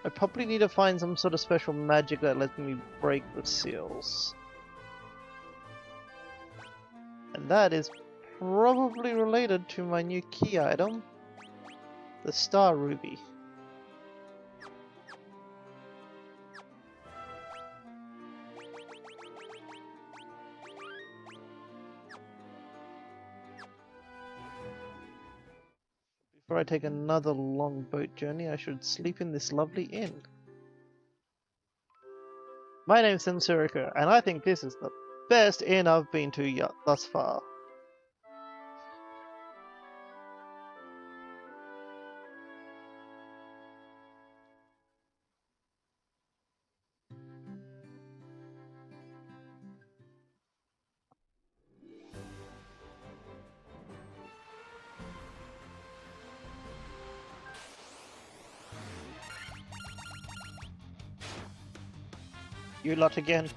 I probably need to find some sort of special magic that lets me break the seals. And that is probably related to my new key item. The Star Ruby. Before I take another long boat journey, I should sleep in this lovely inn. My name's Sensurika, and I think this is the best inn I've been to yet thus far. You lot again.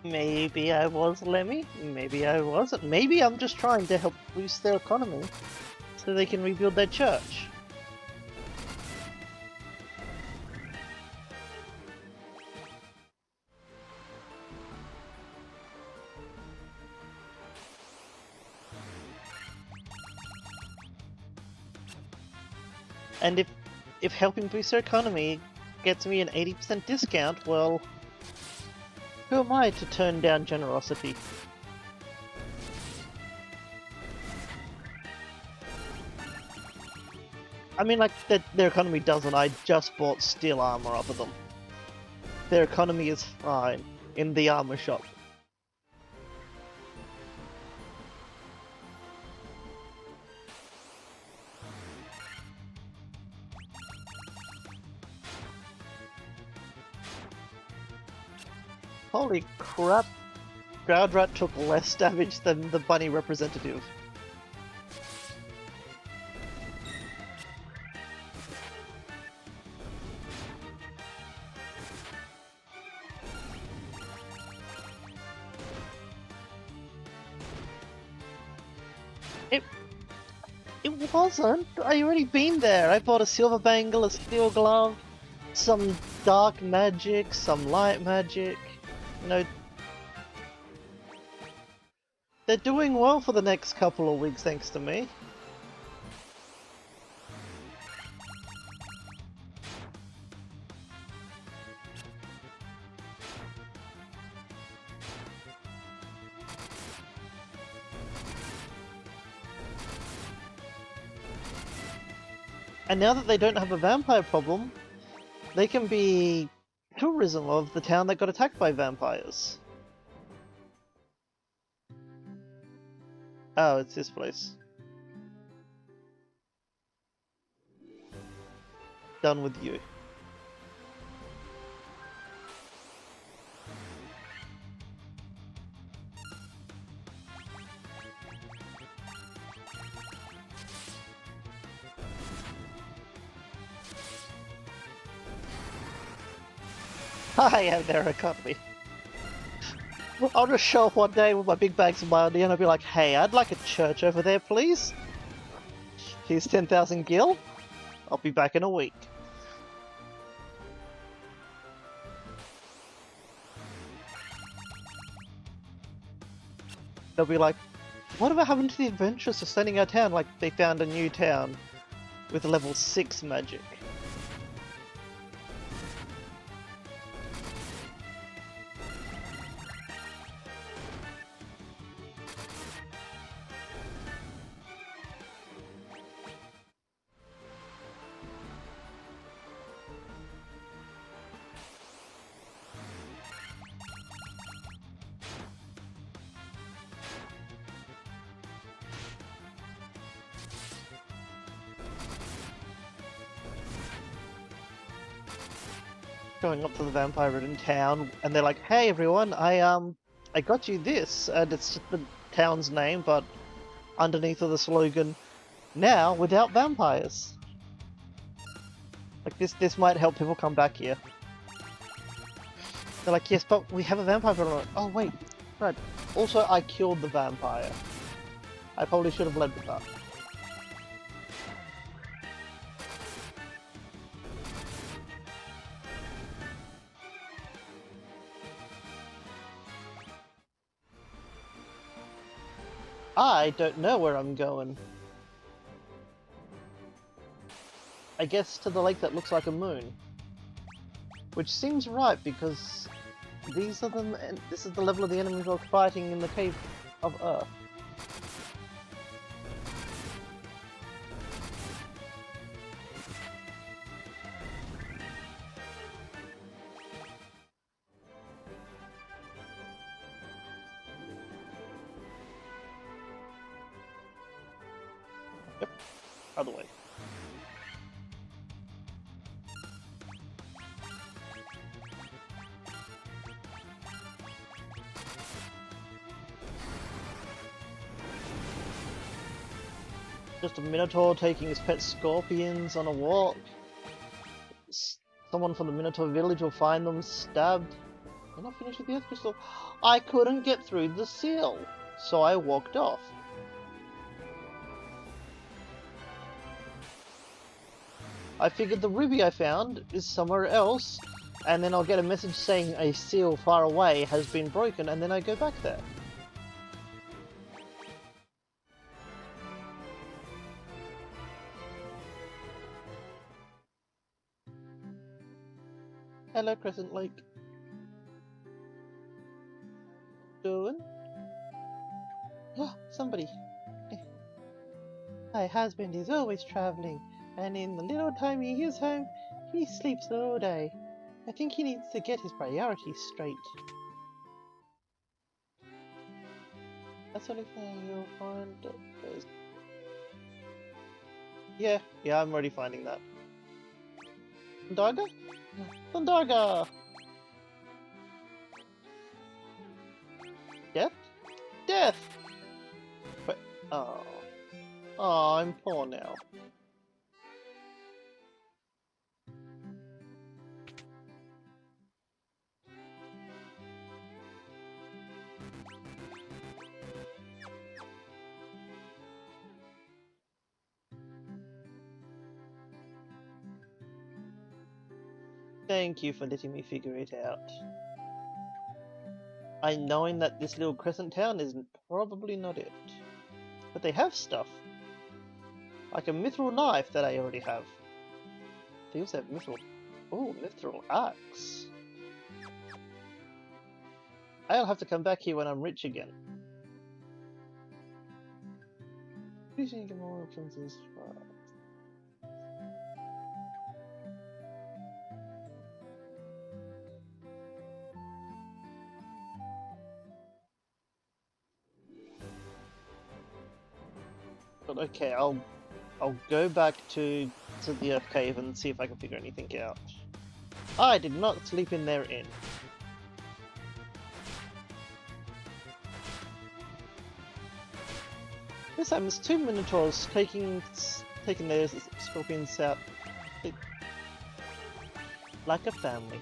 Maybe I was Lemmy, maybe I wasn't. Maybe I'm just trying to help boost their economy so they can rebuild their church. And if helping boost their economy gets me an 80% discount, well, who am I to turn down generosity? I mean, like, their economy doesn't. I just bought steel armor off of them. Their economy is fine in the armor shop. Holy crap! Groundrat took less damage than the bunny representative. It wasn't. I already been there. I bought a silver bangle, a steel glove, some dark magic, some light magic. You know, they're doing well for the next couple of weeks thanks to me. And now that they don't have a vampire problem, they can be tourism of the town that got attacked by vampires. Oh, it's this place. Done with you. I have their economy. I'll just show up one day with my big bags of money and I'll be like, hey, I'd like a church over there, please. Here's 10,000 gil. I'll be back in a week. They'll be like, whatever happened to the adventurers defending our town? Like, they found a new town with level 6 magic. Going up to the vampire-ridden town, and they're like, "Hey everyone, I got you this," and it's just the town's name, but underneath of the slogan, "Now without vampires." Like this might help people come back here. They're like, yes, but we have a vampire problem. Oh, wait. Right. Also, I killed the vampire. I probably should have led with that. I don't know where I'm going. I guess to the lake that looks like a moon. Which seems right because this is the level of the enemies we're fighting in the cave of Earth. Yep, other way. Just a Minotaur taking his pet scorpions on a walk. Someone from the Minotaur village will find them stabbed. They're not finished with the Earth Crystal. I couldn't get through the seal, so I walked off. I figured the ruby I found is somewhere else, and then I'll get a message saying a seal far away has been broken, and then I go back there. Hello, Crescent Lake. Doing? Oh, somebody. My husband is always travelling, and in the little time he is home, he sleeps all day. I think he needs to get his priorities straight. That's the only thing you'll find. Yeah, I'm already finding that. Thundarga? Thundarga! Death? Death! Wait, oh. Oh, I'm poor now. Thank you for letting me figure it out. I'm knowing that this little crescent town is probably not it. But they have stuff. Like a mithril knife that I already have. They also have mithril. Oh, mithril axe. I'll have to come back here when I'm rich again. Using more options is far. But okay, I'll go back to the Earth Cave and see if I can figure anything out. I did not sleep in their inn. This time there's two Minotaurs taking their scorpions out like a family.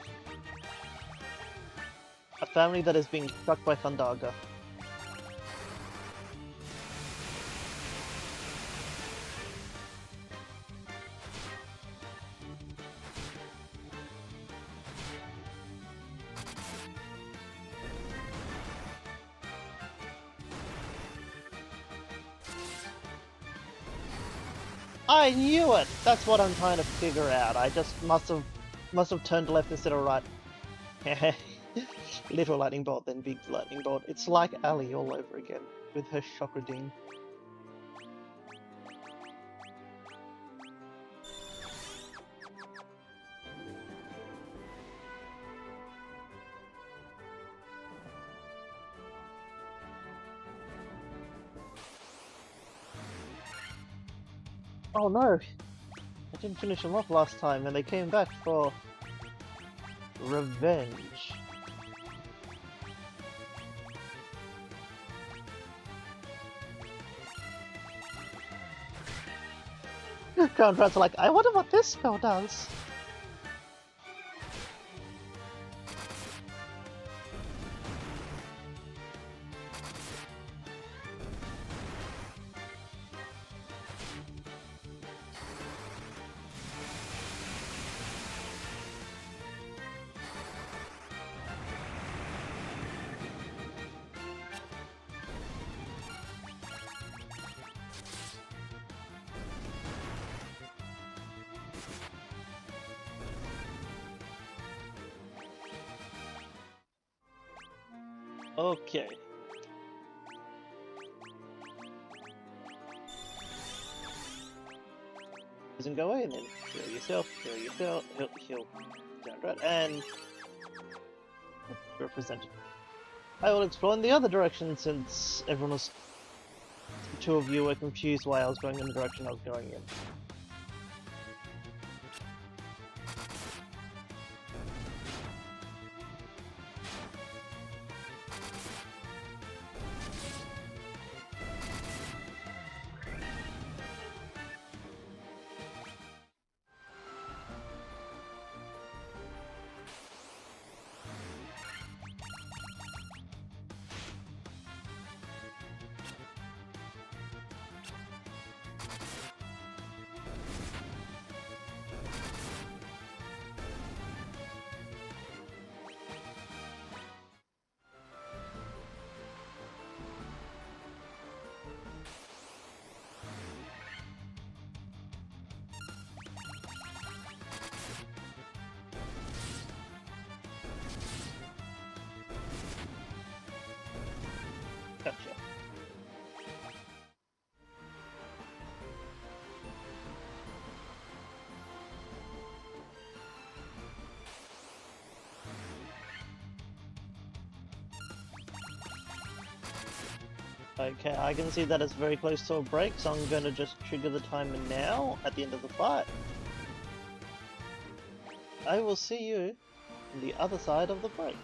A family that is being struck by Thundarga. I knew it! That's what I'm trying to figure out. I just must have turned left instead of right. Little lightning bolt, then big lightning bolt. It's like Ali all over again, with her chakra ding. Oh no! I didn't finish them off last time and they came back for revenge. Crown Rats are like, I wonder what this spell does. Okay. Doesn't go away, and then heal yourself, heal. Down right, and represented. I will explore in the other direction since everyone was. The two of you were confused why I was going in the direction I was going in. Gotcha. Okay, I can see that it's very close to a break, so I'm going to just trigger the timer now at the end of the fight. I will see you on the other side of the break.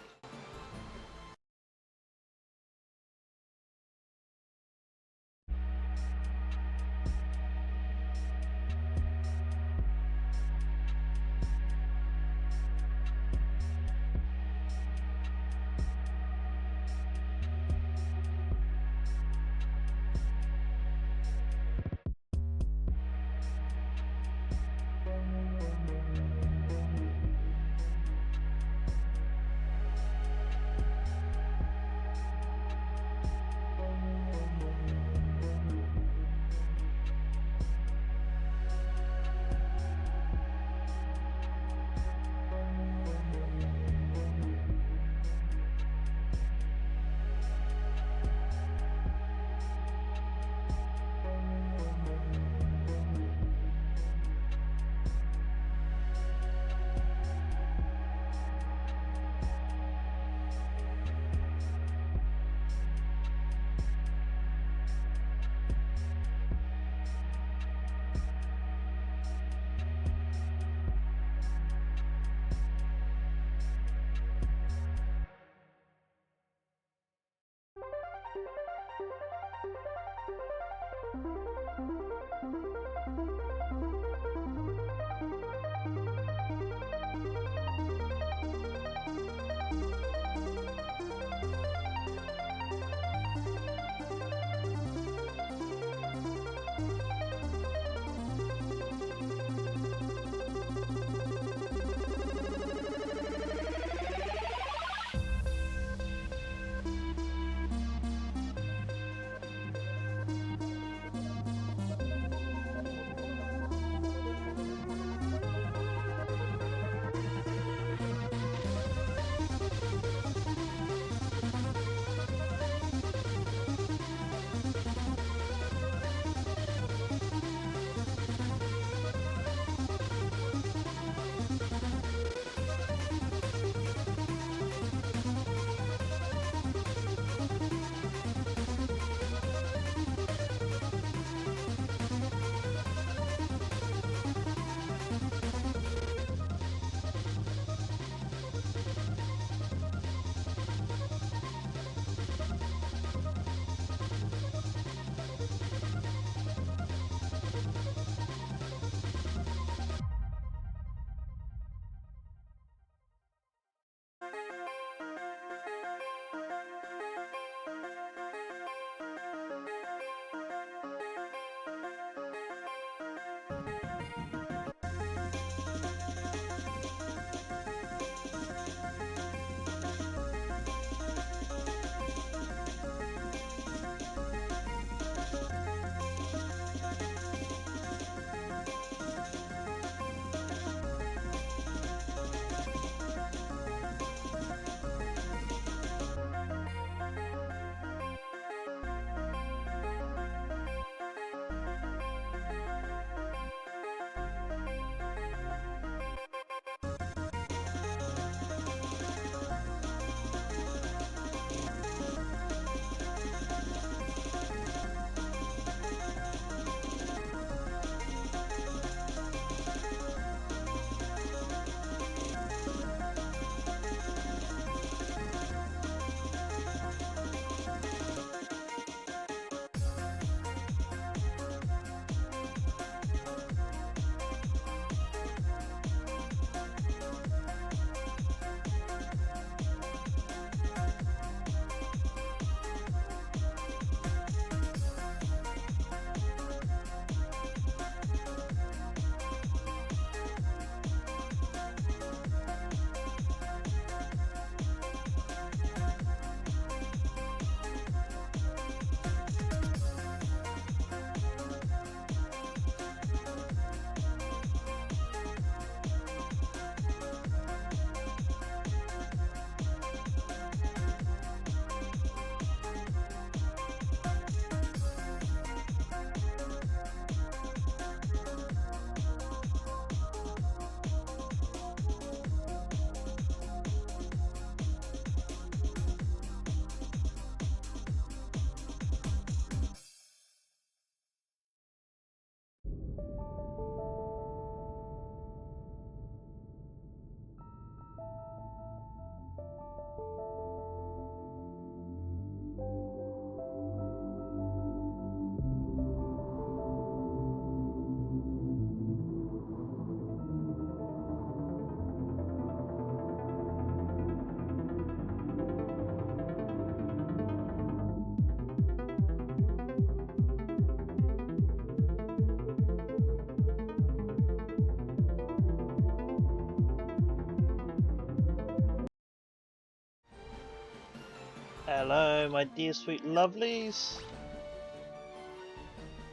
Hello, my dear sweet lovelies.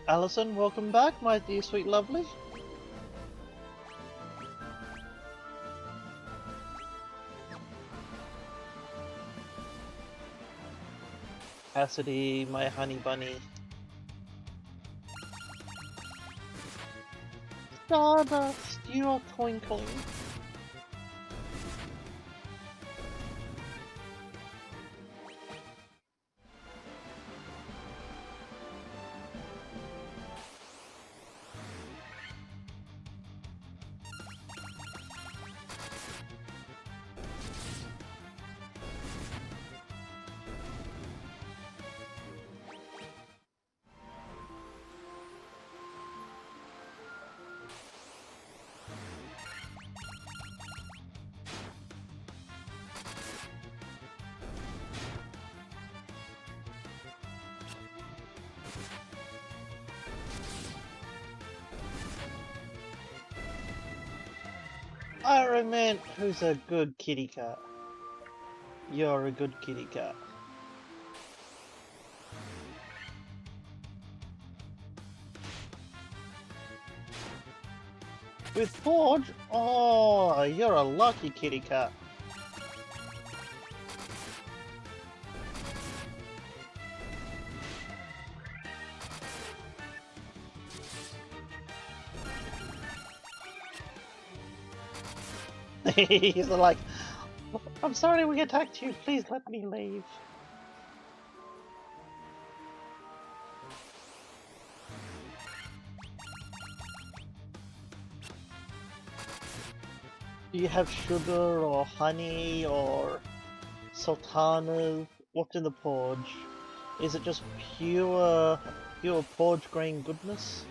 Alison, welcome back, my dear sweet lovely. Cassidy, my honey bunny. Stardust, you are twinkling. Iron Man, who's a good kitty cat. You're a good kitty cat. With Forge? Oh, you're a lucky kitty cat. He's like, I'm sorry we attacked you, please let me leave. Do you have sugar or honey or sultanas? What's in the porridge? Is it just pure porridge grain goodness?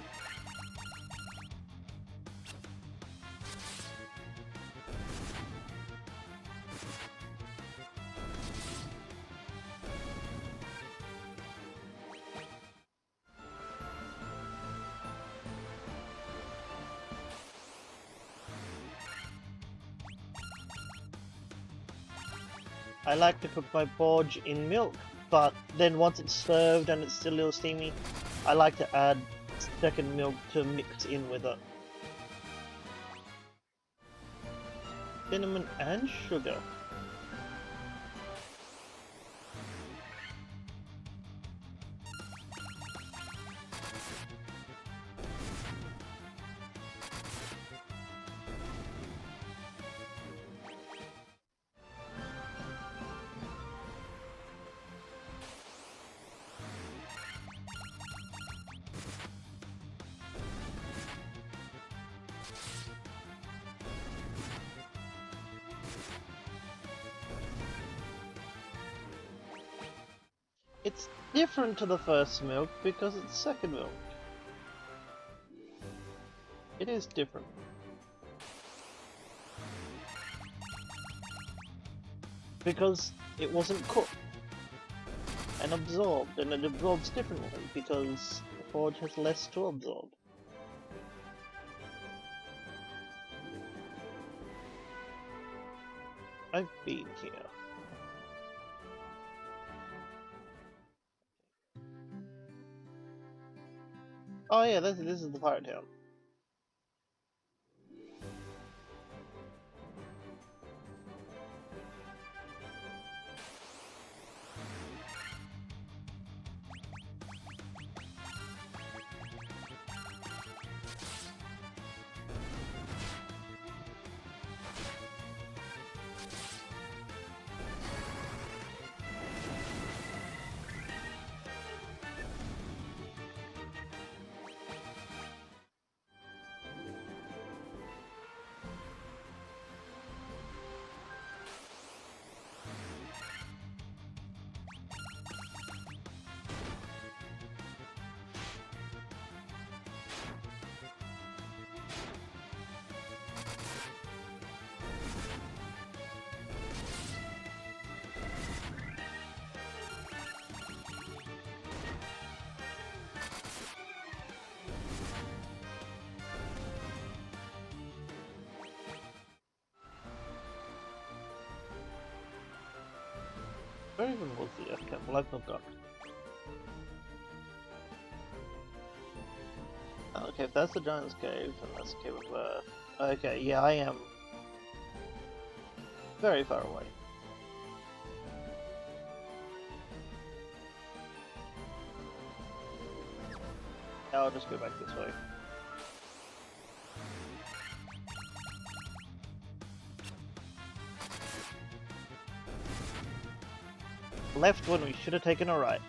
I like to cook my porridge in milk, but then once it's served and it's still a little steamy, I like to add second milk to mix in with it. Cinnamon and sugar. It's different to the first milk because it's second milk. It is different. Because it wasn't cooked and absorbed, and it absorbs differently because the porridge has less to absorb. I've been here. Oh yeah, this is the pirate town. Where even was the Earth Camp? Well, I've not gone. Okay, if that's the Giant's Cave, then that's the Cave of Earth. Okay, yeah, I am very far away. I'll just go back this way. Left when we should have taken a right.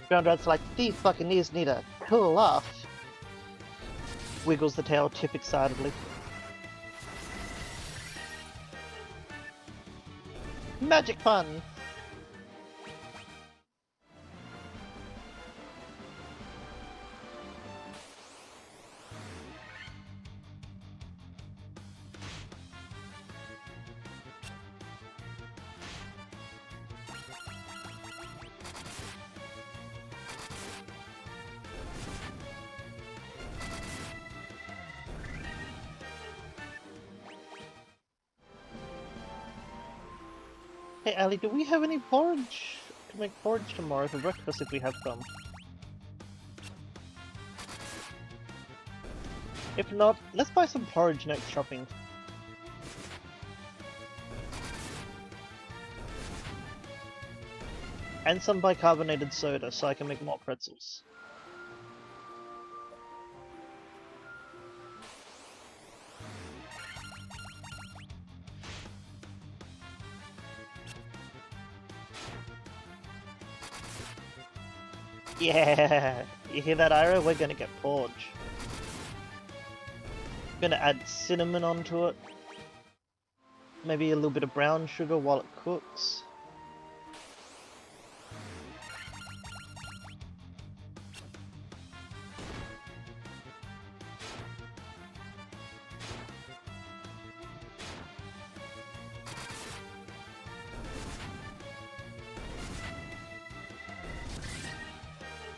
Ground Rat's like, these fucking ears need to cool off. Wiggles the tail tip excitedly. Magic fun! Hey Ali, do we have any porridge? To make porridge tomorrow for breakfast if we have some. If not, let's buy some porridge next shopping. And some bicarbonated soda so I can make more pretzels. Yeah! You hear that, Ira? We're gonna get porridge. Gonna add cinnamon onto it. Maybe a little bit of brown sugar while it cooks.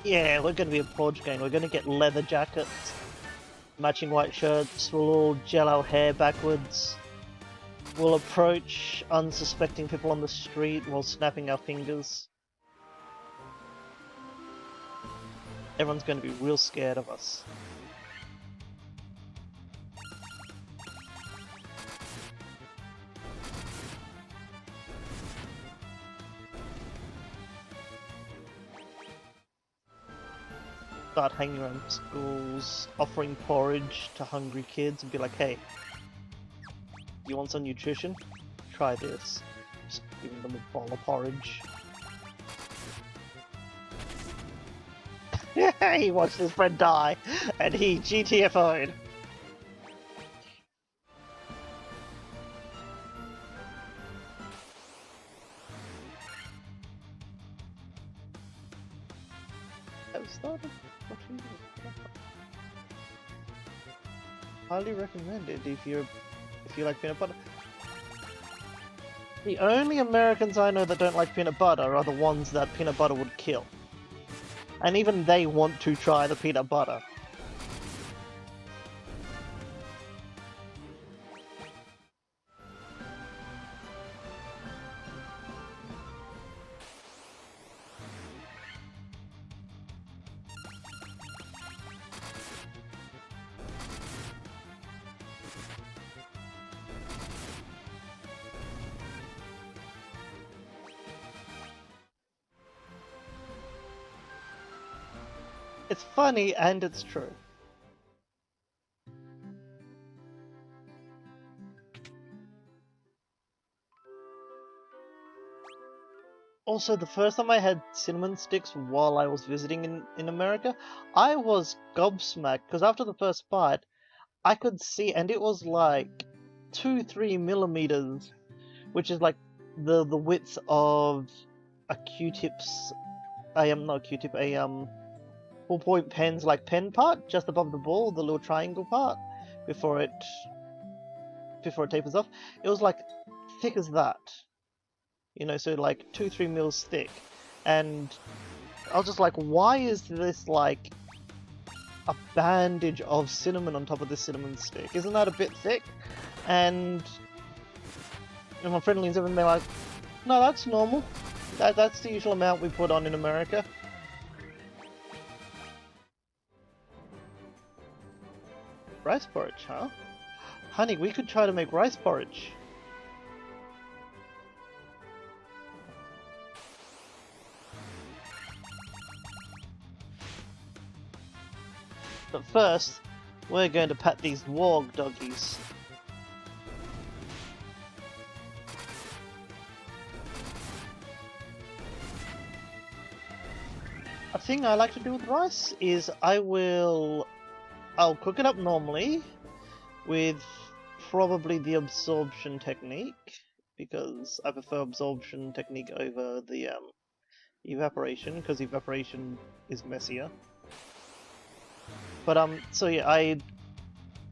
Yeah, we're gonna be a porridge gang. We're gonna get leather jackets, matching white shirts, we'll all gel our hair backwards. We'll approach unsuspecting people on the street while snapping our fingers. Everyone's gonna be real scared of us. Start hanging around schools, offering porridge to hungry kids and be like, hey, you want some nutrition? Try this. Just giving them a bowl of porridge. He watched his friend die, and he GTFO'd. I've started watching this. Highly recommended if you like peanut butter. The only Americans I know that don't like peanut butter are the ones that peanut butter would kill. And even they want to try the peanut butter. It's funny and it's true. Also, the first time I had cinnamon sticks while I was visiting in America, I was gobsmacked because after the first bite, I could see, and it was like 2-3 millimeters, which is like the width of a Q-tip's, not a Q-tip, a ballpoint pen's like pen part, just above the ball, the little triangle part, before it before it tapers off. It was like thick as that. You know, so like 2-3 mils thick. And I was just like, why is this like a bandage of cinnamon on top of this cinnamon stick? Isn't that a bit thick? And my friend leans over and they're like, no, that's normal. That's the usual amount we put on in America. Rice porridge, huh? Honey, we could try to make rice porridge. But first, we're going to pat these warg doggies. A thing I like to do with rice is I'll cook it up normally with probably the absorption technique, because I prefer absorption technique over the evaporation, because evaporation is messier. But so yeah,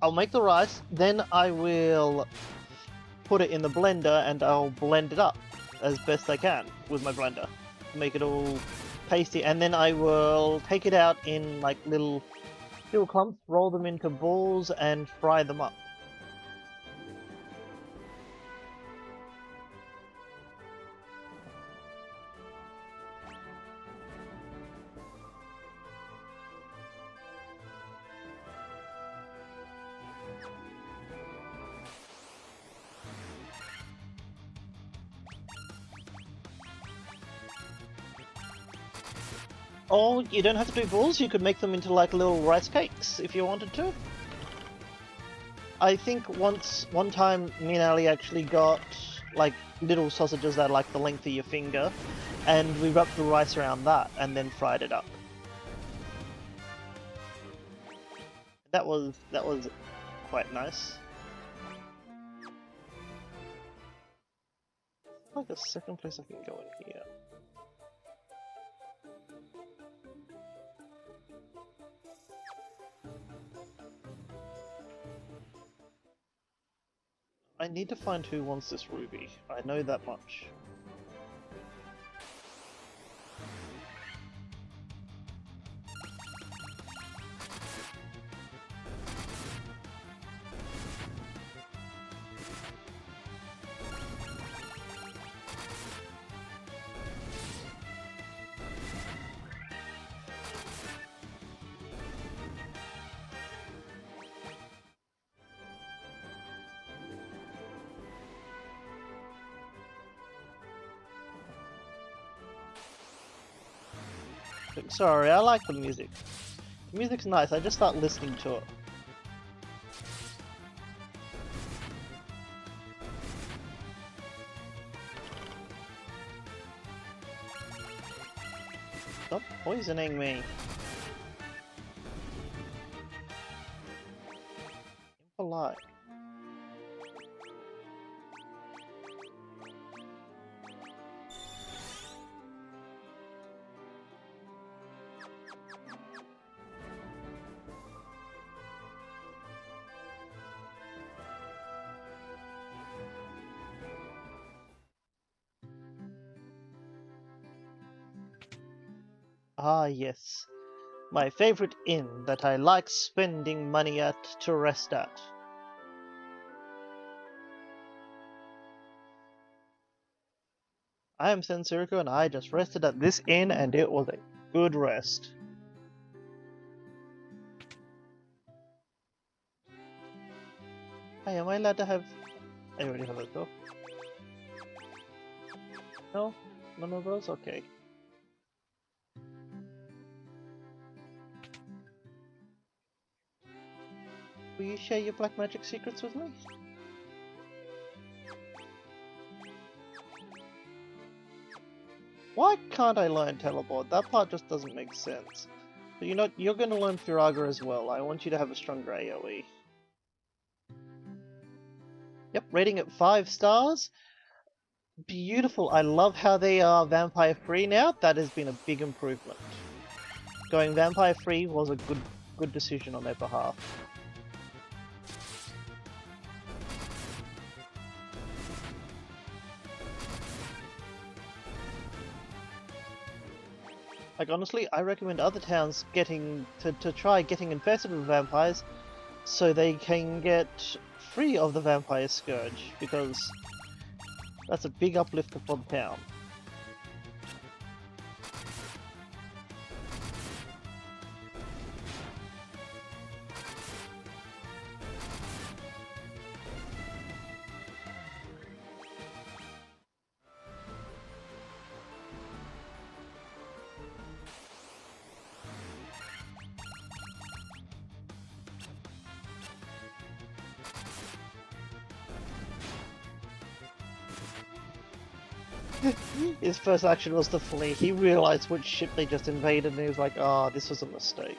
I'll make the rice, then I will put it in the blender and I'll blend it up as best I can with my blender, make it all pasty, and then I will take it out in like little clumps, roll them into balls, and fry them up. Or you don't have to do balls, you could make them into like little rice cakes if you wanted to. I think one time me and Ali actually got like little sausages that are like the length of your finger, and we wrapped the rice around that and then fried it up. That was quite nice. Like a second place I can go in here. I need to find who wants this ruby. I know that much. Sorry, I like the music. The music's nice, I just start listening to it. Stop poisoning me. Impolite. Ah, yes. My favorite inn that I like spending money at to rest at. I am Sensuriko and I just rested at this inn and it was a good rest. Hey, am I allowed to have... I already have that though. No? None of those? Okay. Will you share your black magic secrets with me? Why can't I learn teleport? That part just doesn't make sense. But you know, you're gonna learn Firaga as well. I want you to have a stronger AoE. Yep, rating at 5 stars. Beautiful. I love how they are vampire free now. That has been a big improvement. Going vampire free was a good decision on their behalf. Like honestly, I recommend other towns getting to try getting infested with vampires so they can get free of the vampire scourge, because that's a big uplifter for the town. His first action was to flee. He realized which ship they just invaded and he was like, oh, this was a mistake.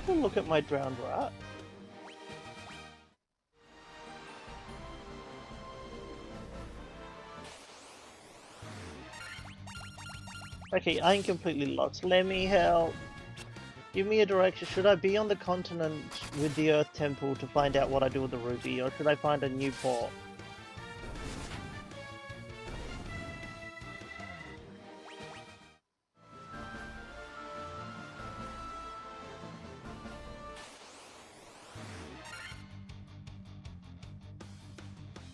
Look at my drowned rat. Okay, I'm completely lost. Let me help. Give me a direction. Should I be on the continent with the Earth Temple to find out what I do with the ruby, or should I find a new port?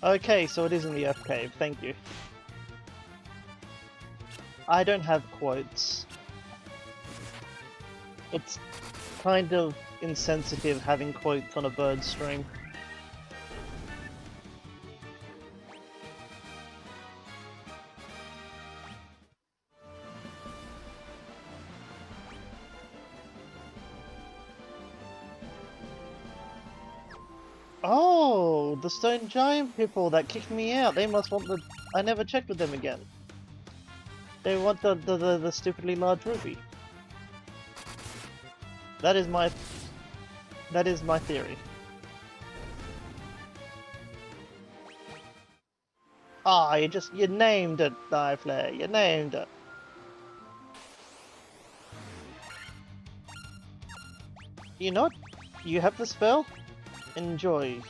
Okay, so it is in the Earth Cave. Thank you. I don't have quotes. It's kind of insensitive having quotes on a bird stream. Oh, the stone giant people that kicked me out. They must want the... I never checked with them again. They want the stupidly large ruby. That is my theory. Ah, you named it, Flare. You named it. You know what? You have the spell? Enjoy.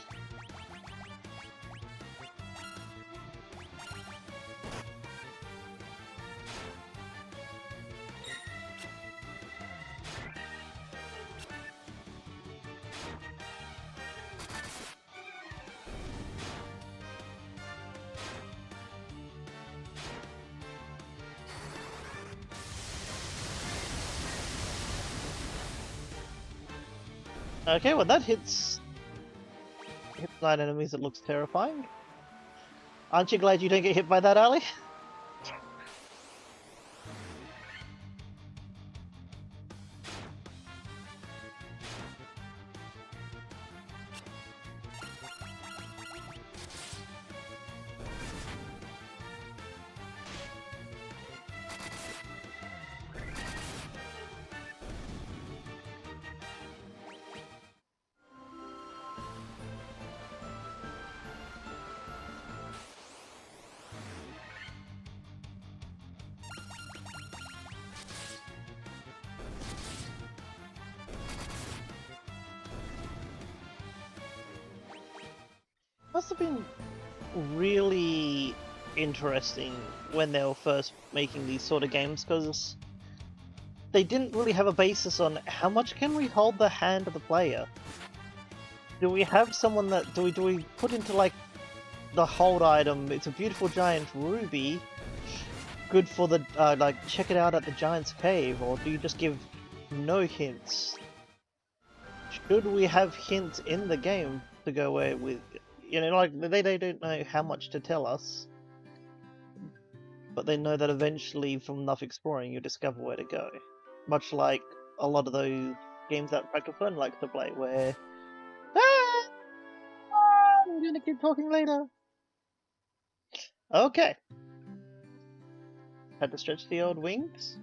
Okay, well that hits 9 enemies, it looks terrifying. Aren't you glad you don't get hit by that, Ali? Must have been really interesting when they were first making these sort of games, because they didn't really have a basis on how much can we hold the hand of the player. Do we have someone that do we put into like the hold item? It's a beautiful giant ruby. Good for the like check it out at the giant's cave, or do you just give no hints? Should we have hints in the game to go away with? You know, like they don't know how much to tell us, but they know that eventually from enough exploring you discover where to go. Much like a lot of those games that Fractal Fun likes to play, where I'm gonna keep talking later. Okay. Had to stretch the old wings.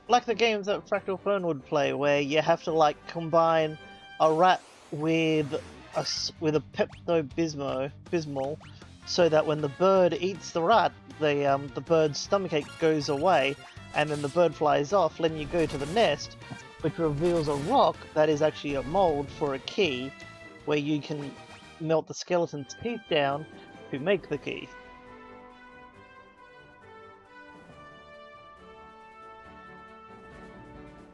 Like the games that Fractal Fun would play, where you have to like combine a rat with a Pepto-Bismol, so that when the bird eats the rat, the bird's stomachache goes away, and then the bird flies off. Then you go to the nest, which reveals a rock that is actually a mold for a key, where you can melt the skeleton's teeth down to make the key.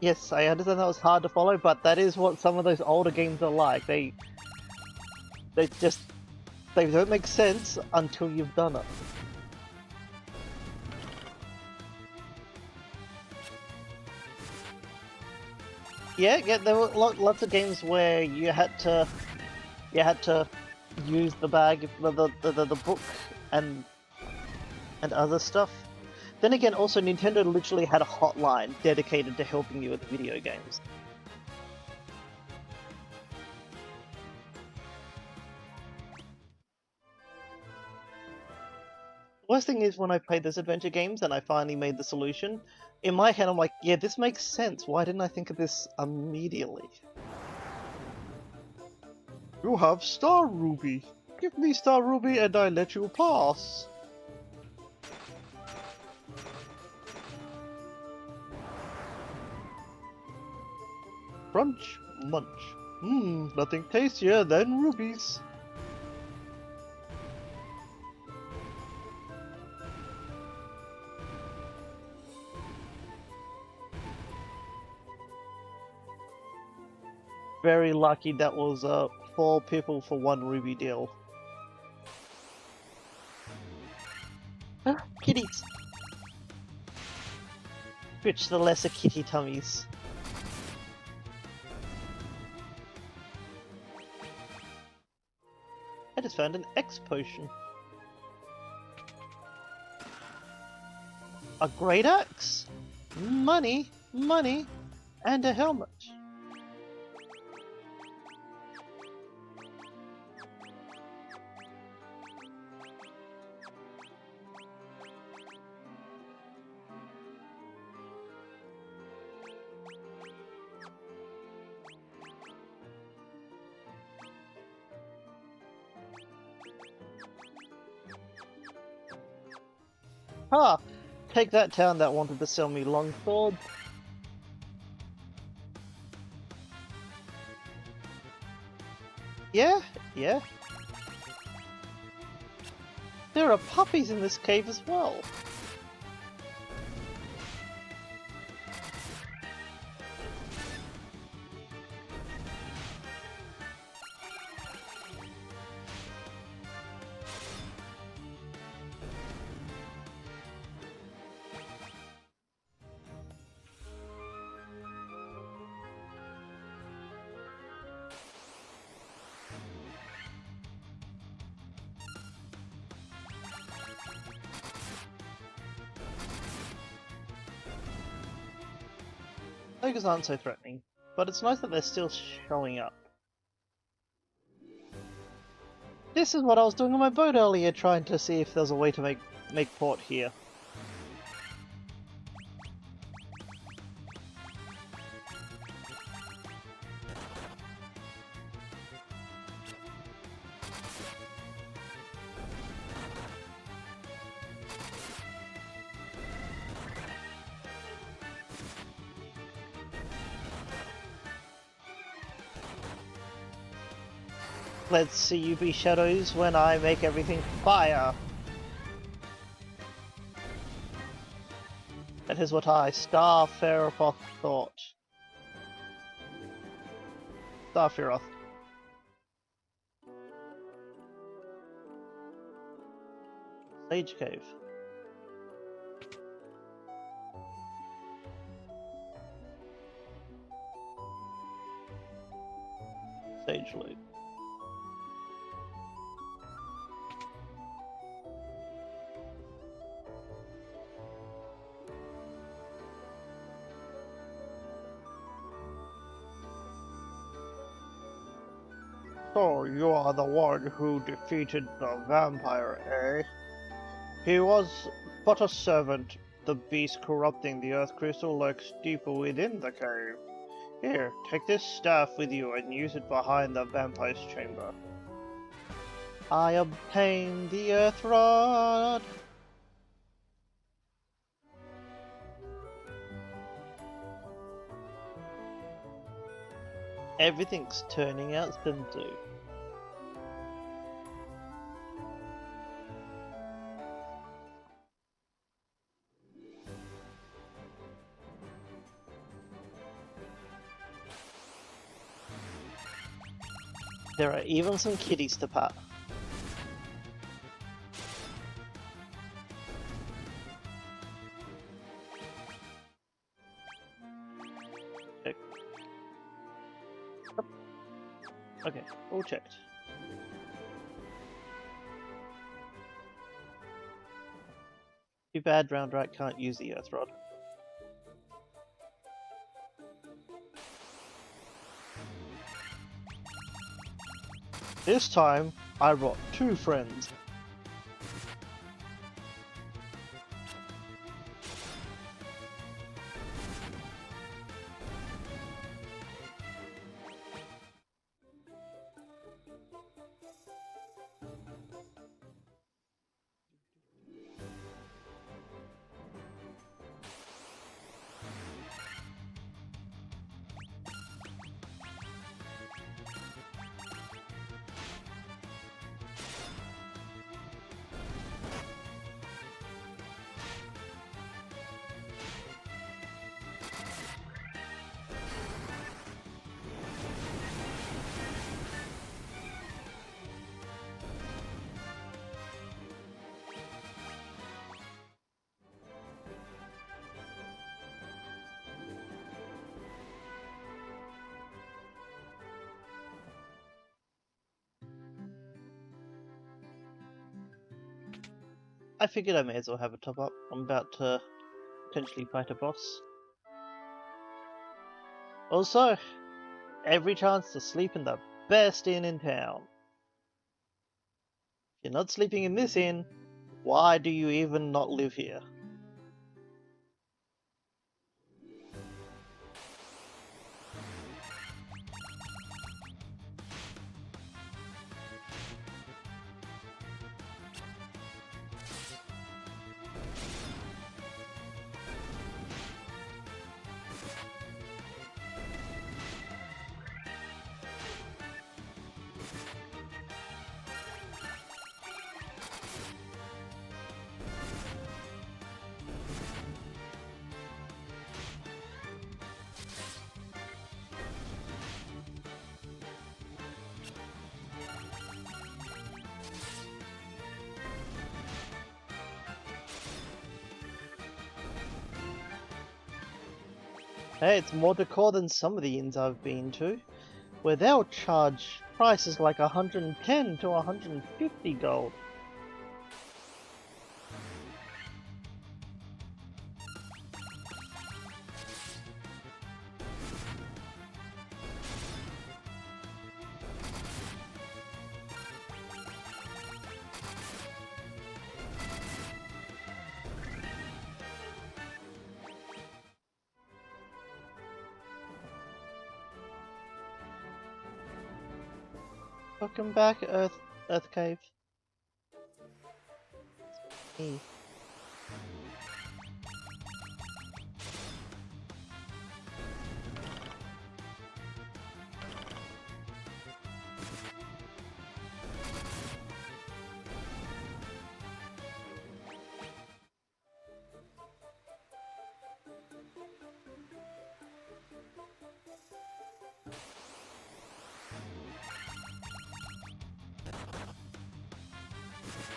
Yes, I understand that was hard to follow, but that is what some of those older games are like. They don't make sense until you've done it. Yeah, there were lots of games where you had to use the bag, the book, and other stuff. Then again, also Nintendo literally had a hotline dedicated to helping you with video games. Worst thing is when I played those adventure games and I finally made the solution, in my head I'm like, yeah, this makes sense. Why didn't I think of this immediately? You have Star Ruby. Give me Star Ruby and I let you pass. Crunch, munch. Nothing tastier than rubies. Very lucky that was 4 people for 1 ruby deal. Kitties! Bitch the lesser kitty tummies. I just found an X potion. A great axe! Money, money, and a helmet. Ha! Take that town that wanted to sell me longsword. Yeah, yeah. There are puppies in this cave as well. Ogres aren't so threatening, but it's nice that they're still showing up. This is what I was doing on my boat earlier, trying to see if there's a way to make port here. Let's see you be shadows when I make everything fire. That is what I, Star Pharaoh, thought. Starfiroth. Sage Cave. Sage Loot. So you are the one who defeated the vampire, eh? He was but a servant. The beast corrupting the earth crystal lurks deeper within the cave. Here, take this staff with you and use it behind the vampire's chamber. I obtained the earth rod. Everything's turning out simple. There are even some kitties to pat. Okay, all checked. Too bad Round Rat can't use the Earth Rod. This time, I brought 2 friends. I figured I may as well have a top up. I'm about to potentially fight a boss. Also, every chance to sleep in the best inn in town. If you're not sleeping in this inn, why do you even not live here? Hey, it's more decor than some of the inns I've been to, where they'll charge prices like 110 to 150 gold. Welcome back, Earth Cave. Me.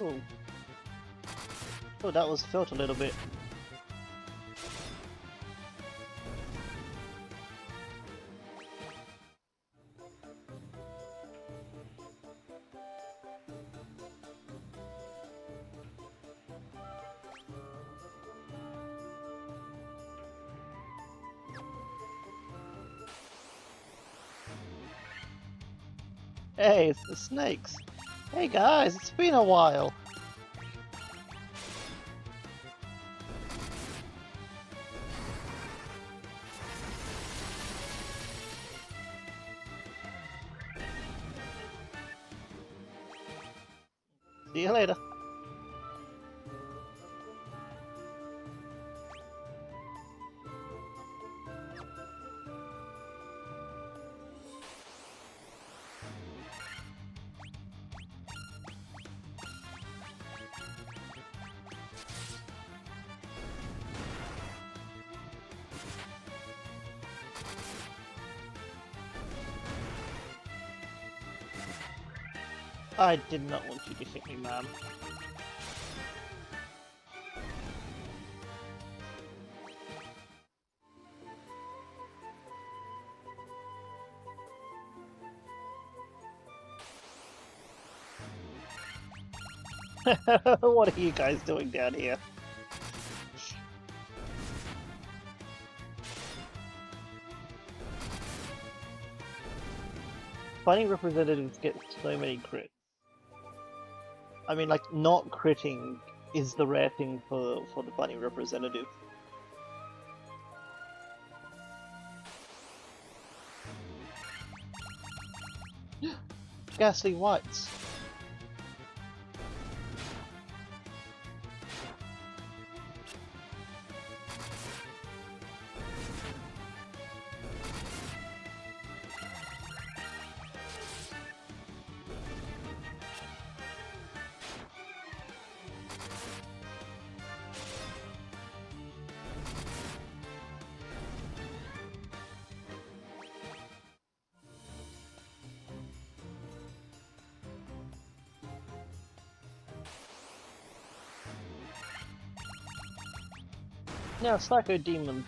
Oh. Oh, that was felt a little bit. Hey, it's the snakes. Hey guys, it's been a while. See you later. I did not want you to hit me, ma'am. What are you guys doing down here? Bunny representatives get so many crits. I mean, like, not critting is the rare thing for the bunny representative. Ghastly whites. Now, Psycho Demon.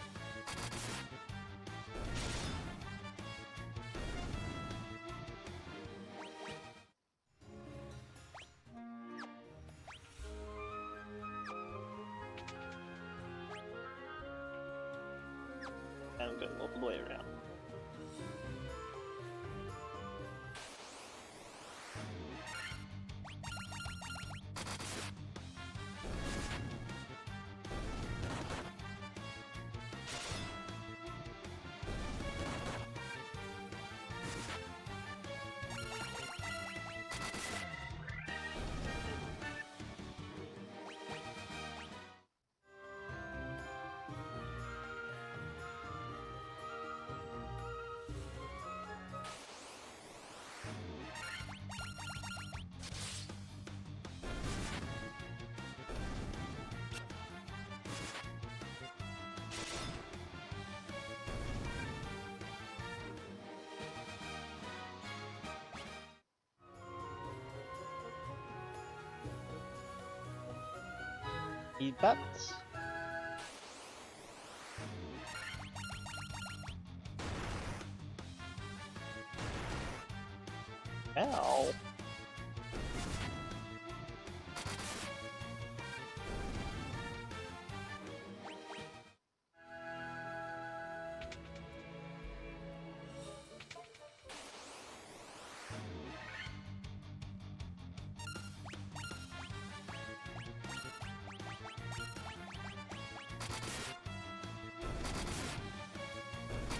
And I'm going all the way around. Eat bats. Ow.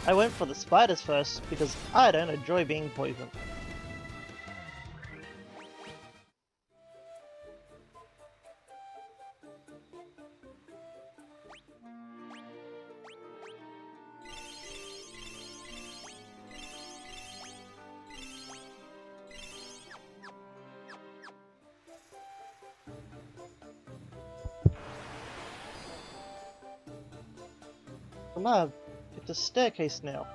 I went for the spiders first because I don't enjoy being poisoned. Come on, it's a staircase now.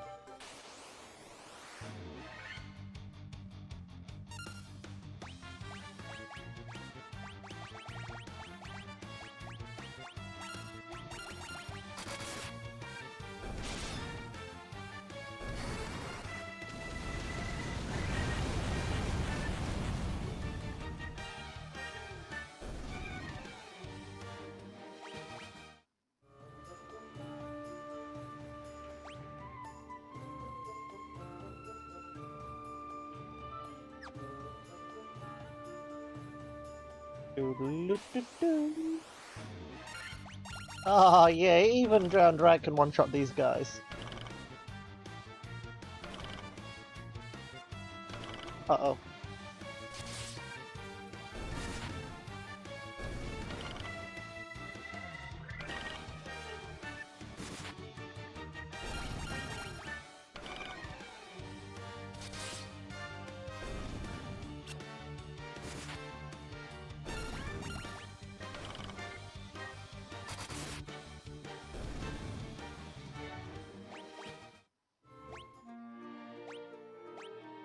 Doo-doo-doo-doo-doo. Ah, yeah, even Drowned Rat can one-shot these guys. Uh-oh.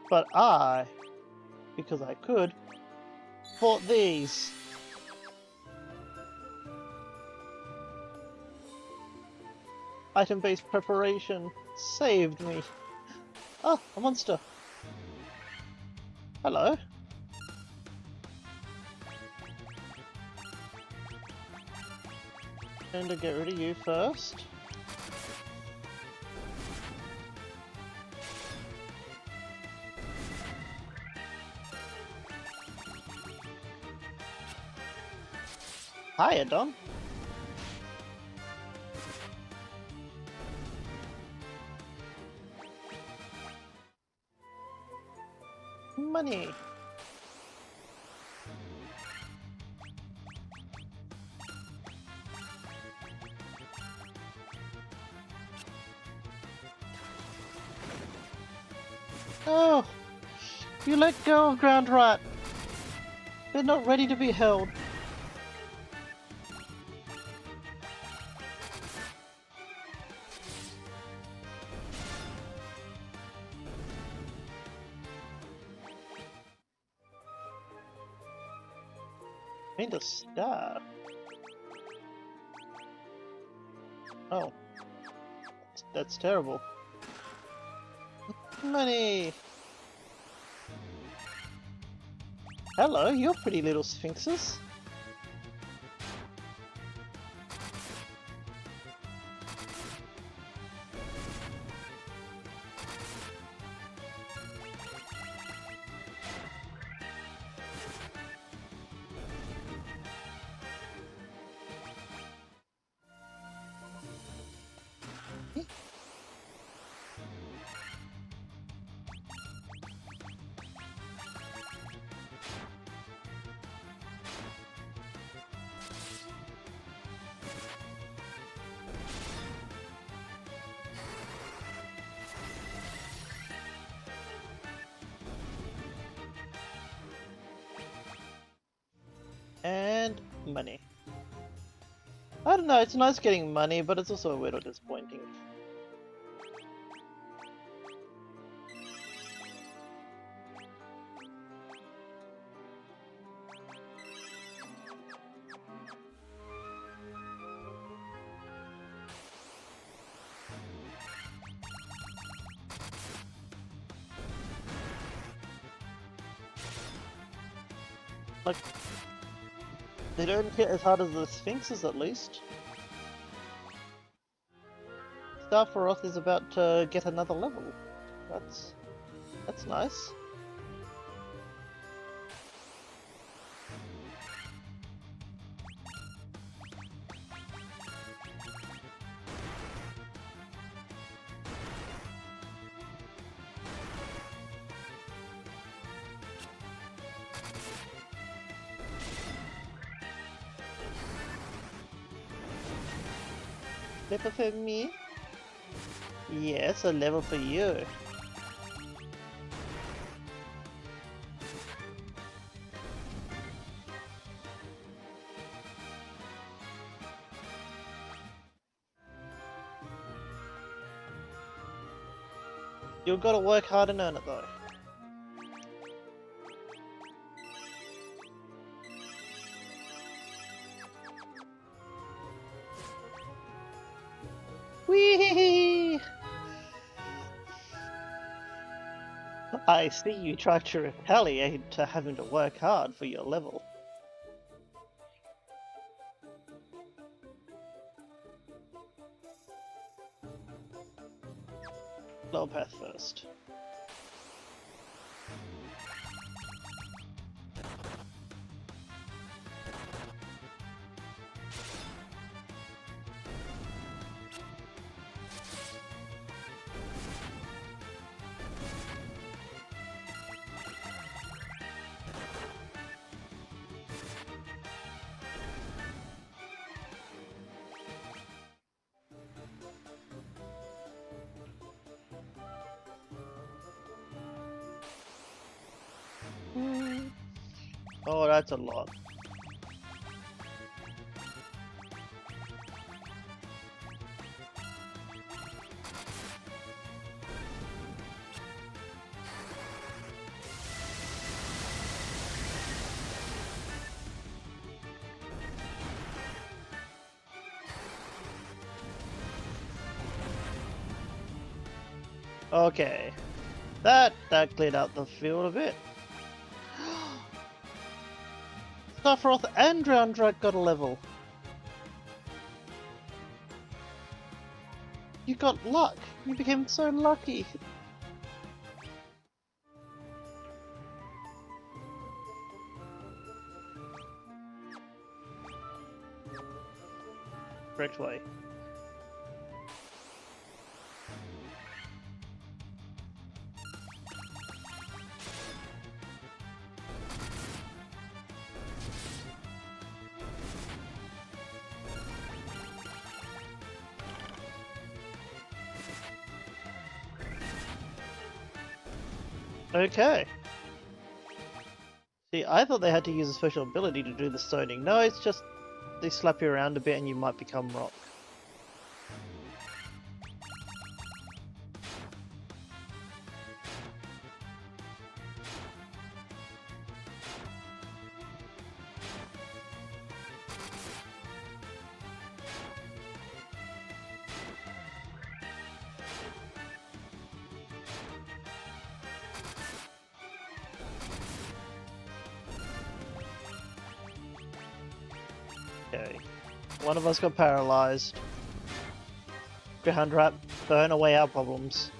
But I, because I could, fought these. Item-based preparation saved me. Ah, a monster. Hello. And to get rid of you first. Hiya, Don. Money. Oh, you let go of Ground Rat. They're not ready to be held. Made a star. Oh, that's terrible. Money. Hello, you're pretty little sphinxes. And money. I don't know, it's nice getting money, but it's also a little disappointing. Like, they don't hit as hard as the sphinxes at least. Starfaroth is about to get another level. That's nice. Level for me? Yes, a level for you. You've got to work hard and earn it though. Whee! I see you tried to retaliate to having to work hard for your level. Low path first. Oh, that's a lot. Okay. That cleared out the field a bit. Sephiroth and Drowned got a level. You got luck. You became so lucky. Correct way. Okay. See, I thought they had to use a special ability to do the stoning. No, it's just they slap you around a bit and you might become rock. Okay. One of us got paralyzed. Ground Rat, burn away our problems.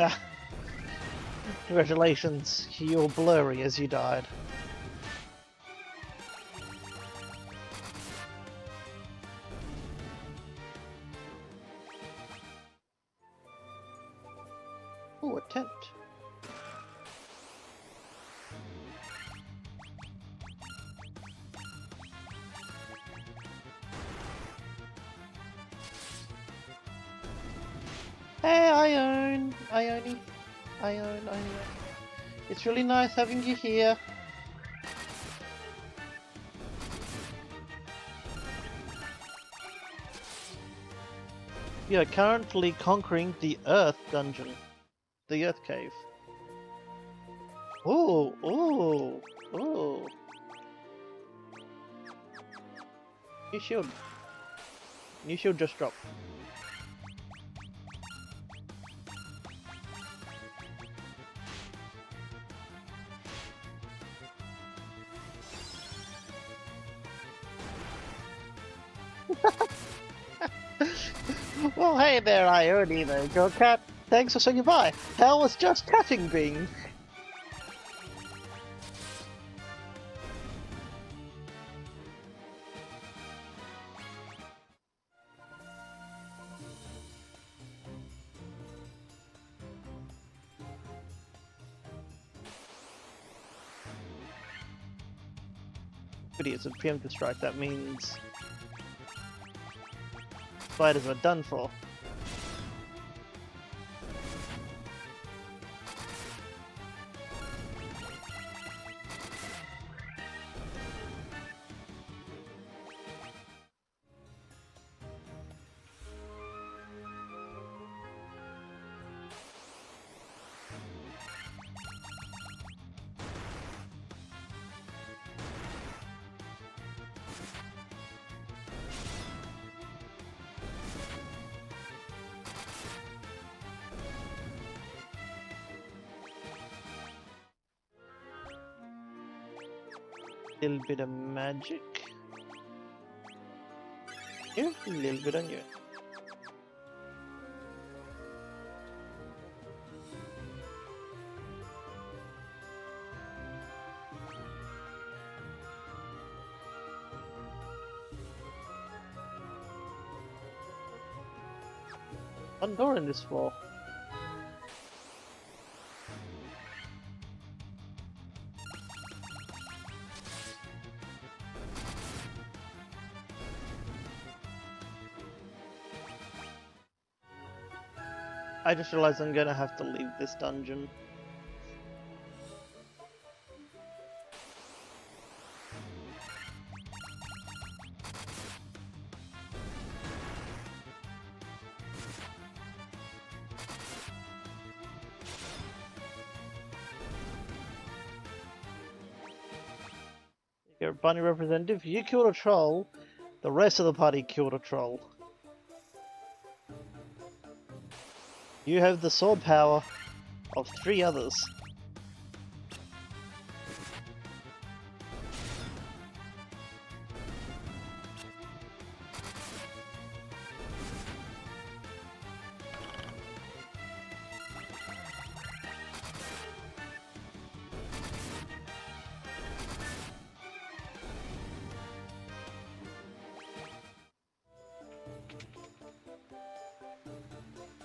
Ah. Congratulations, you're blurry as you died. Oh, a tent. Hey, Ione. It's really nice having you here. We are currently conquering the Earth dungeon. The Earth Cave. Ooh, ooh, ooh. New shield. New shield just dropped. Well, hey there, Ione, there, your cat. Thanks for saying goodbye. Hell was just chatting being. It's a preemptive strike. That means spiders are done for. Little bit of magic. Here, a little bit on you. One door in this floor. I just realized I'm gonna have to leave this dungeon. You're a bunny representative, you killed a troll, the rest of the party killed a troll. You have the sword power of 3 others.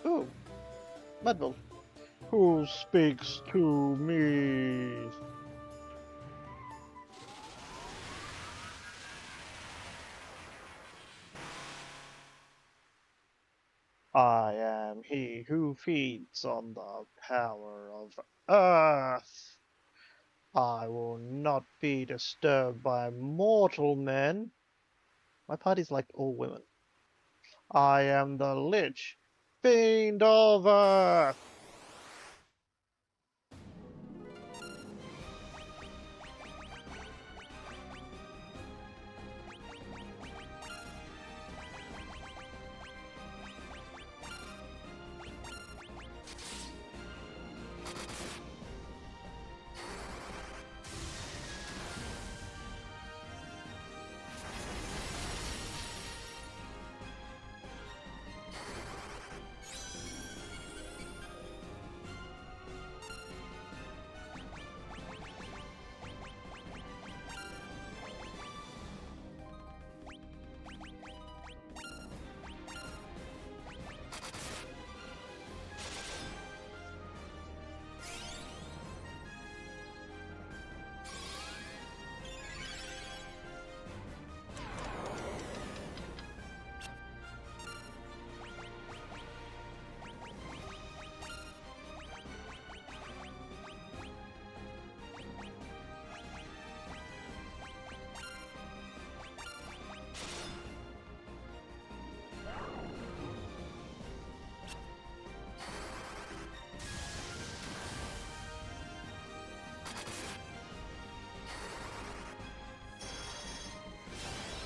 Ooh, Mudbull. Who speaks to me? I am he who feeds on the power of Earth. I will not be disturbed by mortal men. My party's like all women. I am the Lich, Fiend of Earth.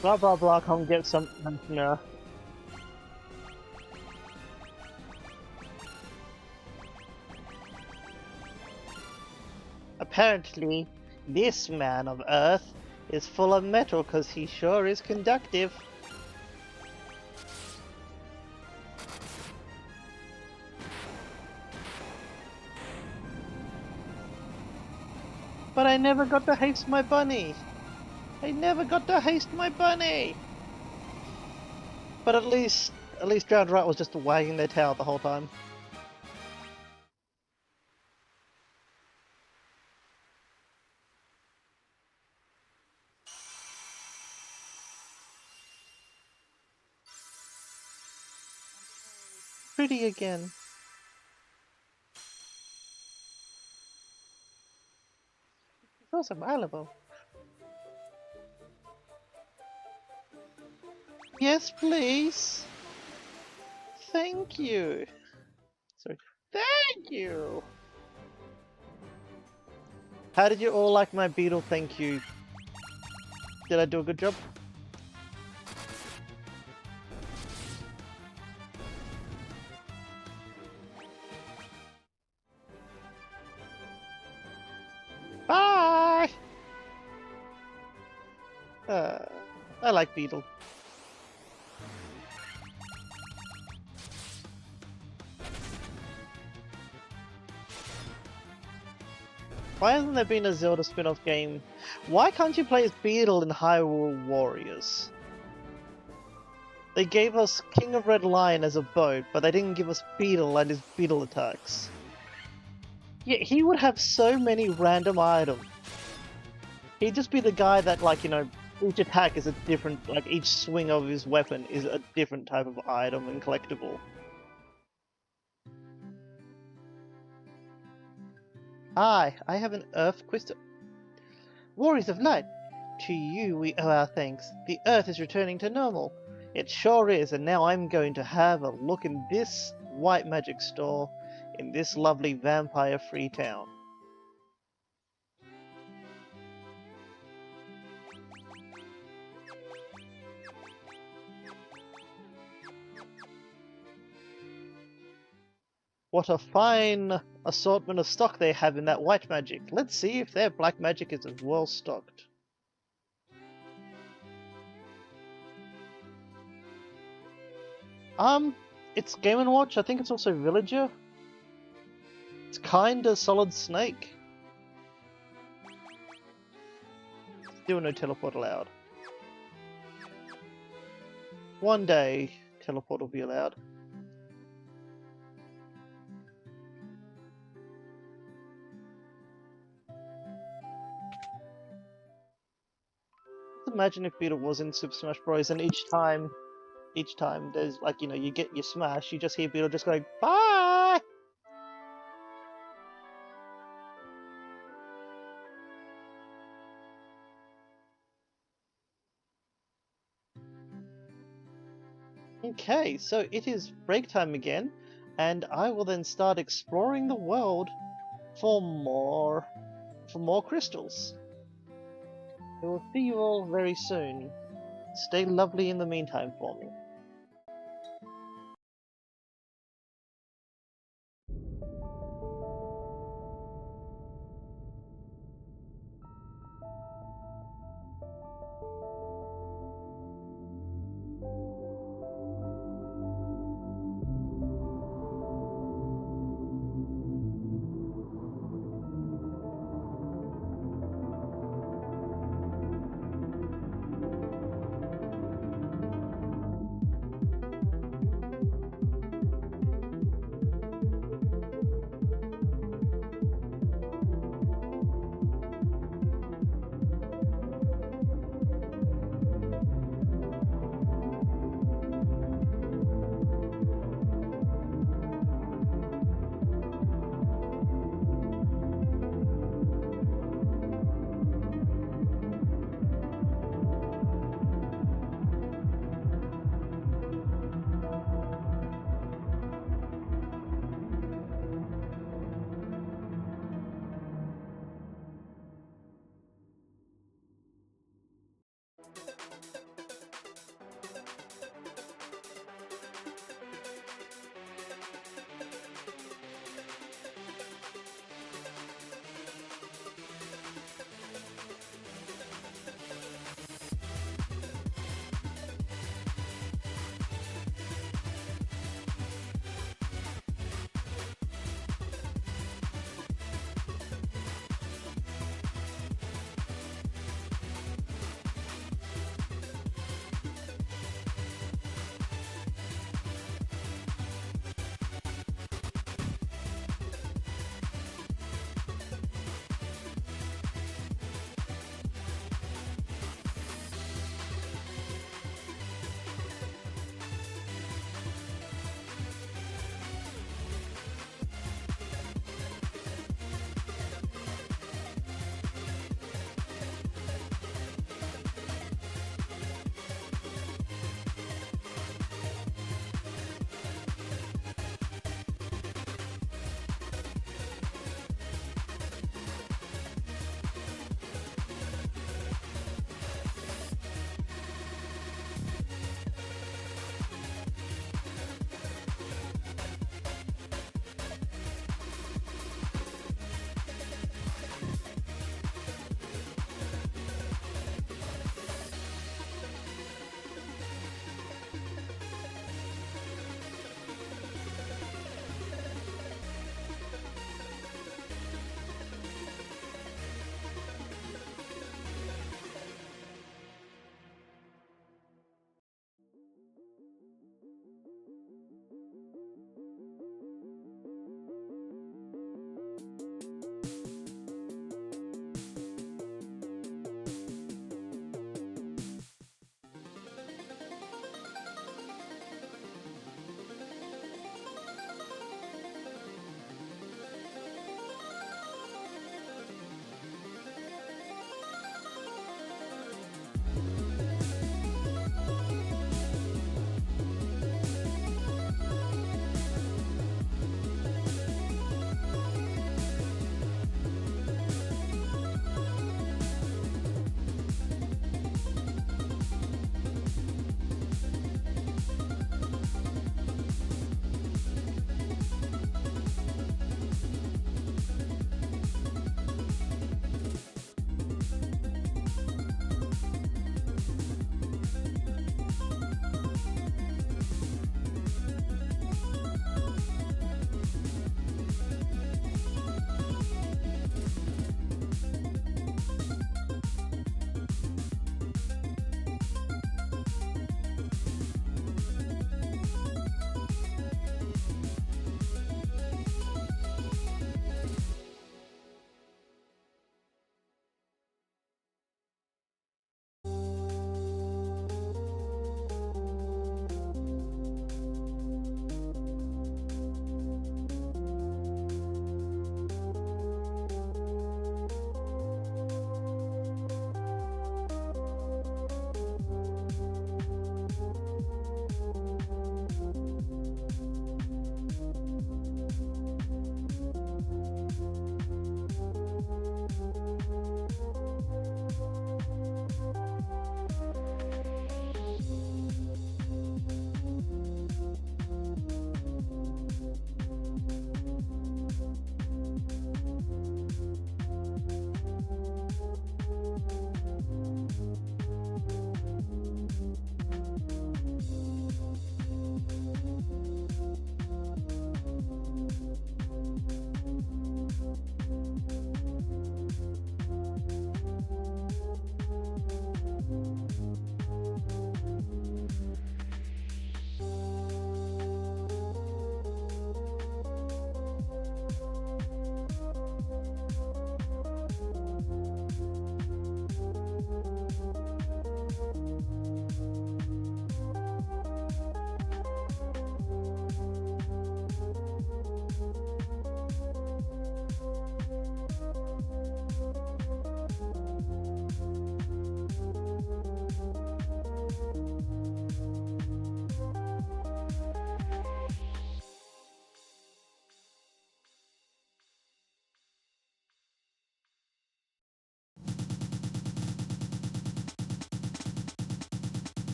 Blah blah blah, come get some no. Apparently, this man of Earth is full of metal because he sure is conductive. But I never got to haste my bunny. I never got to haste my bunny. But at least Drowned Rat was just wagging their tail the whole time. Pretty again. It's also valuable. Yes, please. Thank you. Sorry. Thank you. How did you all like my beetle? Thank you. Did I do a good job? Bye! I like beetle. Why hasn't there been a Zelda spin-off game? Why can't you play as Beetle in Hyrule Warriors? They gave us King of Red Lion as a boat, but they didn't give us Beetle and his Beetle attacks. Yeah, he would have so many random items. He'd just be the guy that, like, you know, each attack is a different, like, each swing of his weapon is a different type of item and collectible. Hi, I have an Earth crystal. Warriors of Light, to you we owe our thanks. The Earth is returning to normal. It sure is, and now I'm going to have a look in this white magic store in this lovely vampire-free town. What a fine assortment of stock they have in that white magic. Let's see if their black magic is as well stocked. It's Game & Watch. I think it's also Villager. It's kinda Solid Snake. Still no teleport allowed. One day, teleport will be allowed. Imagine if Beetle was in Super Smash Bros. And each time there's like, you know, you get your smash, you just hear Beetle just going, bye! Okay, so it is break time again, and I will then start exploring the world for more crystals. I will see you all very soon. Stay lovely in the meantime for me.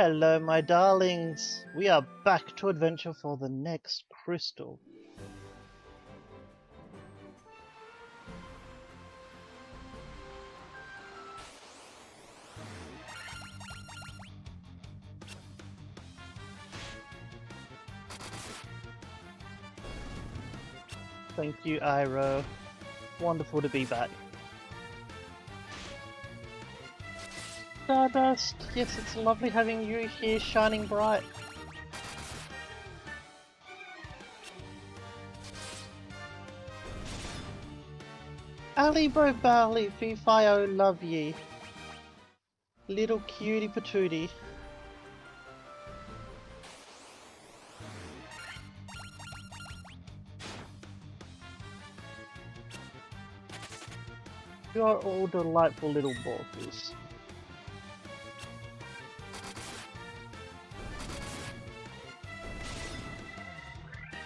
Hello, my darlings. We are back to adventure for the next crystal. Thank you, Iroh. Wonderful to be back. Stardust, yes, it's lovely having you here shining bright. Ali bro Bali, Fifio love ye. Little cutie patootie. You are all delightful little morphers.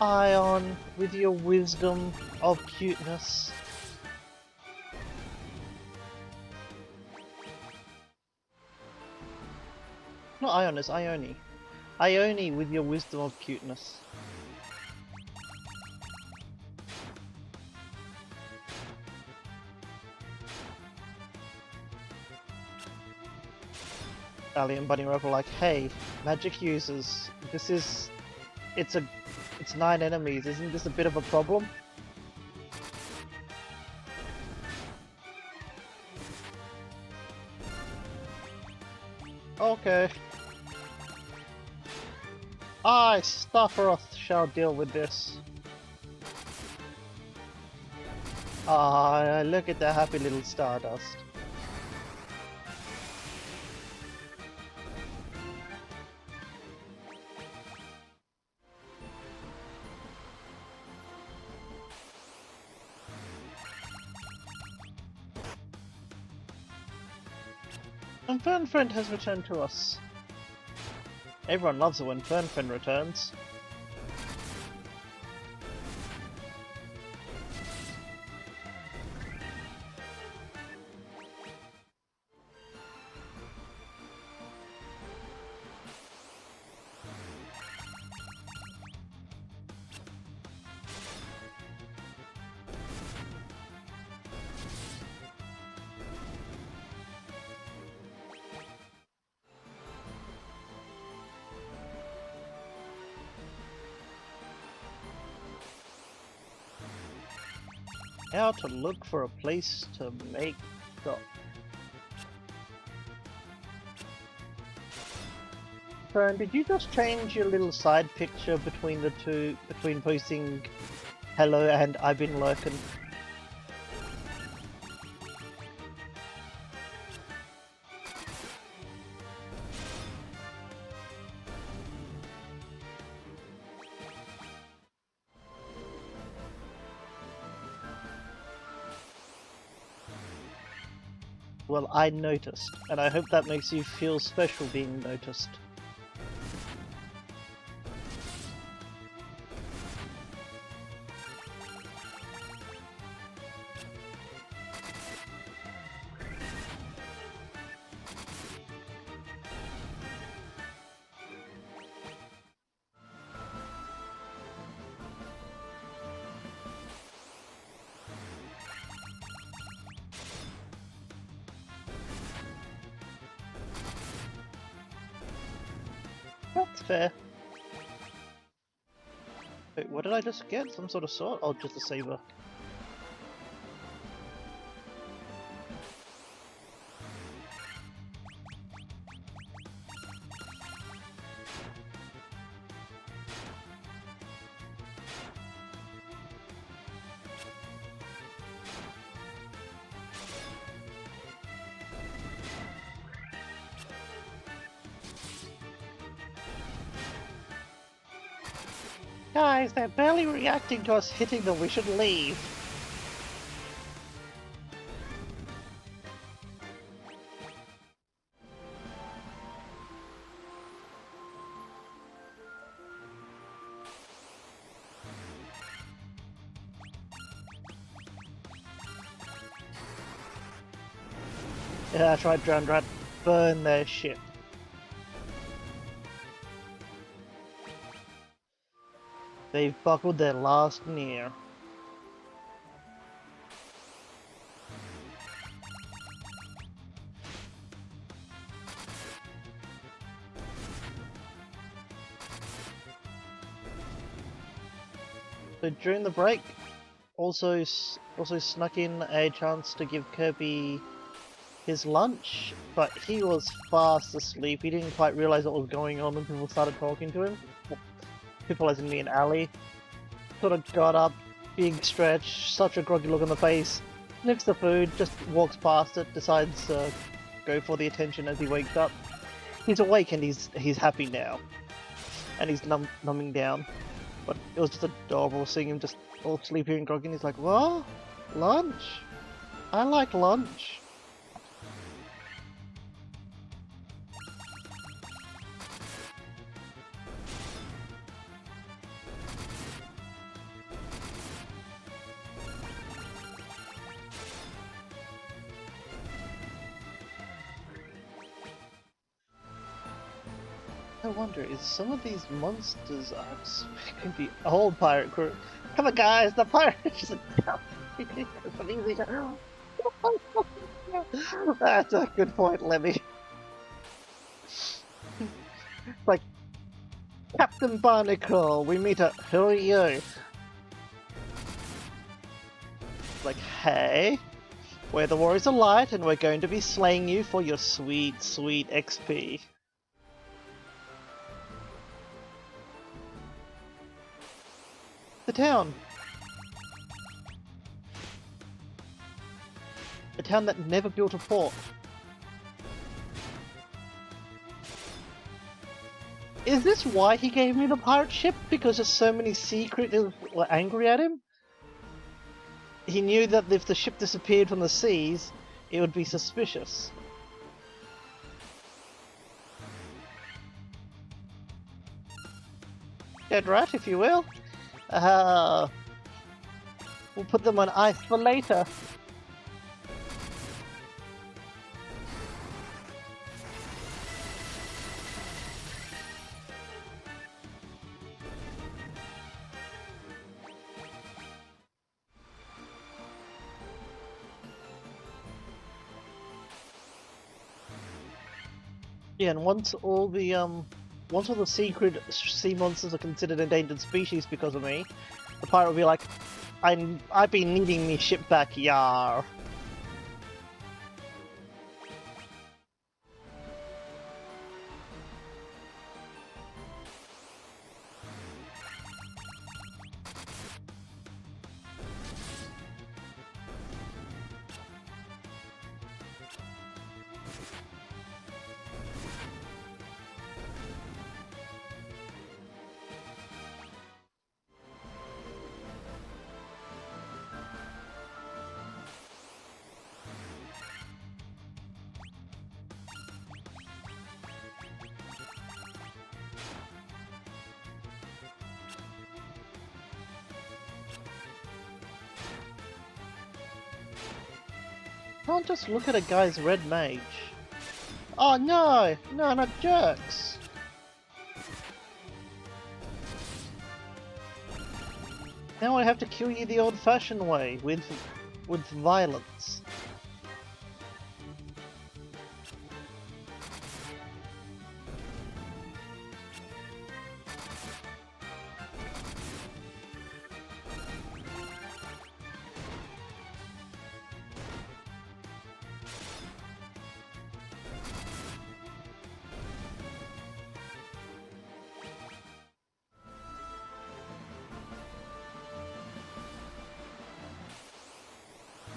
Ion, with your wisdom of cuteness. Not Ion, it's Ione. Ione, with your wisdom of cuteness. Ali and Bunny Rope are like, hey, magic users, it's 9 enemies, isn't this a bit of a problem? Okay. I, Starfaroth, shall deal with this. Ah, look at that happy little Stardust. And Fernfriend has returned to us. Everyone loves it when Fernfriend returns. How to look for a place to make shop. Fern, did you just change your little side picture between the two, between posting hello and I've been lurking? Well, I noticed, and I hope that makes you feel special being noticed. That's fair. Wait, what did I just get? Some sort of sword? Oh, just a saber. Guys, they're barely reacting to us hitting them. We should leave. Yeah, I tried Drowned Rat. Burn their ship. They've buckled their last near. So during the break, also snuck in a chance to give Kirby his lunch, but he was fast asleep. He didn't quite realize what was going on when people started talking to him. Well, people as in me and Ali. Sort of got up, big stretch, such a groggy look on the face, sniffs the food, just walks past it, decides to go for the attention as he wakes up. He's awake and he's happy now. And he's numbing down. But it was just adorable seeing him just all sleepy and groggy, and he's like, "What? Lunch? I like lunch." I wonder, is some of these monsters could be old pirate crew? Come on, guys, the pirates! That's a good point, Lemmy. Like, Captain Barnacle, we meet at who are you? Like, hey, we're the Warriors of Light, and we're going to be slaying you for your sweet, sweet XP. The town. A town that never built a port. Is this why he gave me the pirate ship? Because there's so many sea creatures were angry at him? He knew that if the ship disappeared from the seas, it would be suspicious. Dead right, if you will. We'll put them on ice for later. Yeah, and once all the secret sea monsters are considered endangered species because of me, the pirate will be like, I've been needing me ship back, yar. Can't just look at a guy's red mage. Oh no! No, not jerks! Now I have to kill you the old-fashioned way, with violence.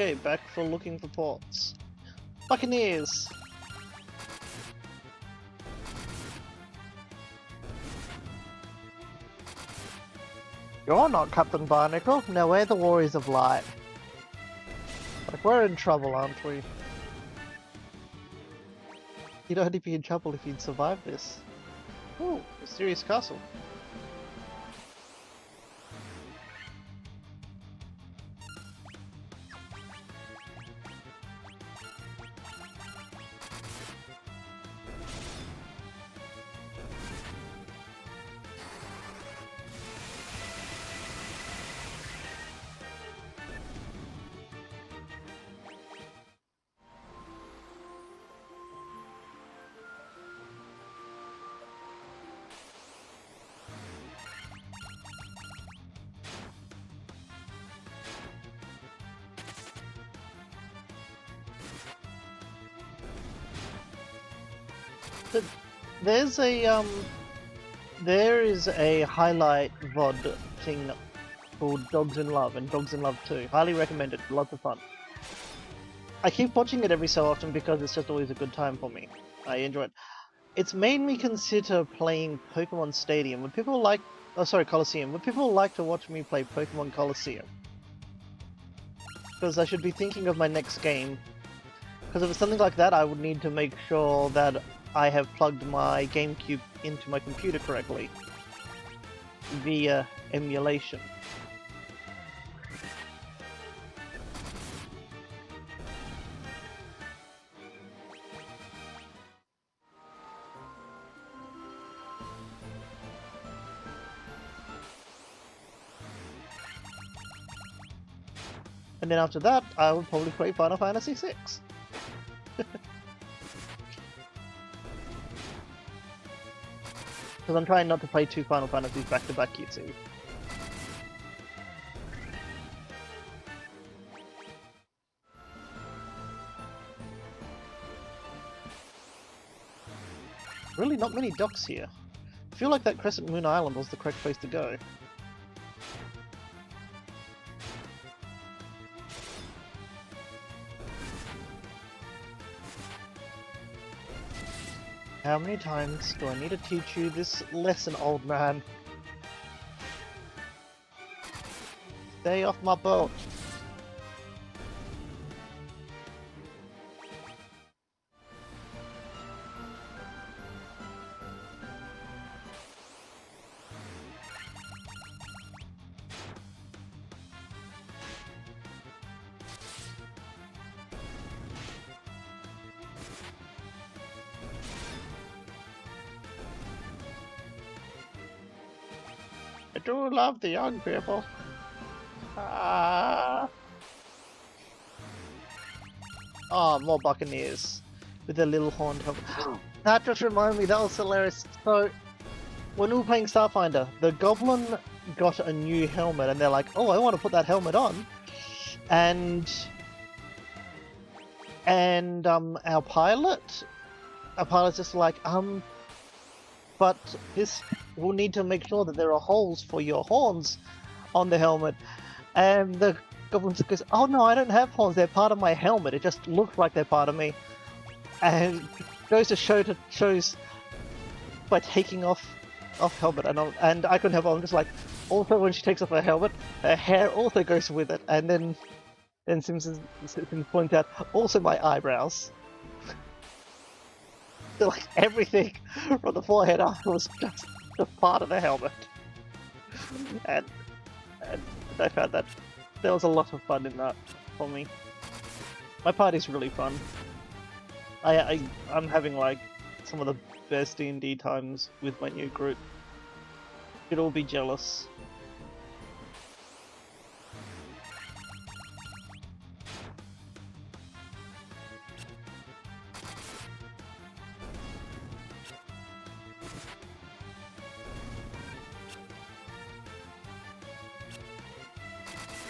Okay, back for looking for ports. Buccaneers! You're not Captain Barnacle. No, we're the Warriors of Light. Like, we're in trouble, aren't we? You'd only be in trouble if you'd survive this. Ooh, mysterious castle. But there is a highlight VOD thing called Dogs in Love and Dogs in Love 2. Highly recommended. Lots of fun. I keep watching it every so often because it's just always a good time for me. I enjoy it. It's made me consider playing Pokemon Stadium. When people like, oh sorry, Coliseum. When people like to watch me play Pokemon Coliseum, because I should be thinking of my next game. Because if it's something like that, I would need to make sure that I have plugged my GameCube into my computer correctly via emulation. And then after that, I would probably play Final Fantasy VI. Because I'm trying not to play 2 Final Fantasies back to back, you see. Really not many docks here. I feel like that Crescent Moon Island was the correct place to go. How many times do I need to teach you this lesson, old man? Stay off my boat. I do love the young people. Ah. Oh, more Buccaneers with their little horned helmet. That just reminded me, that was hilarious. So, when we were playing Starfinder, the Goblin got a new helmet, and they're like, "Oh, I want to put that helmet on," and our pilot's just like, but this will need to make sure that there are holes for your horns on the helmet. And the Goblin goes, "Oh no, I don't have horns, they're part of my helmet, it just looks like they're part of me." And goes to shows by taking off helmet, and I couldn't help it, I'm just like, also when she takes off her helmet, her hair also goes with it, and then Simpsons points out, also my eyebrows. So like everything from the forehead up was just part of the helmet. And I found that there was a lot of fun in that for me. My party's really fun. I'm having like some of the best D&D times with my new group. You'd all be jealous.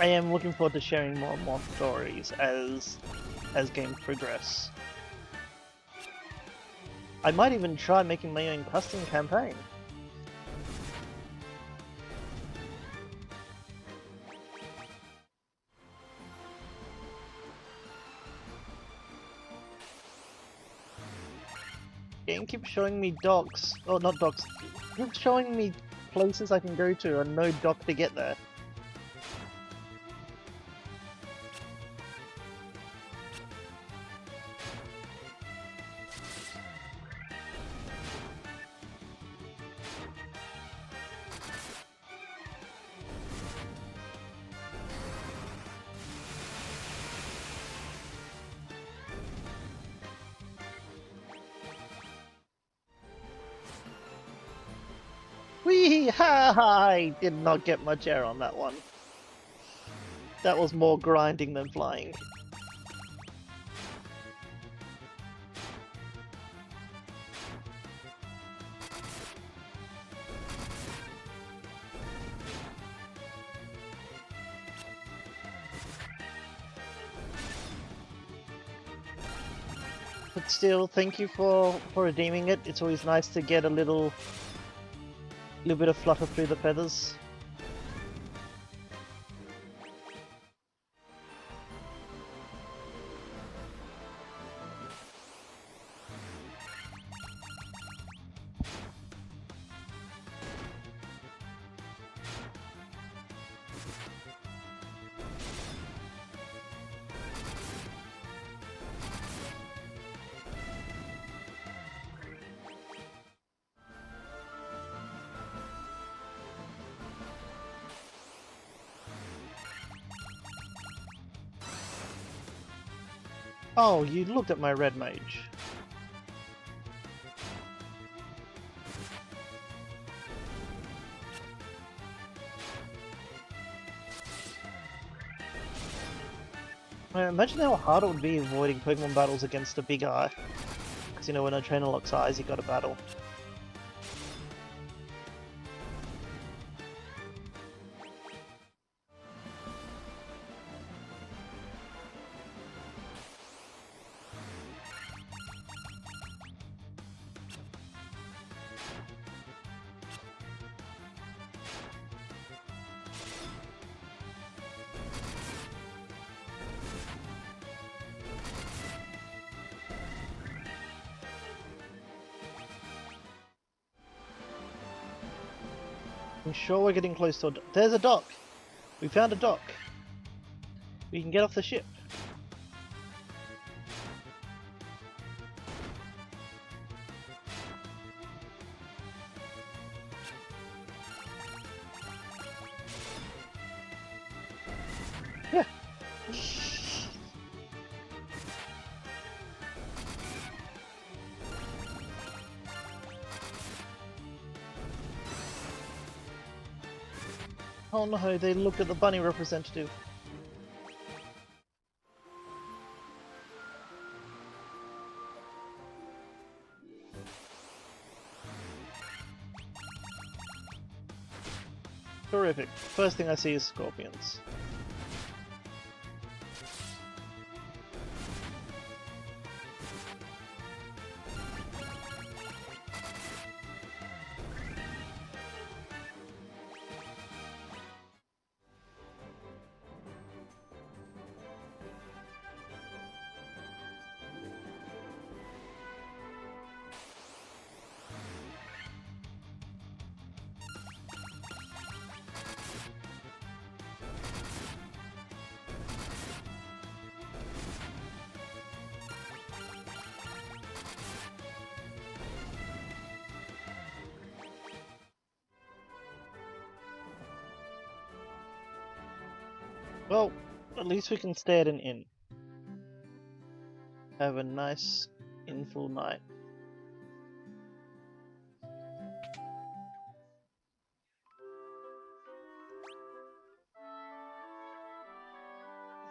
I am looking forward to sharing more and more stories as games progress. I might even try making my own custom campaign. Game keeps showing me docks. Oh, not docks. Keeps showing me places I can go to and no dock to get there. Whee! Ha ha! I did not get much air on that one. That was more grinding than flying. But still, thank you for redeeming it. It's always nice to get a little bit of flutter through the feathers. Oh, you looked at my red mage. Imagine how hard it would be avoiding Pokemon battles against a big eye. Because, you know, when a trainer locks eyes, you gotta battle. I'm sure we're getting close to a There's a dock! We found a dock! We can get off the ship. Yeah. Oh no, they looked at the bunny representative. Terrific. First thing I see is scorpions. Well, at least we can stay at an inn. Have a nice, in-full night.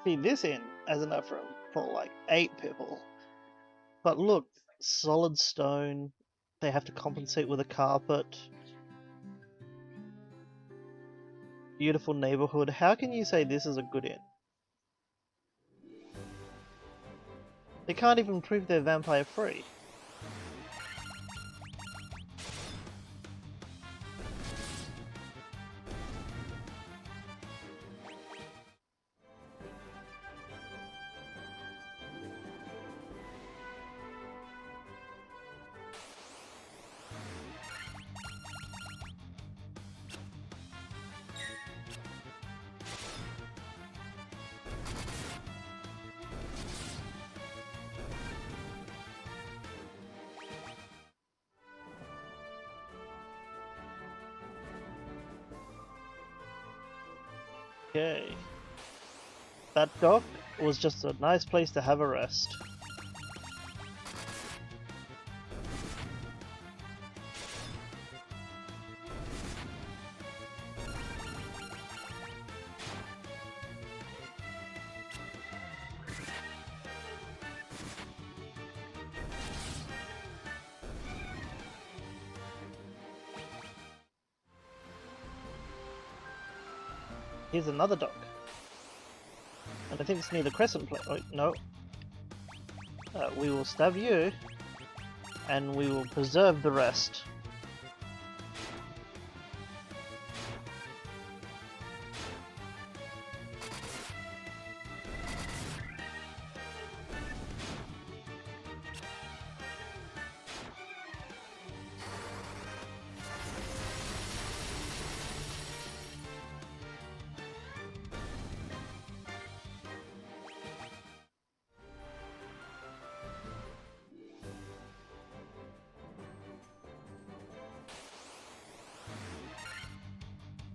See, this inn has enough room for like 8 people. But look, solid stone. They have to compensate with a carpet. Beautiful neighborhood. How can you say this is a good inn? They can't even prove they're vampire free. Okay. That dock was just a nice place to have a rest. Here's another dock. And I think it's near the crescent plate. Oh, no. We will stab you, and we will preserve the rest.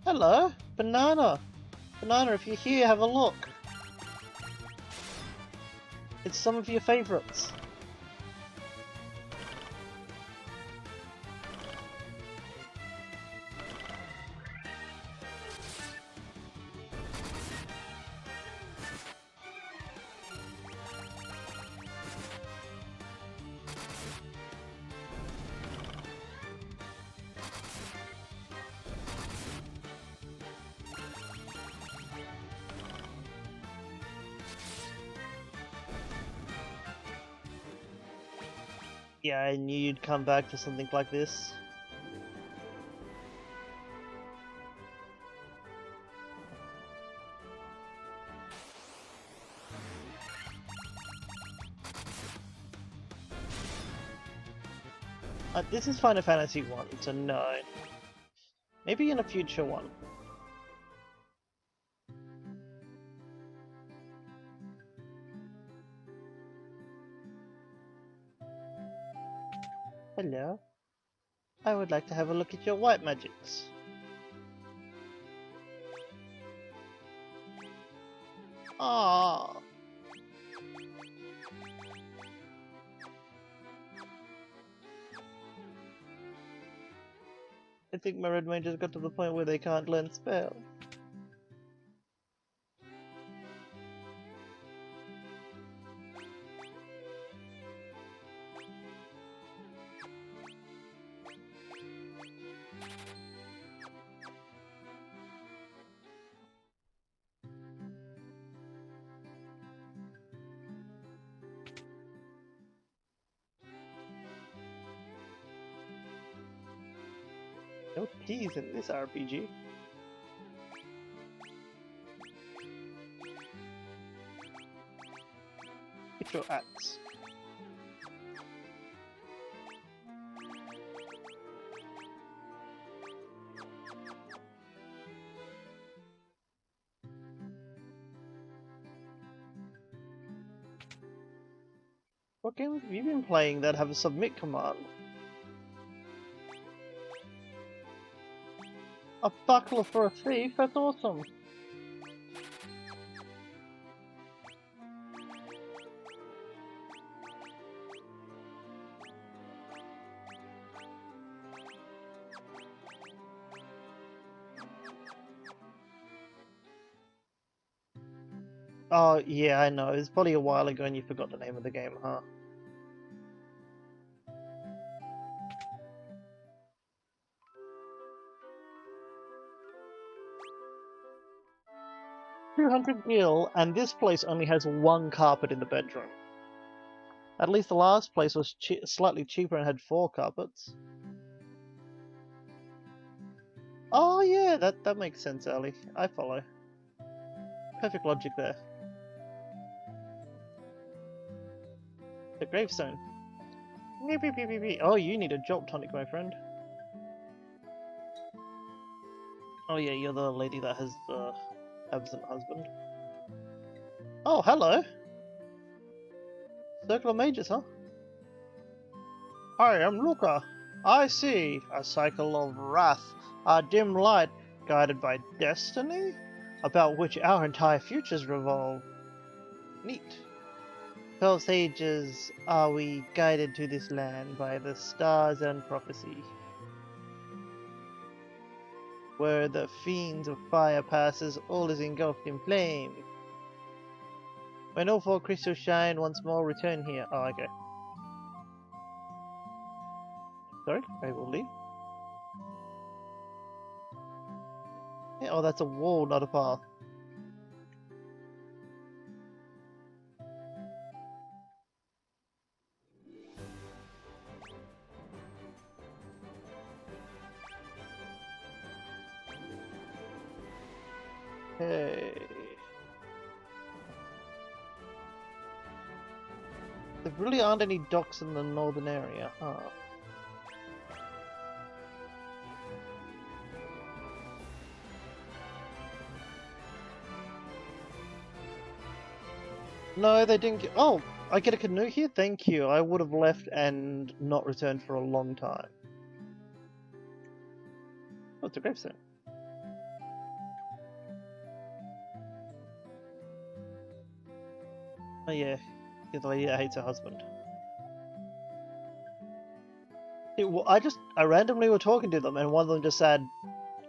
Hello, Banana! Banana, if you're here, have a look. It's some of your favourites. Yeah, I knew you'd come back for something like this. This is Final Fantasy 1, so no. Maybe in a future one. Hello. I would like to have a look at your white magics. Ah. I think my red rangers got to the point where they can't learn spells. No keys in this RPG. Get your axe. What games have you been playing that have a submit command? A buckler for a thief? That's awesome! Oh, yeah, I know. It's probably a while ago and you forgot the name of the game, huh? $200 gil, and this place only has one carpet in the bedroom. At least the last place was slightly cheaper and had 4 carpets. Oh yeah, that makes sense, Ali. I follow. Perfect logic there. The gravestone. Oh, you need a jolt tonic, my friend. Oh yeah, you're the lady that has the absent husband. Oh, hello! Circle of Mages, huh? I am Luca. I see a cycle of wrath, a dim light guided by destiny, about which our entire futures revolve. Neat. 12 sages are we guided to this land by the stars and prophecy. Where the fiends of fire passes, all is engulfed in flame. When all 4 crystals shine once more, return here. Oh, okay. Sorry, I will leave. Yeah, oh, that's a wall, not a path. Okay. There really aren't any docks in the northern area, huh? No, they didn't get. Oh, I get a canoe here? Thank you. I would have left and not returned for a long time. Oh, it's a gravestone. Oh, yeah. The lady that hates her husband. I randomly were talking to them, and one of them just said,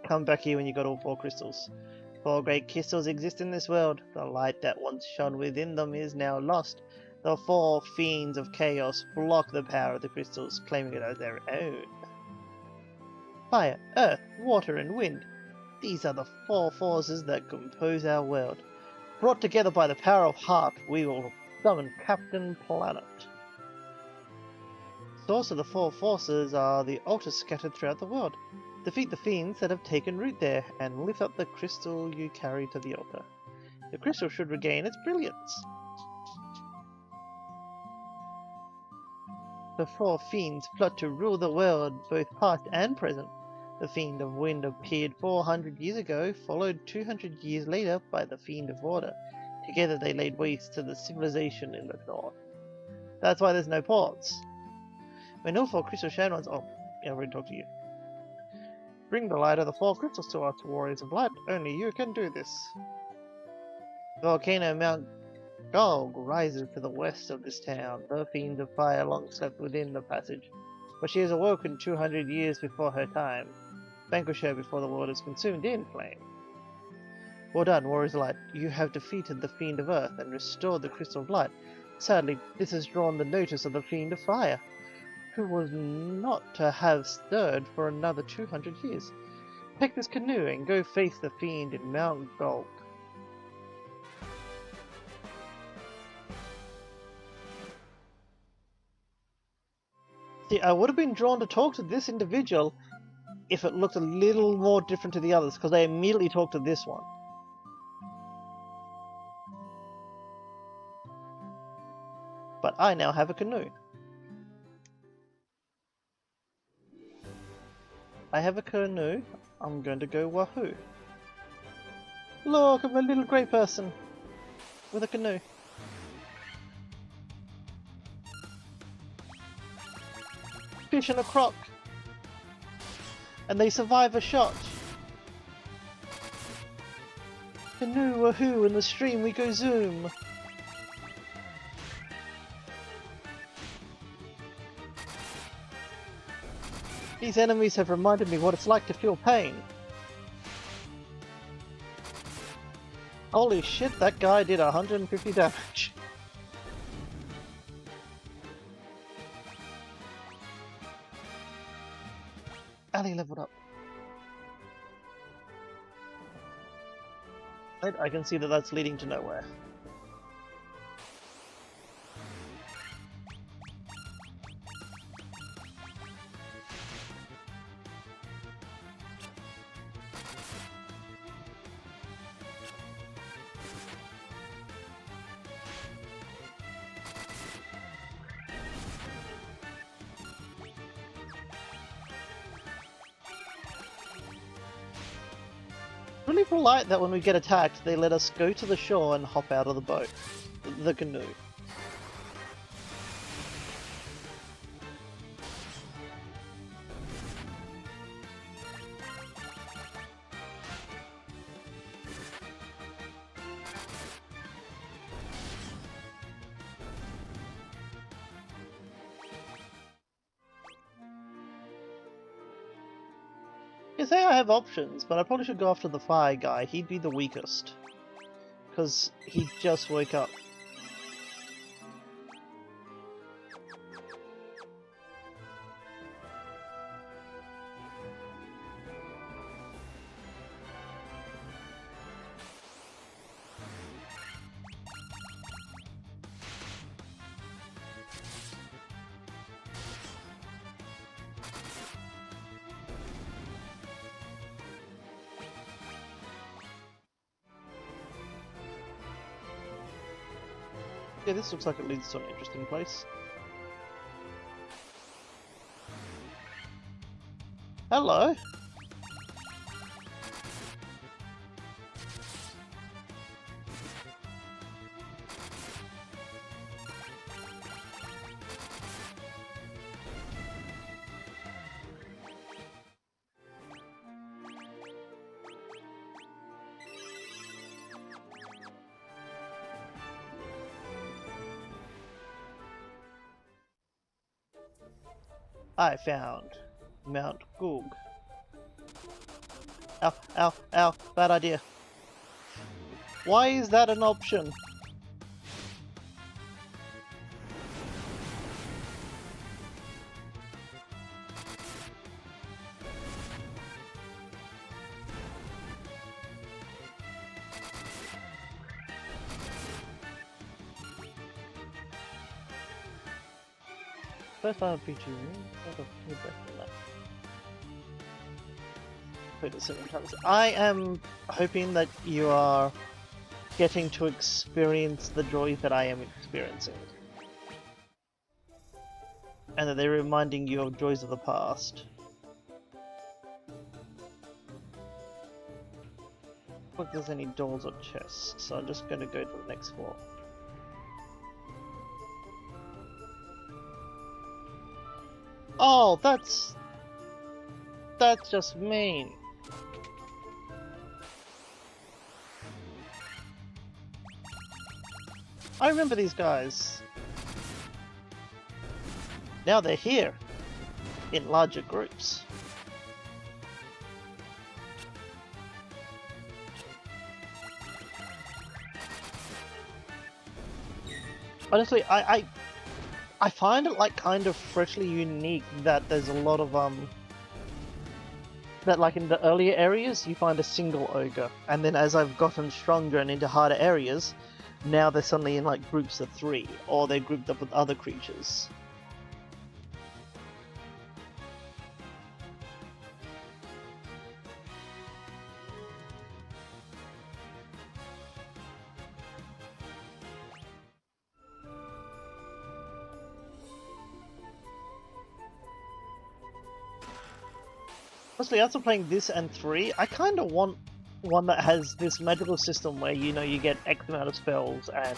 "Come back here when you got all 4 crystals. 4 great crystals exist in this world. The light that once shone within them is now lost. The 4 fiends of chaos block the power of the crystals, claiming it as their own. Fire, earth, water, and wind. These are the 4 forces that compose our world. Brought together by the power of heart, we will summon Captain Planet. Source of the 4 forces are the altars scattered throughout the world. Defeat the fiends that have taken root there, and lift up the crystal you carry to the altar. The crystal should regain its brilliance." The 4 fiends plot to rule the world, both past and present. The Fiend of Wind appeared 400 years ago, followed 200 years later by the Fiend of Water. Together they laid waste to the civilization in the north. That's why there's no ports. When all 4 crystal shine ones... Oh, yeah, I already talked to you. Bring the light of the 4 crystals to us, warriors of light. Only you can do this. The volcano Mount Gulg rises to the west of this town. The Fiend of Fire long slept within the passage, but she has awoken 200 years before her time. Vanquish her before the world is consumed in flame. Well done, warriors of light. You have defeated the Fiend of Earth and restored the Crystal of Light. Sadly, this has drawn the notice of the Fiend of Fire, who was not to have stirred for another 200 years. Take this canoe and go face the Fiend in Mount Gulg. See, I would have been drawn to talk to this individual if it looked a little more different to the others, because they immediately talked to this one. But I now have a canoe. I have a canoe. I'm going to go wahoo. Look, I'm a little grey person with a canoe. Fish in a crock. And they survive a shot. Canoe wahoo, in the stream we go zoom. These enemies have reminded me what it's like to feel pain. Holy shit, that guy did 150 damage. Ali leveled up. I can see that that's leading to nowhere. Really polite that when we get attacked, they let us go to the shore and hop out of the boat. The canoe. You say I have options, but I probably should go after the fire guy. He'd be the weakest. Because he just woke up. Yeah, this looks like it leads to an interesting place. Hello! I found Mount Goog. Ow, ow, ow, bad idea. Why is that an option? First time PG played it 7 times. I am hoping that you are getting to experience the joy that I am experiencing. And that they're reminding you of joys of the past. Look, there's any doors or chests, so I'm just going to go to the next floor. Oh, that's just mean. I remember these guys. Now they're here, in larger groups. Honestly, I find it like kind of freshly unique that there's a lot of that like in the earlier areas you find a single ogre, and then as I've gotten stronger and into harder areas, now they're suddenly in like groups of 3, or they're grouped up with other creatures. Honestly, after playing this and 3, I kind of want one that has this magical system where, you know, you get X amount of spells and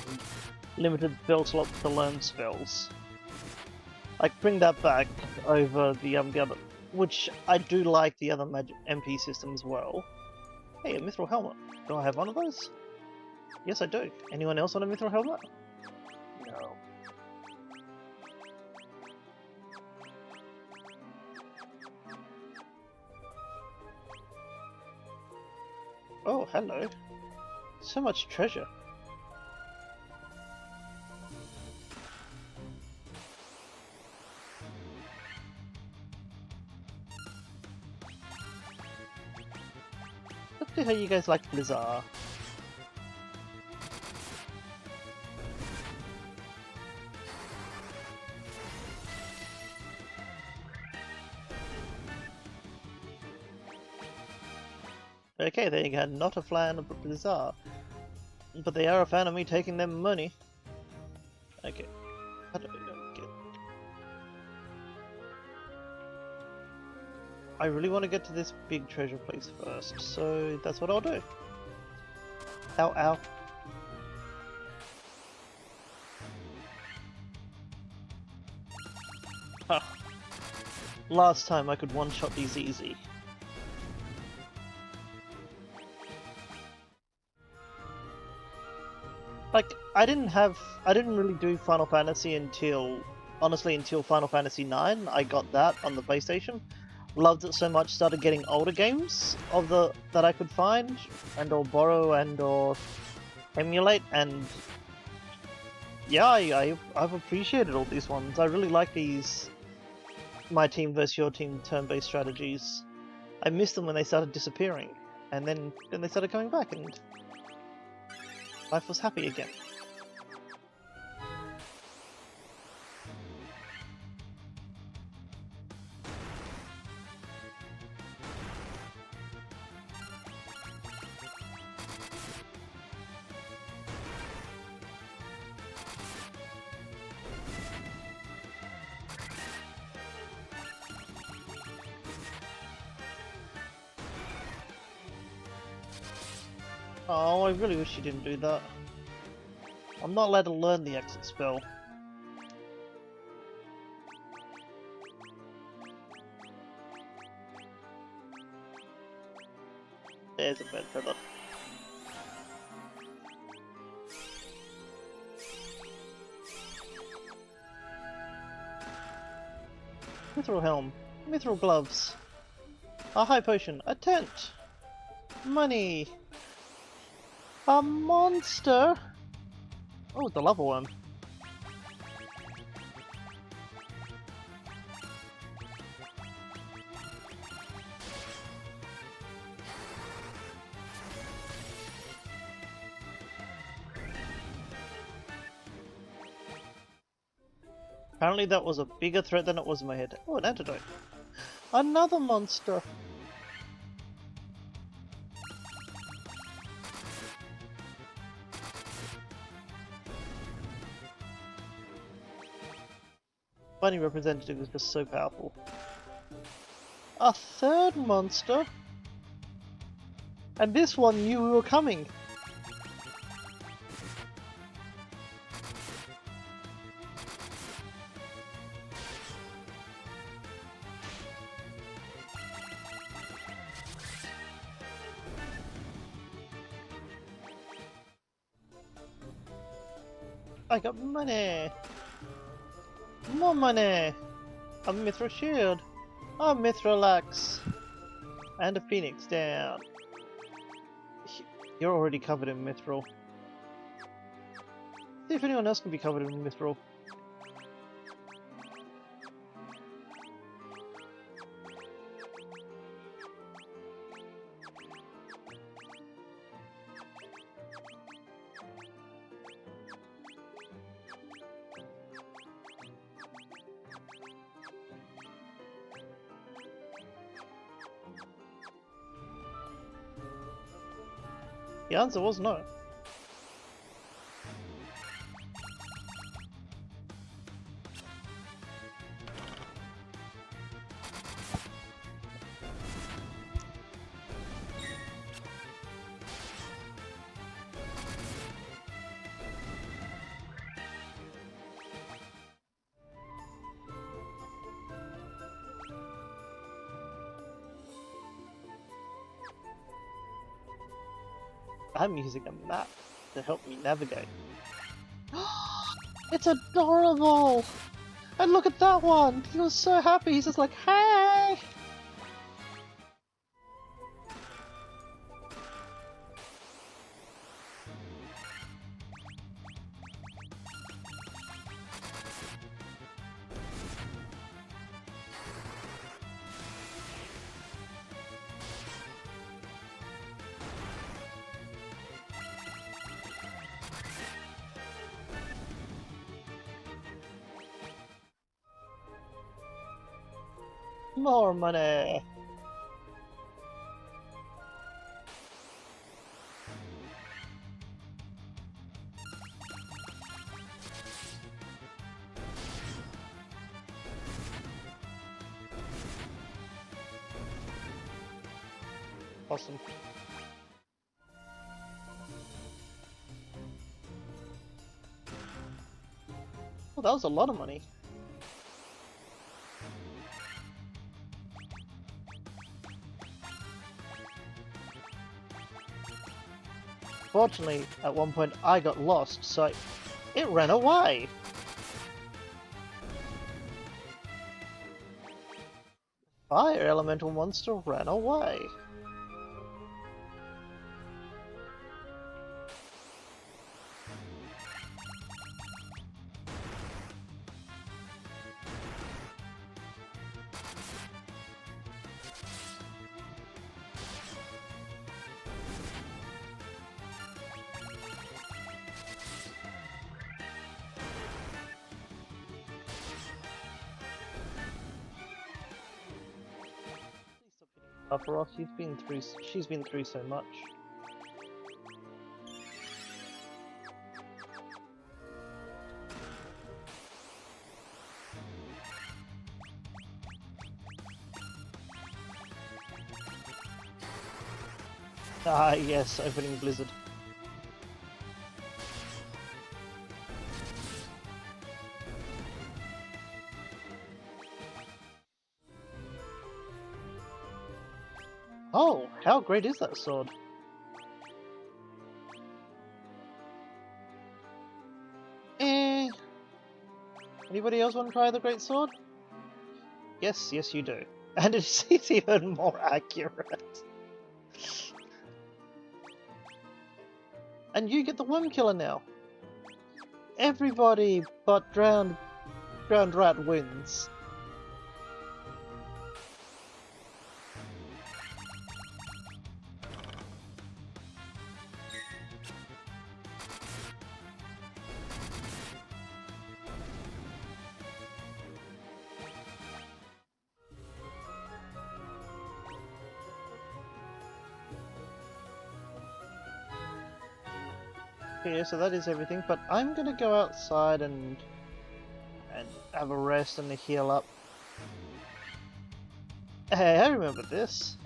limited spell slots to learn spells. Like, bring that back over the other, which I do like the other magic MP system as well. Hey, a mithril helmet. Do I have one of those? Yes, I do. Anyone else want a mithril helmet? No. Oh, hello. So much treasure. Let's see how you guys like Blizzard. Okay, they are not a fan of Blizzard, but they are a fan of me taking their money. Okay, how do I get? I really want to get to this big treasure place first, so that's what I'll do. Ow, ow. Huh. Last time I could one-shot these easy. Like, I didn't really do Final Fantasy until, honestly, until Final Fantasy 9. I got that on the PlayStation. Loved it so much, started getting older games of that I could find and or borrow and or emulate, and yeah, I've appreciated all these ones. I really like these my team versus your team turn-based strategies. I missed them when they started disappearing, and then they started coming back, and life was happy again. Oh, I really wish you didn't do that. I'm not allowed to learn the exit spell. There's a bed feather. Mithril helm. Mithril gloves. A high potion. A tent. Money. A monster. Oh, the lava worm. Apparently that was a bigger threat than it was in my head. Oh, an antidote. Another monster. Bunny representative is just so powerful. A third monster? And this one knew we were coming. I got money! More money! A mithril shield! A mithril axe! And a phoenix down. You're already covered in mithril. See if anyone else can be covered in mithril. The answer was no. I'm using a map to help me navigate. It's adorable! And look at that one! He was so happy, he's just like, hey! More money! Awesome. Well, that was a lot of money. Fortunately, at one point I got lost, so it ran away! Fire elemental monster ran away. Upper off, she's been through so much. Ah, yes, opening Blizzard. Oh, how great is that sword? Eh. Anybody else want to try the great sword? Yes, yes you do. And it's even more accurate. And you get the one killer now. Everybody but drowned rat wins. Okay, so that is everything, but I'm gonna go outside and have a rest and a heal up. Hey, I remember this.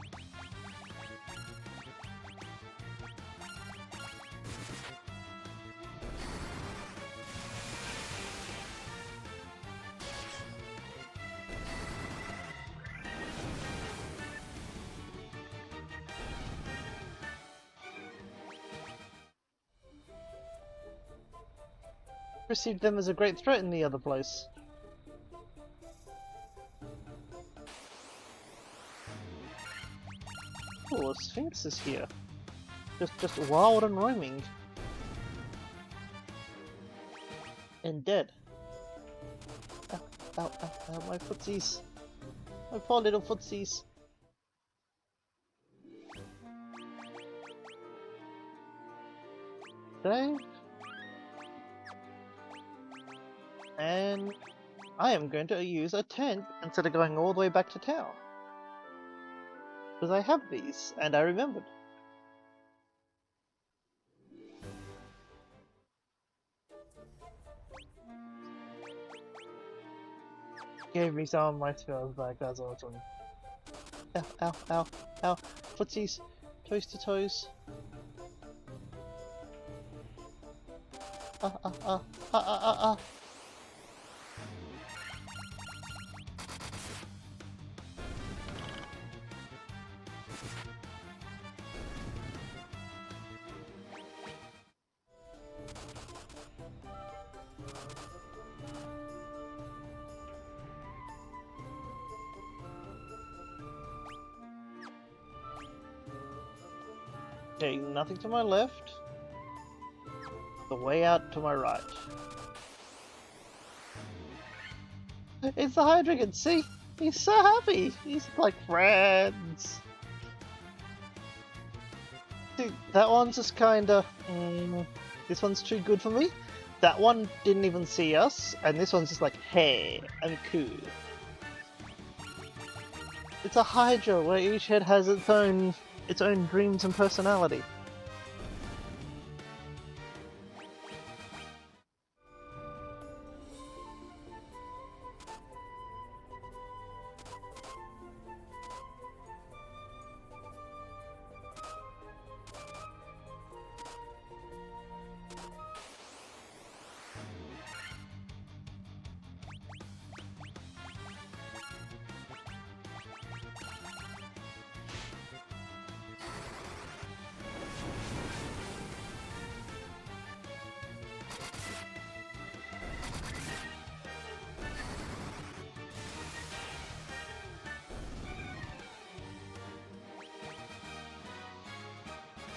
Perceived them as a great threat in the other place. Oh, a Sphinx is here. Just wild and roaming. And dead. Ow, ow, ow, ow, my footsies. My poor little footsies. Save. And I am going to use a tent instead of going all the way back to town. Because I have these, and I remembered. Gave me some of my spells back, that's awesome. Ow, ow, ow, ow. Footsies. Toes to toes. Ah, ah, ah, ah, ah, ah, ah. Okay, nothing to my left. The way out to my right. It's the Hydreigon, see? He's so happy! He's like friends! Dude, that one's just kinda... this one's too good for me. That one didn't even see us, and this one's just like, hey, I'm cool. It's a Hydra where each head has its own dreams and personality.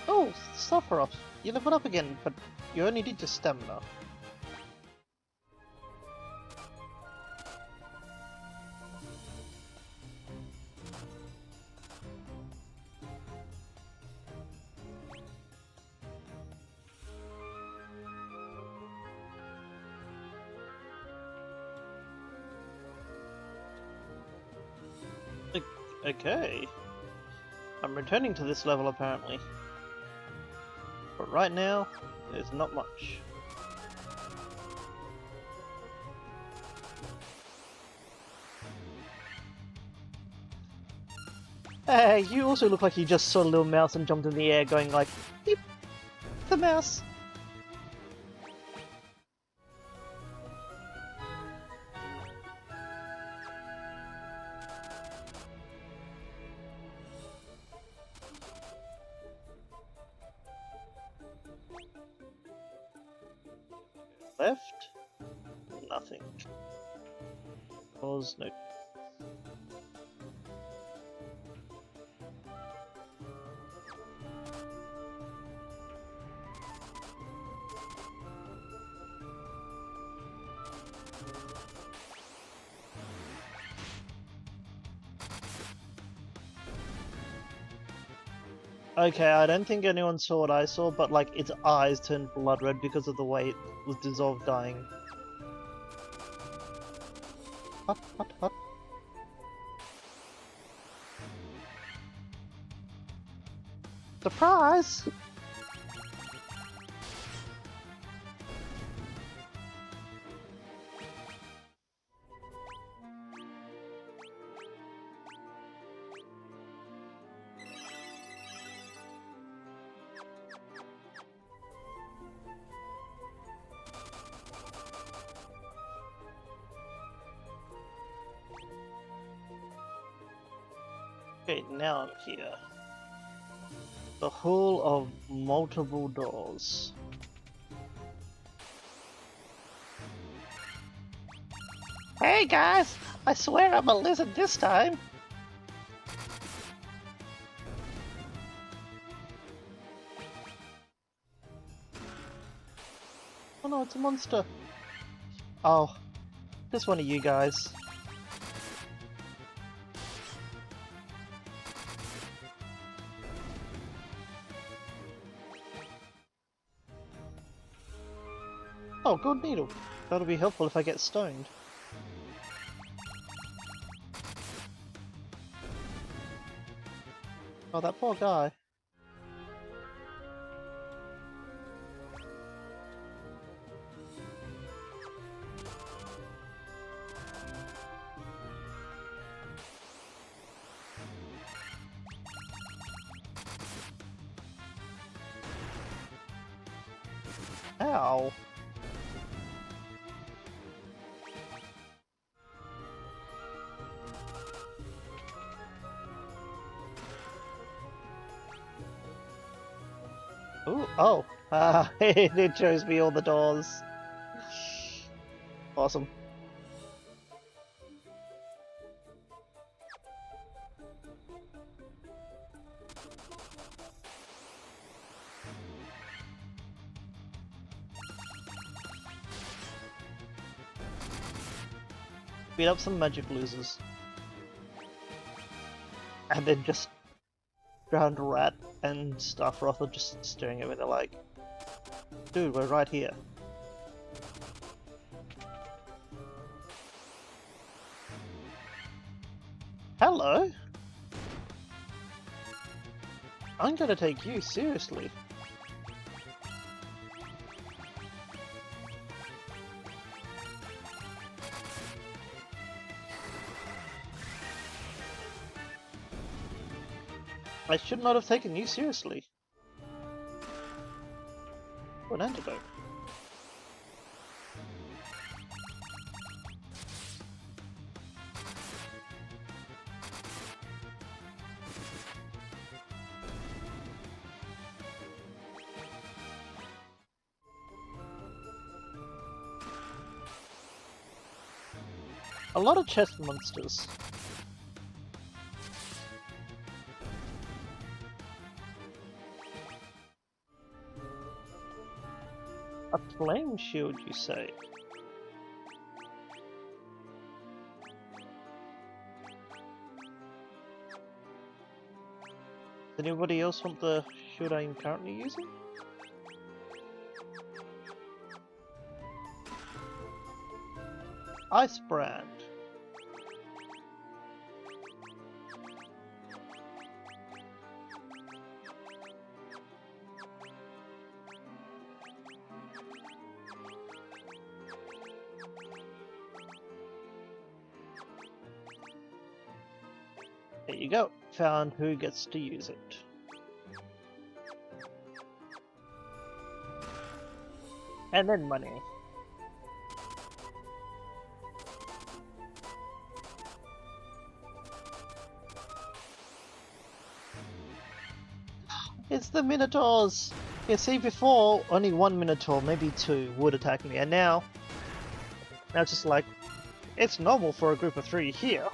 Oh, Sephiroth! You leveled up again, but you only did your stamina. Okay. I'm returning to this level apparently. But right now, there's not much. Hey, you also look like you just saw a little mouse and jumped in the air going like, beep, the mouse. Left? Nothing. Pause, no. Okay, I don't think anyone saw what I saw, but like its eyes turned blood red because of the way it was dissolved dying. Hot, hot, hot. Surprise! Okay, now here. The Hall of Multiple Doors. Hey guys! I swear I'm a lizard this time! Oh no, it's a monster! Oh, just one of you guys. Oh, gold needle. That'll be helpful if I get stoned. Oh, that poor guy. Ow. Ooh, oh. Ah, it shows me all the doors. Awesome. Beat up some magic losers. And then just drowned Rat and Starfroth are just staring at me. They're like, dude, we're right here. Hello? I'm gonna take you seriously. I should not have taken you seriously. An antidote. A lot of chest monsters. A flame shield, you say? Does anybody else want the shield I'm currently using? Ice Brand. There you go. found who gets to use it. And then money. It's the Minotaurs! Yeah, see, before, only one Minotaur, maybe two, would attack me, and now it's just like, it's normal for a group of 3 here.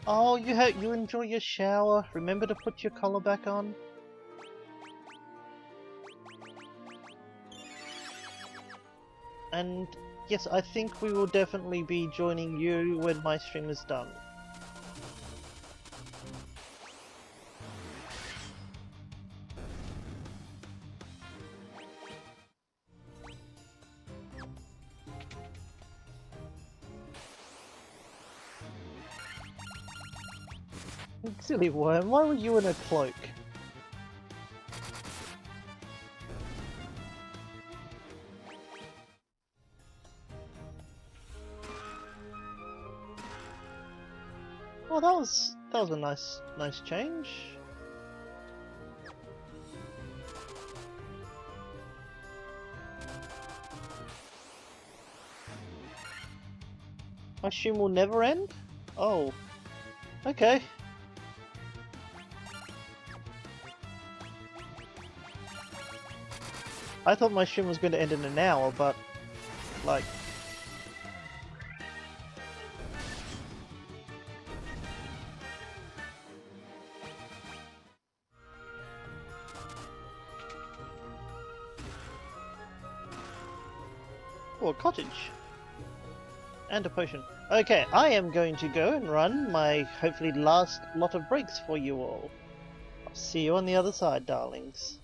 Oh, you enjoy your shower. Remember to put your collar back on. And yes, I think we will definitely be joining you when my stream is done. Silly worm, why were you in a cloak? Well, that was a nice change. My stream will never end? Oh. Okay. I thought my stream was going to end in an hour, but like... Oh, a cottage. And a potion. Okay, I am going to go and run my hopefully last lot of breaks for you all. I'll see you on the other side, darlings.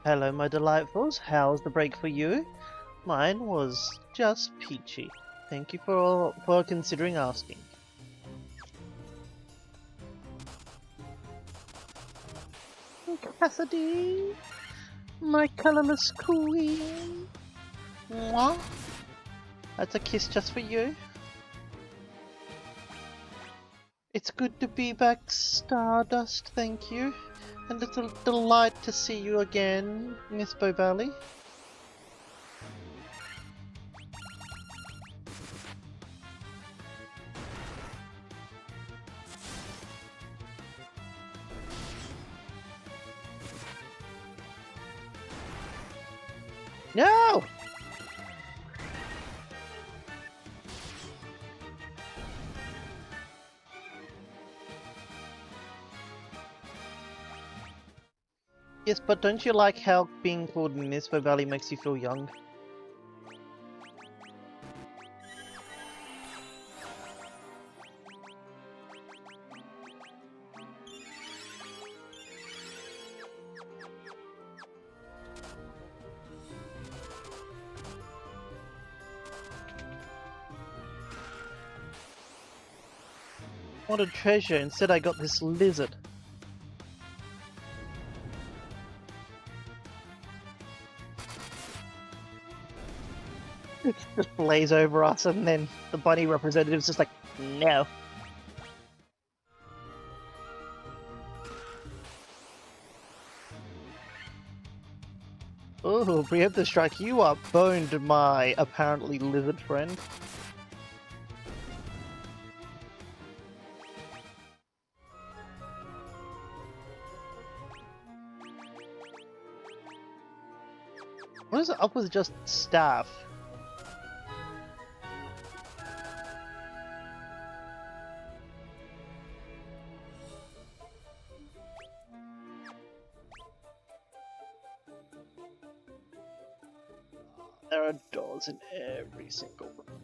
Hello, my delightfuls. How's the break for you? Mine was just peachy. Thank you for considering asking. Cassidy, my colorless queen. Mwah. That's a kiss just for you. It's good to be back, Stardust, thank you. And it's a delight to see you again, Miss Bovally. No! Yes, but don't you like how being called Miss Valley makes you feel young? What a treasure, instead I got this lizard. It just lays over us and then the bunny representative's just like, no. Oh, preemptive strike, you are boned, my apparently lizard friend. What is it up with just staff? There are doors in every single room.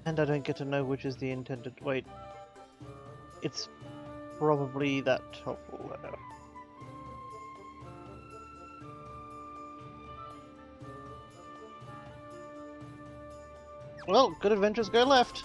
And I don't get to know which is the intended... Wait. It's probably that top letter. Well, good adventures go left.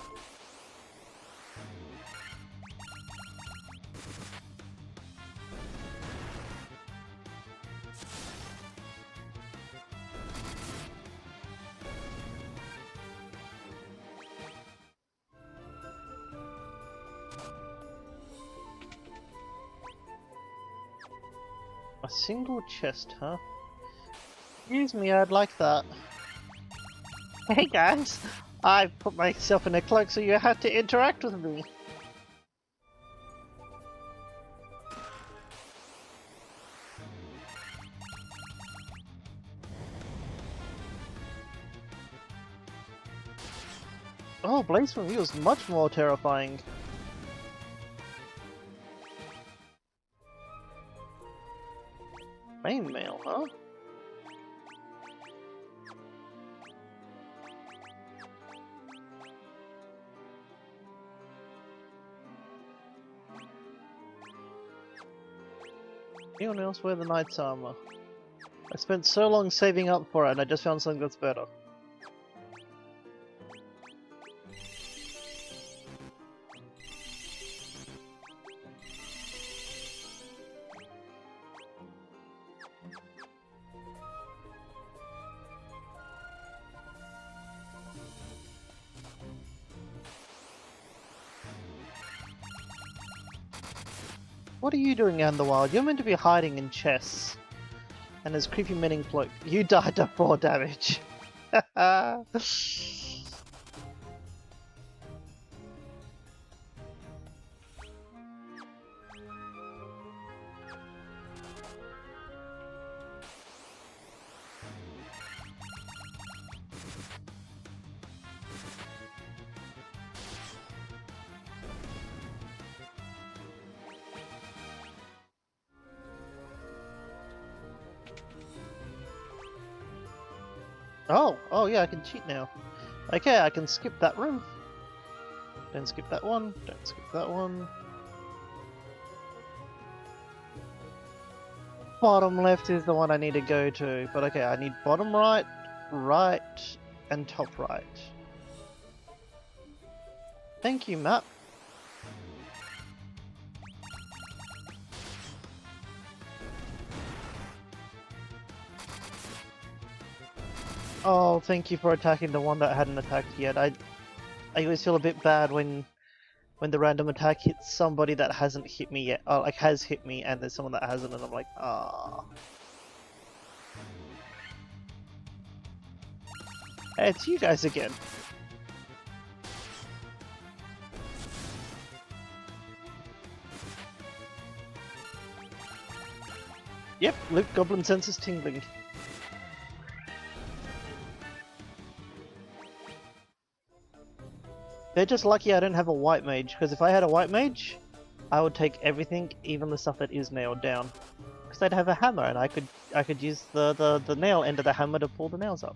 A single chest, huh? Excuse me, I'd like that. Hey guys, I put myself in a cloak so you had to interact with me. Oh, Blaze from you is much more terrifying. Main mail, huh? Anyone else wear the knight's armor? I spent so long saving up for it and I just found something that's better. What are you doing out in the wild? You're meant to be hiding in chests. And his creepy meaning cloak. You died to 4 damage. Oh yeah, I can cheat now. Okay, I can skip that room. Don't skip that one, don't skip that one. bottom left is the one I need to go to, but okay, I need bottom right, right, and top right. Thank you, map. Oh, thank you for attacking the one that hadn't attacked yet. I always feel a bit bad when the random attack hits somebody that hasn't hit me yet. Oh, like has hit me, and there's someone that hasn't, and I'm like, ah. Hey, it's you guys again. Yep, Luke Goblin senses tingling. They're just lucky I don't have a white mage, because if I had a white mage, I would take everything, even the stuff that is nailed down. Because I'd have a hammer, and I could use the nail end of the hammer to pull the nails up.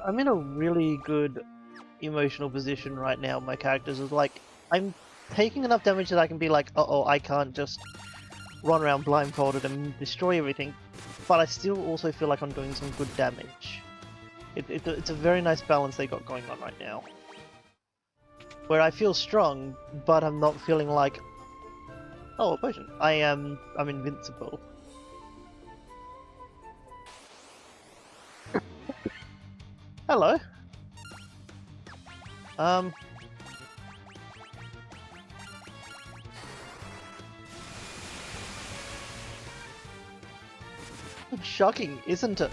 I'm in a really good emotional position right now. My characters is like, I'm taking enough damage that I can be like, uh-oh, I can't just run around blindfolded and destroy everything, but I still also feel like I'm doing some good damage. It's a very nice balance they got going on right now, where I feel strong, but I'm not feeling like, oh, a potion. I'm invincible. Hello. Shocking, isn't it?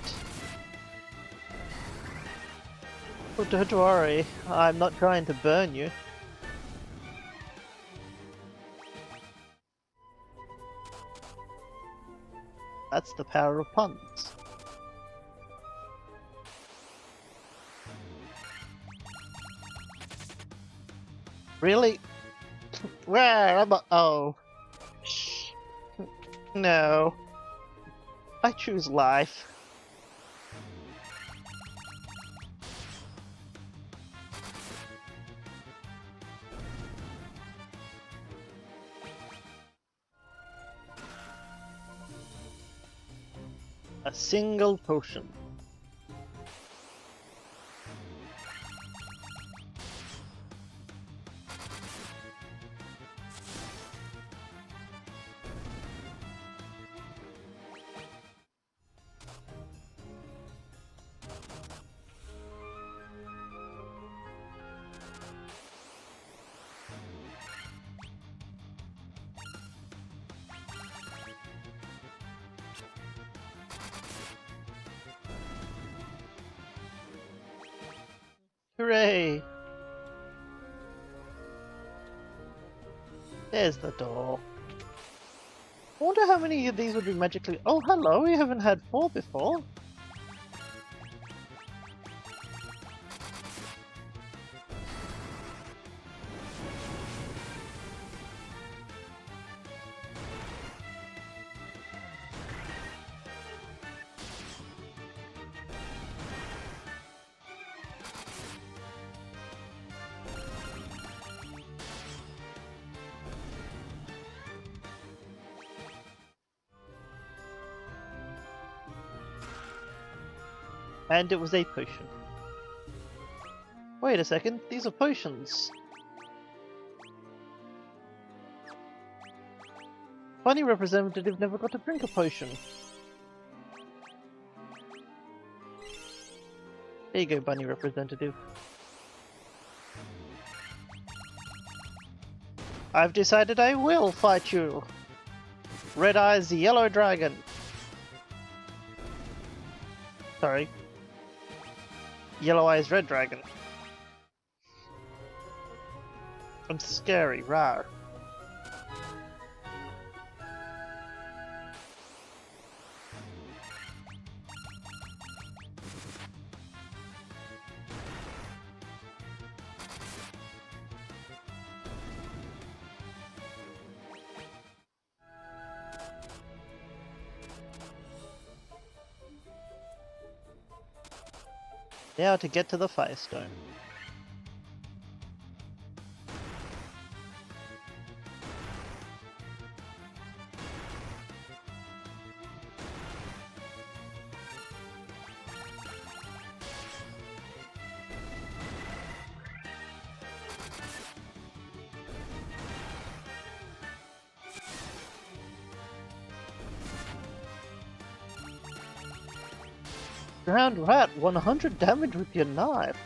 Oh, don't worry, I'm not trying to burn you. That's the power of puns. Really? Where am I? Oh. Shh. No. I choose life. A single potion. Hooray! There's the door. I wonder how many of these would be magically— oh, hello, we haven't had 4 before. And it was a potion. Wait a second, these are potions. Bunny representative never got to drink a potion. There you go, bunny representative. I've decided I will fight you! Red Eyes Yellow Dragon! Sorry. Yellow Eyes Red Dragon. I'm scary, rawr. Now to get to the Firestone. Ground rat, 100 damage with your knife.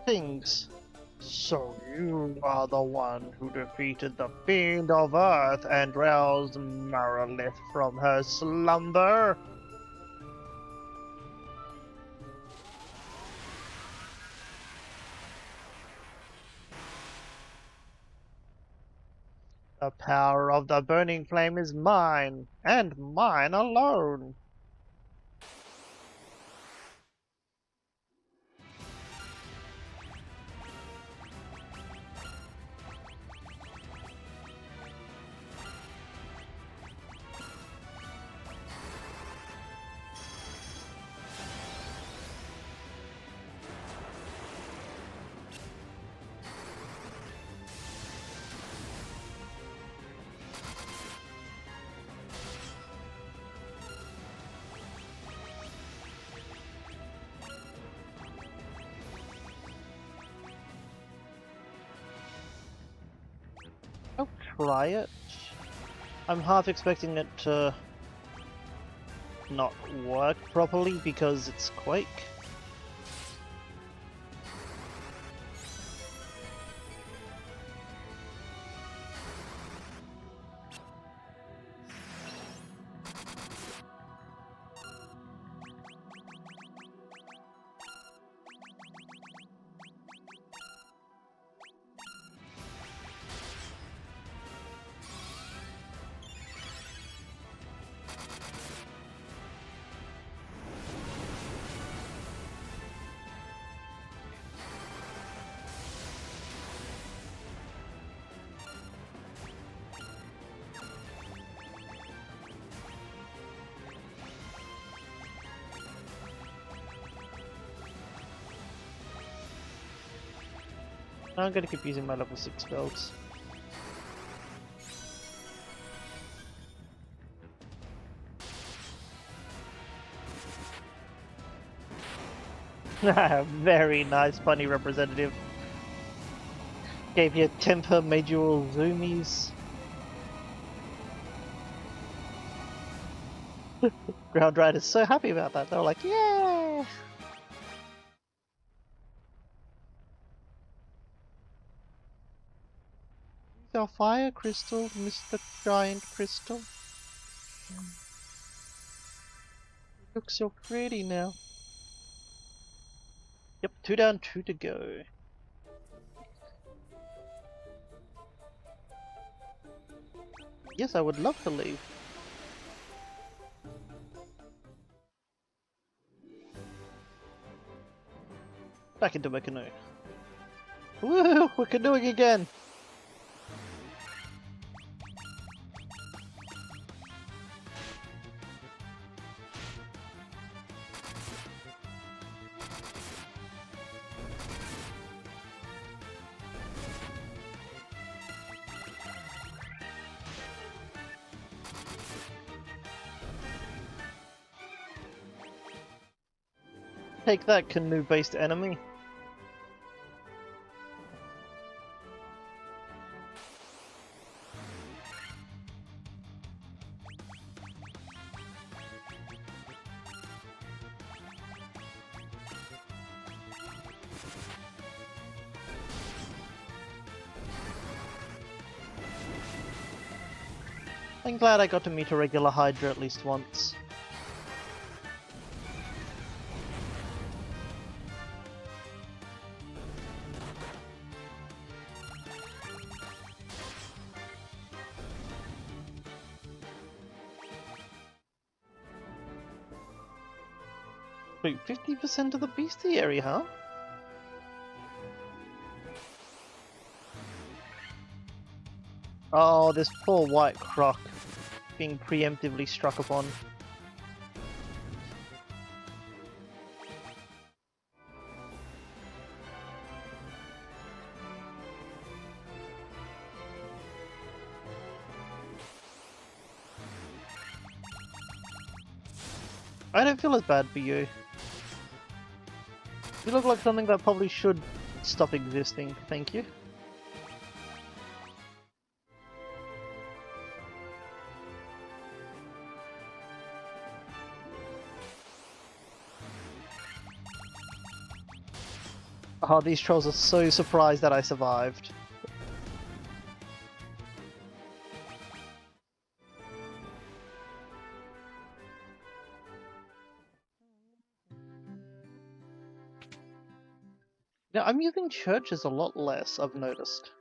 Things. So you are the one who defeated the Fiend of Earth and roused Marilith from her slumber? The power of the burning flame is mine, and mine alone. I'll try it. I'm half expecting it to not work properly because it's Quake. I'm gonna keep using my level 6 builds. Very nice, funny representative. Gave you temper, made you all zoomies. Ground Rider's so happy about that. They're like, yeah! Use our fire crystal, Mr. Giant Crystal. You look so pretty now. Yep, 2 down, 2 to go. Yes, I would love to leave. Back into my canoe. Woohoo! We're canoeing again! Take that, canoe-based enemy. I'm glad I got to meet a regular Hydra at least once. Wait, 50% of the bestiary, huh? Oh, this poor white croc being preemptively struck upon. I don't feel as bad for you. You look like something that probably should stop existing, thank you. Oh, these trolls are so surprised that I survived. Now, I'm using churches a lot less, I've noticed.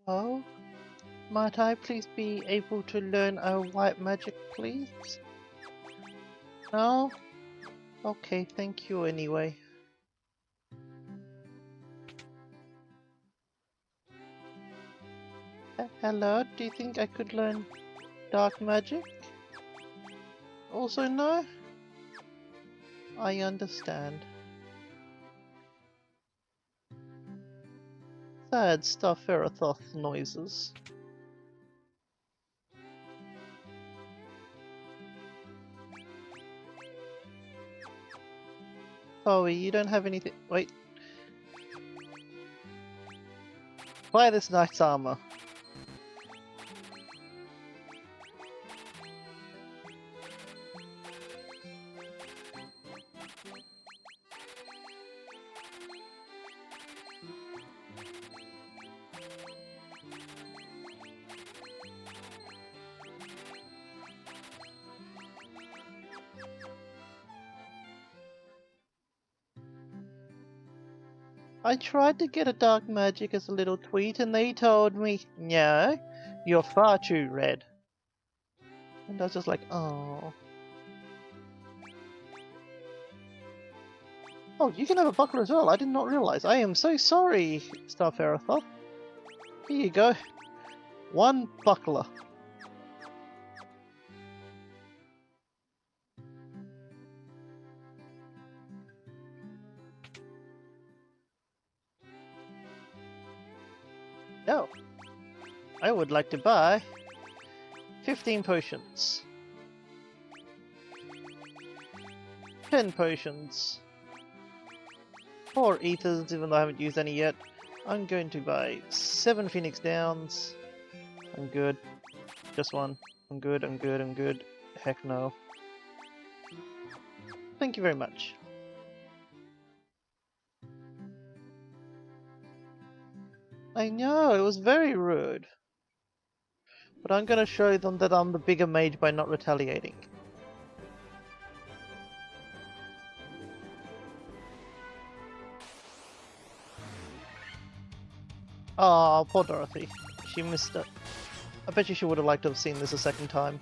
Oh, might I please be able to learn a white magic, please? No? Okay, thank you anyway. Hello, do you think I could learn dark magic? Also no? I understand. Sad Starferathoth noises. Sorry, you don't have anything. Wait. Buy this knight's armor. I tried to get a dark magic as a little tweet and they told me, no, you're far too red. And I was just like, oh. Oh, you can have a buckler as well, I did not realize. I am so sorry, Starferathoth. Here you go. One buckler. No. I would like to buy 15 potions. 10 potions. 4 ethers, even though I haven't used any yet. I'm going to buy 7 Phoenix Downs. I'm good. Just one. I'm good, I'm good, I'm good. Heck no. Thank you very much. I know, it was very rude. But I'm gonna show them that I'm the bigger mage by not retaliating. Ah, poor Dorothy. She missed it. I bet you she would have liked to have seen this a second time.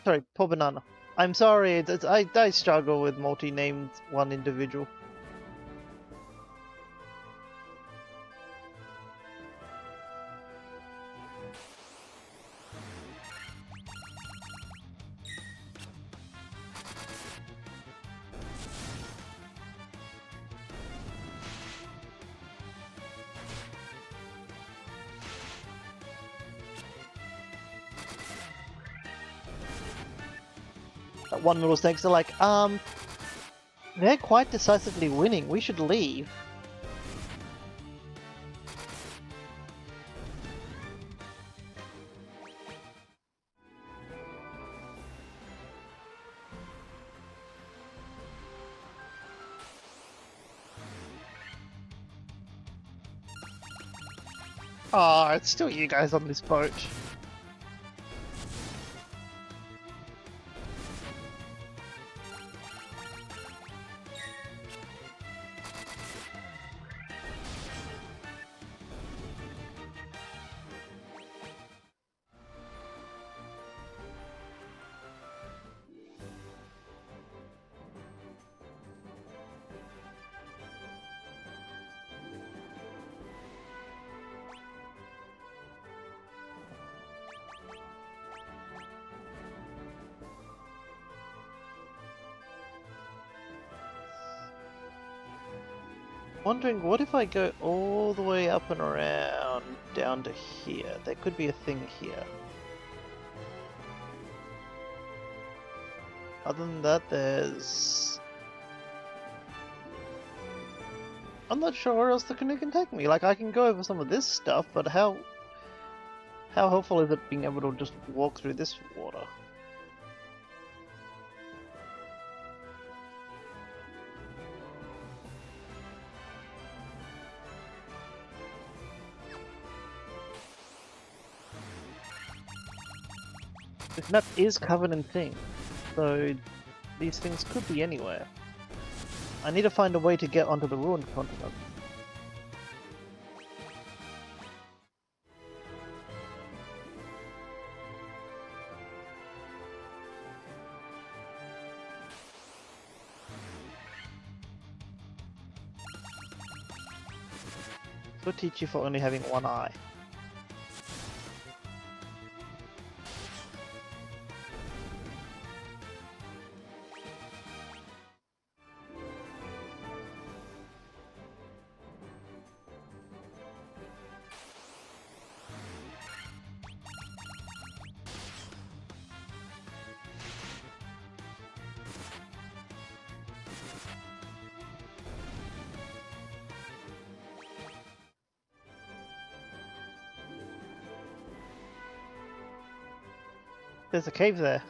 Sorry, poor Banana. I'm sorry, I struggle with multi-named one individual. That one little snake's like, they're quite decisively winning, we should leave. Ah, it's still you guys on this boat. Wondering, what if I go all the way up and around down to here? There could be a thing here. Other than that, there's... I'm not sure where else the canoe can take me. Like, I can go over some of this stuff, but how helpful is it being able to just walk through this water? This map is covered in things, so these things could be anywhere. I need to find a way to get onto the ruined continent. We'll teach you for only having one eye. There's a cave there.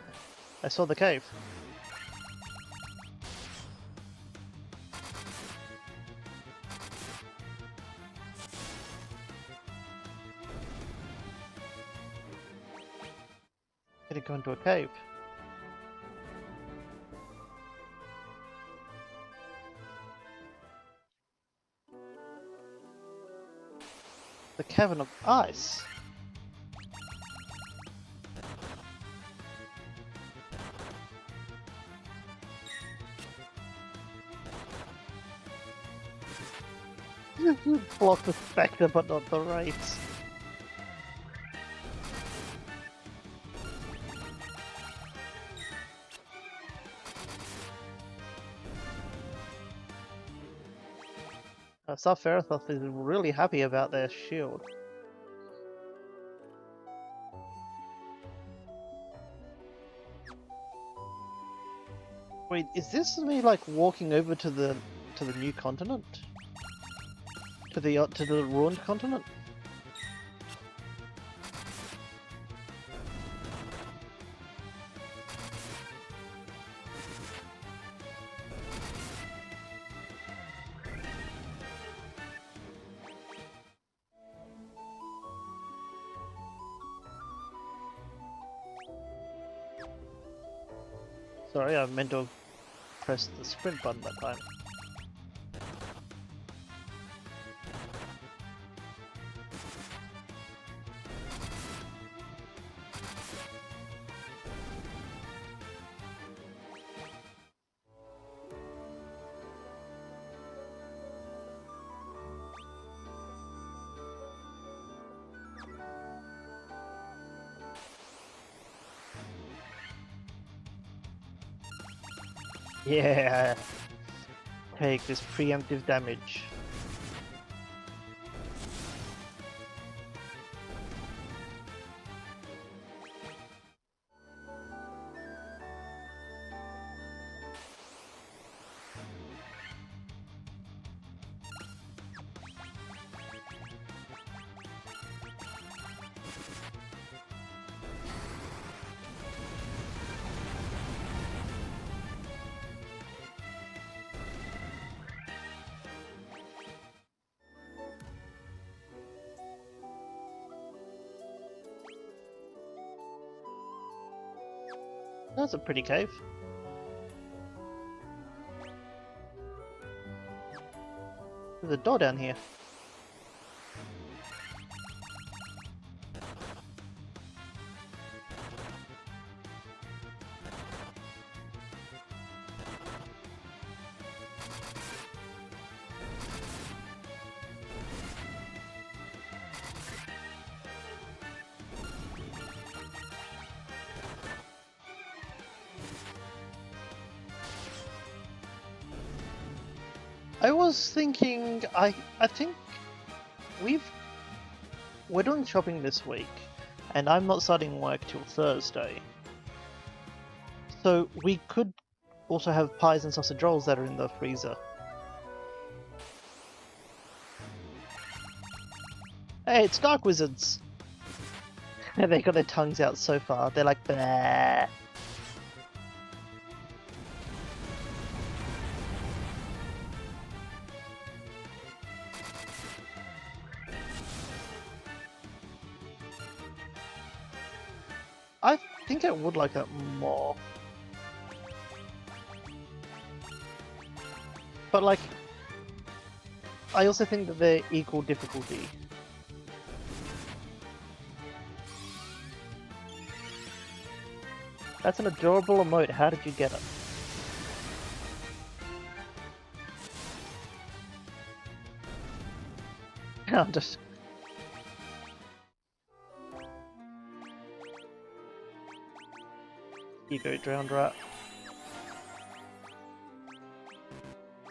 I saw the cave. Did it go into a cave? The cavern of ice. You block the spectre, but not the wraiths. Sarferathoth is really happy about their shield. Wait, is this me like walking over to the new continent? To the ruined continent? Sorry, I meant to press the sprint button that time. Yeah, take this preemptive damage. That's a pretty cave. There's a door down here. I was thinking, I think we're doing shopping this week, and I'm not starting work till Thursday. So we could also have pies and sausage rolls that are in the freezer. Hey, it's Dark Wizards! They got their tongues out so far, they're like, bleh. I think I would like that more. But like, I also think that they're equal difficulty. That's an adorable emote, how did you get it? I'm just... You go, drowned rat.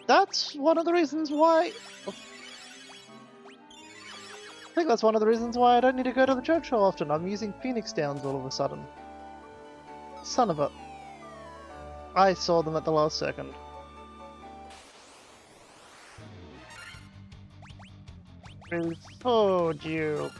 That's one of the reasons why... I think that's one of the reasons why I don't need to go to the church so often. I'm using Phoenix Downs all of a sudden. Son of a... I saw them at the last second. I told you.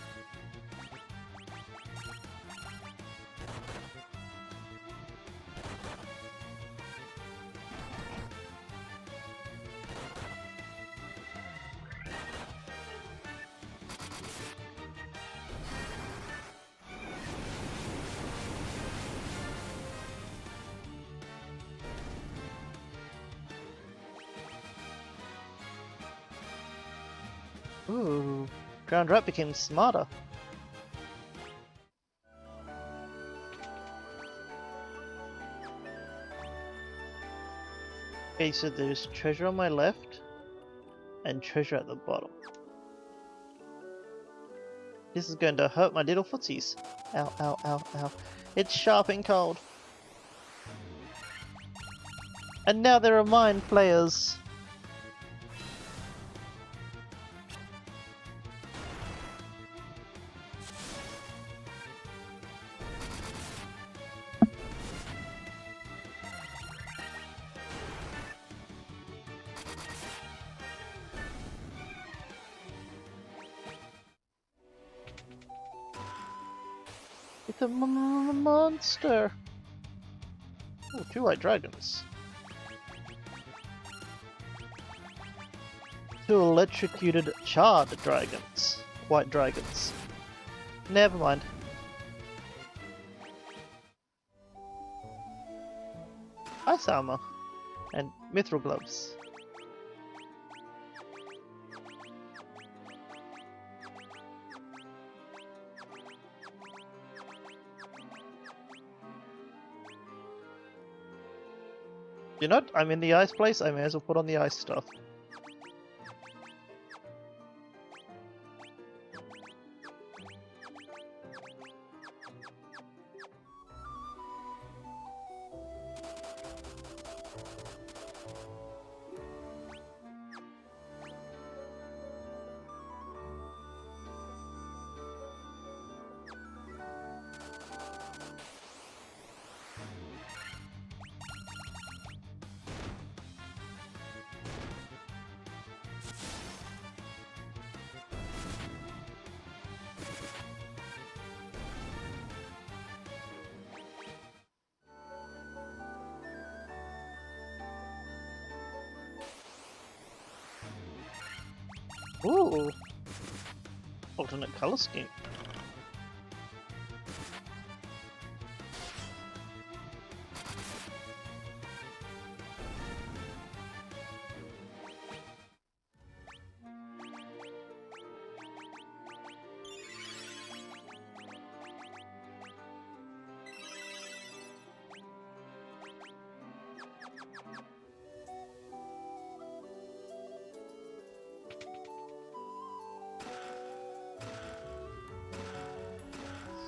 Ooh, Drowned Rat became smarter. Okay, so there's treasure on my left, and treasure at the bottom. This is going to hurt my little footsies. Ow, ow, ow, ow. It's sharp and cold. And now there are mine players. It's a monster! Oh, 2 white dragons. 2 electrocuted charred dragons. White dragons. Never mind. Ice armor. And mithril gloves. You know what? I'm in the ice place, I may as well put on the ice stuff. Ooh! Alternate color scheme.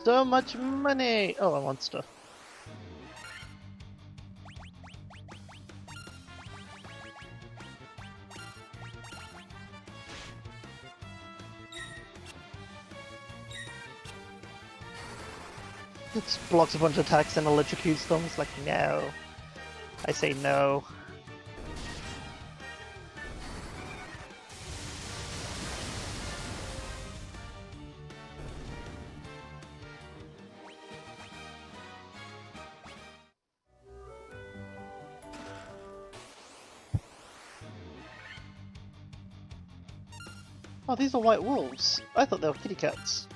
So much money! Oh, a monster. Just blocks a bunch of attacks and electrocutes them. It's like, no. I say no. Oh, these are white wolves. I thought they were kitty cats.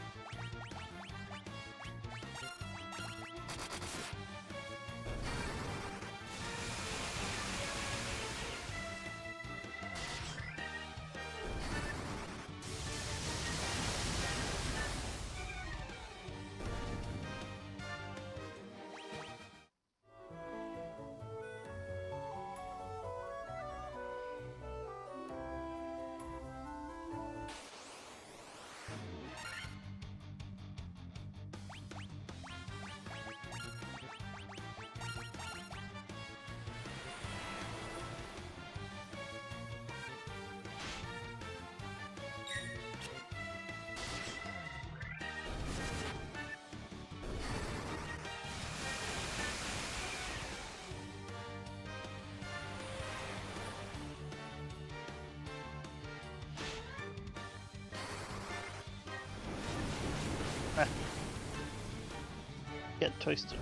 Get toasted.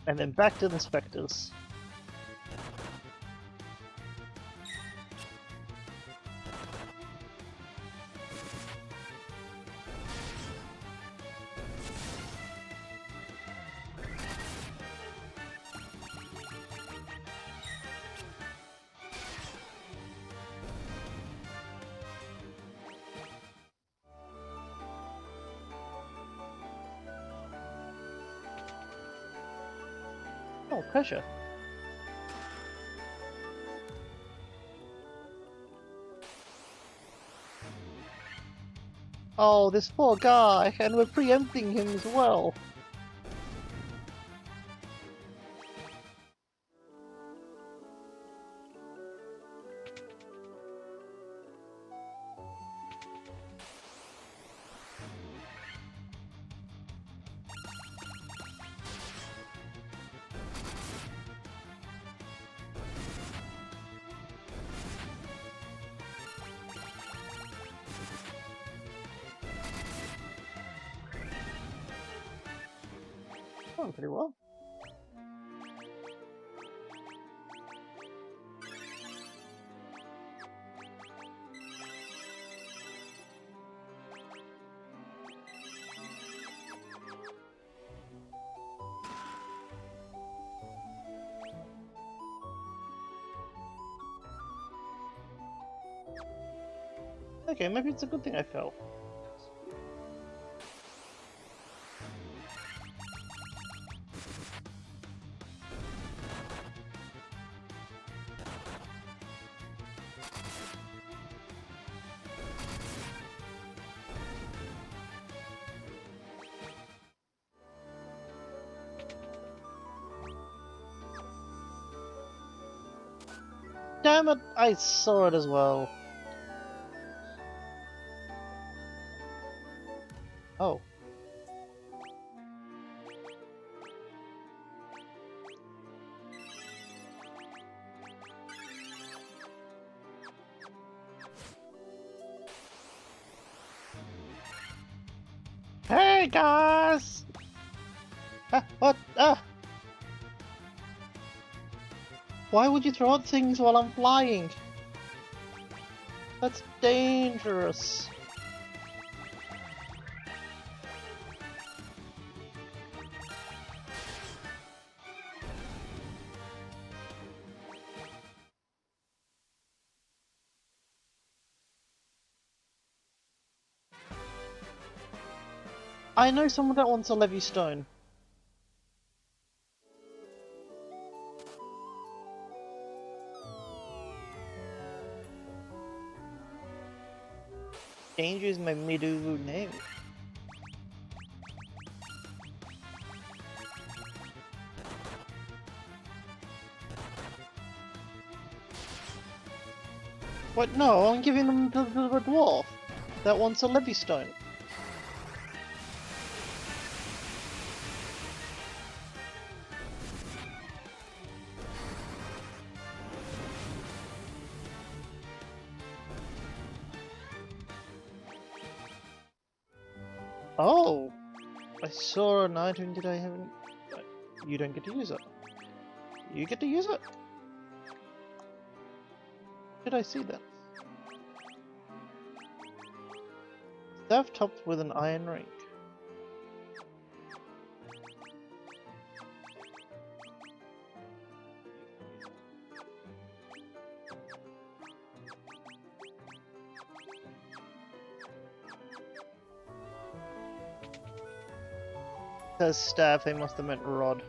And then back to the specters. Oh, pressure. Oh, this poor guy, and we're preempting him as well. Going pretty well. Okay, maybe it's a good thing I fell. Damn it, I saw it as well. Oh. Hey guys! Ah, what? Ah! Why would you throw out things while I'm flying? That's dangerous. I know someone that wants a Levy Stone. Danger is my middle name. What? No, I'm giving them to the dwarf that wants a levy stone. Oh! I saw an item, did I haven't... You don't get to use it. You get to use it? Did I see that? Staff topped with an iron ring. Says staff, they must have meant rod.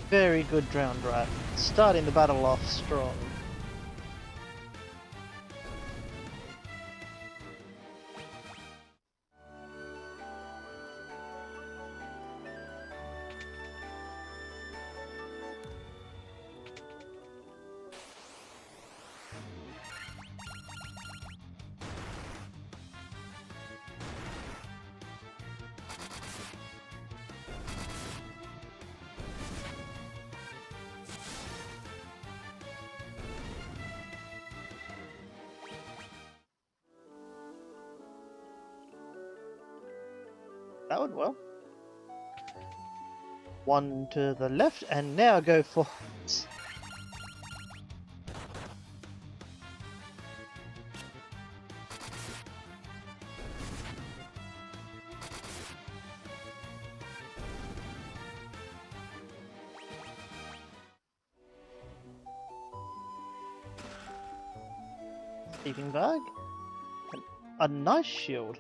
Very good drowned rat. Starting the battle off strong. That would well. One to the left, and now go for... sleeping bag. A nice shield.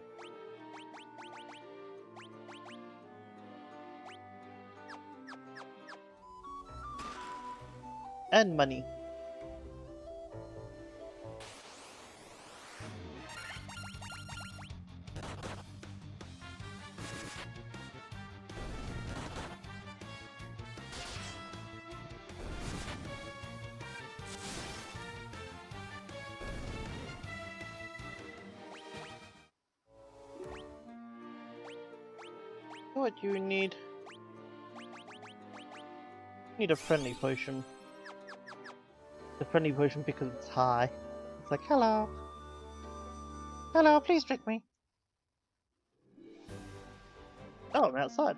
And money. What you need? Need a friendly potion. The friendly potion because it's high. It's like, hello. Hello, please drink me. Oh, I'm outside.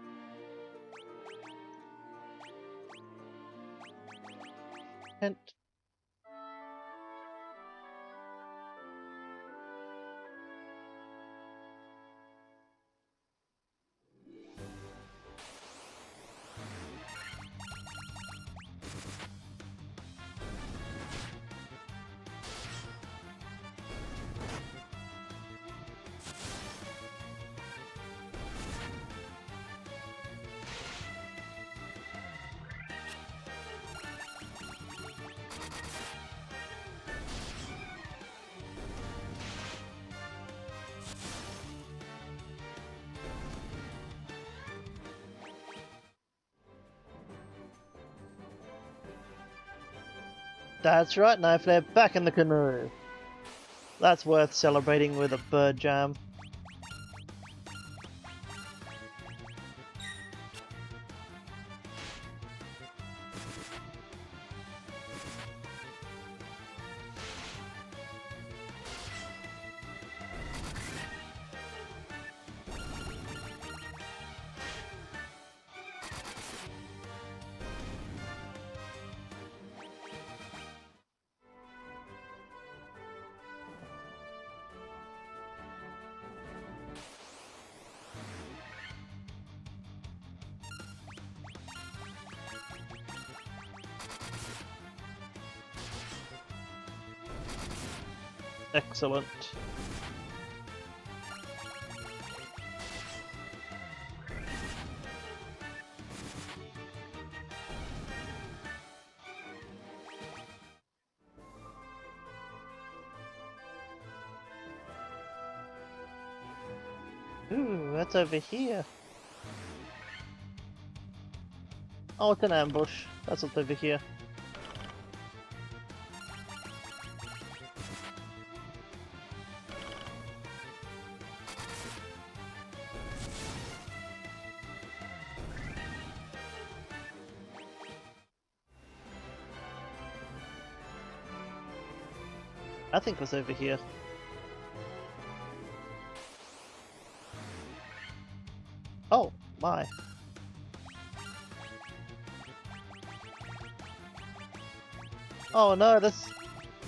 And that's right, Knife, they're back in the canoe. That's worth celebrating with a bird jam. Excellent. Ooh, that's over here. Oh, it's an ambush. That's what's over here. I think it was over here. Oh, my. Oh no, this...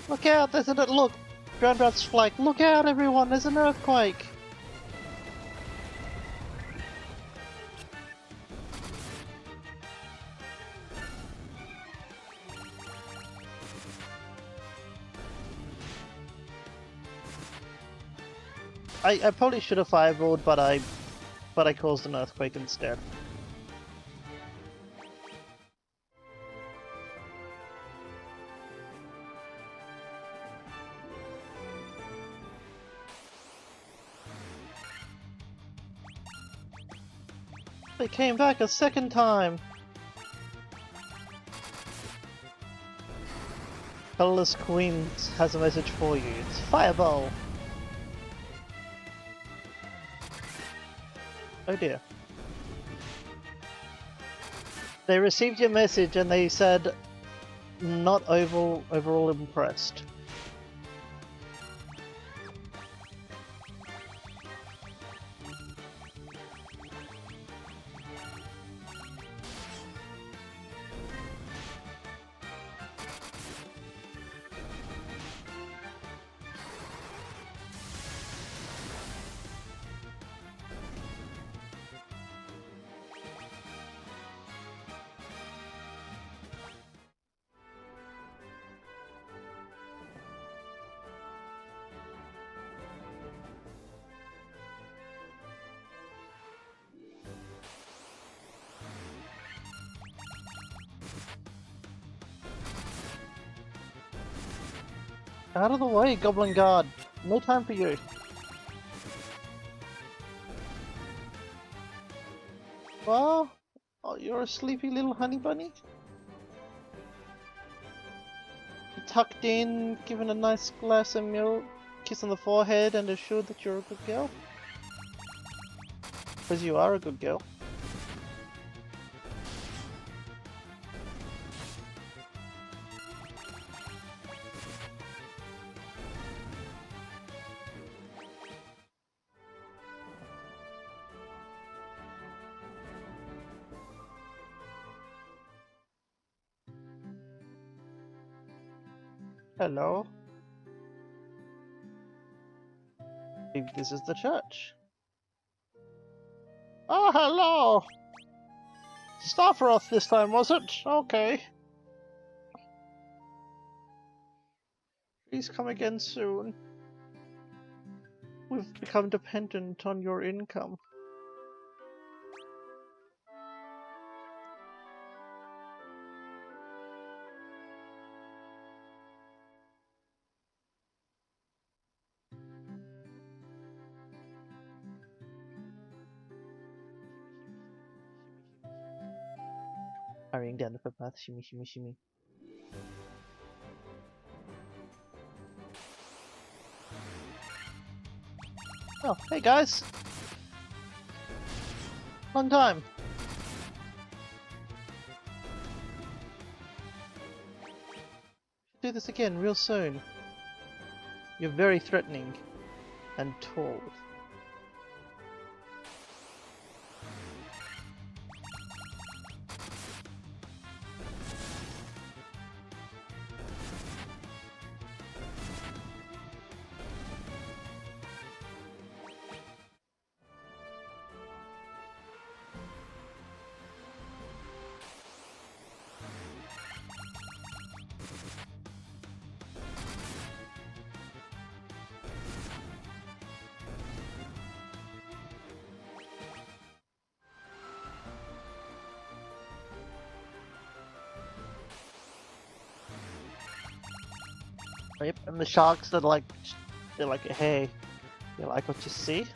Look out, there's an... Look! Drowned Rat's Flake, look out everyone, there's an earthquake! I probably should have fireballed, but I caused an earthquake instead. They came back a second time! Colorless Queen has a message for you. It's Fireball! Oh dear. They received your message and they said not overall impressed. Out of the way, Goblin Guard! No time for you! Well, oh, you're a sleepy little honey bunny? Tucked in, given a nice glass of milk, kiss on the forehead, and assured that you're a good girl? Because you are a good girl. Hello? Maybe this is the church. Oh, hello! Starfroth this time, was it? Okay. Please come again soon. We've become dependent on your income. Hurrying down the footpath, shimmy, shimmy, shimmy. Oh, hey guys! Long time! Do this again real soon. You're very threatening. And tall. Yep, and the sharks that are they're like, hey, you like what you see?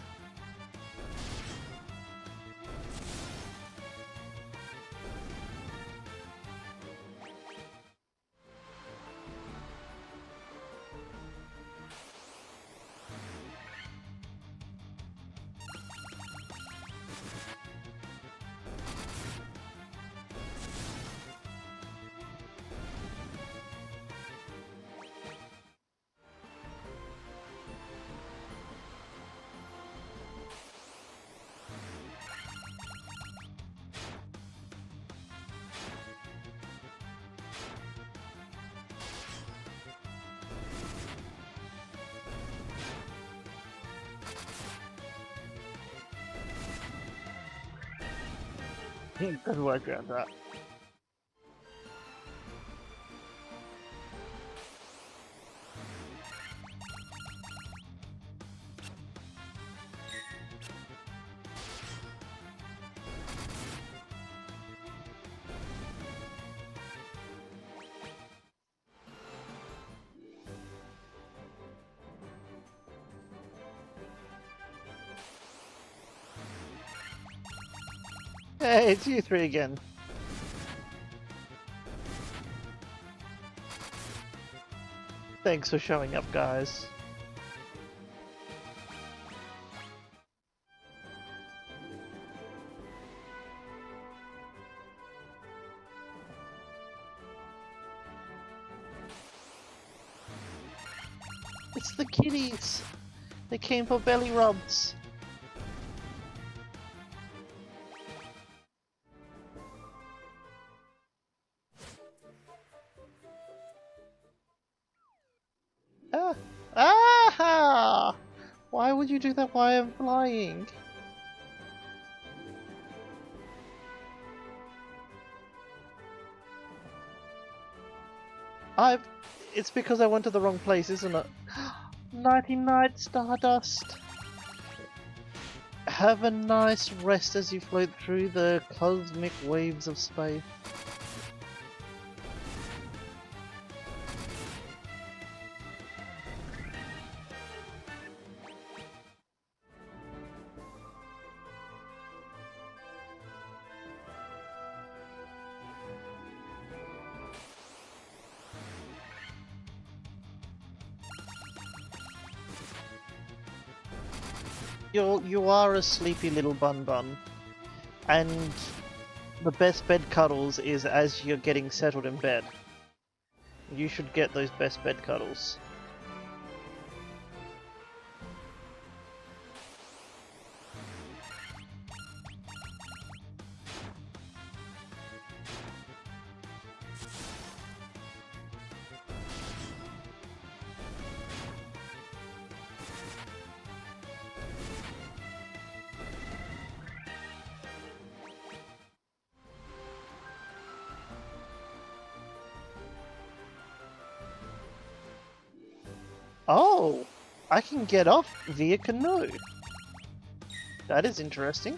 Good work around that. Hey, it's you three again. Thanks for showing up, guys. It's the kitties! They came for belly rubs! Ah! Ah! Why would you do that while I'm flying? It's because I went to the wrong place, isn't it? Nighty night, Stardust! Have a nice rest as you float through the cosmic waves of space. You are a sleepy little bun, and the best bed cuddles is as you're getting settled in bed. You should get those best bed cuddles. Oh! I can get off via canoe! That is interesting.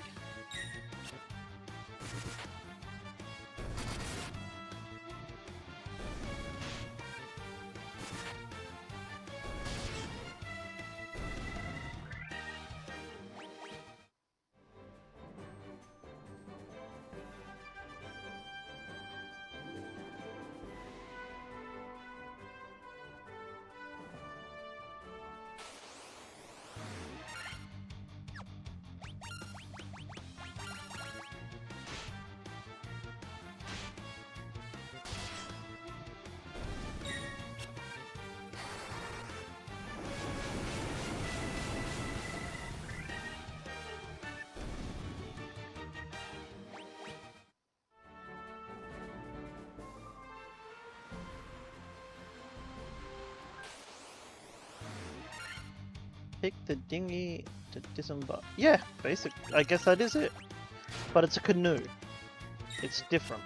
Pick the dinghy to disembark. Yeah, basic. I guess that is it. But it's a canoe. It's different.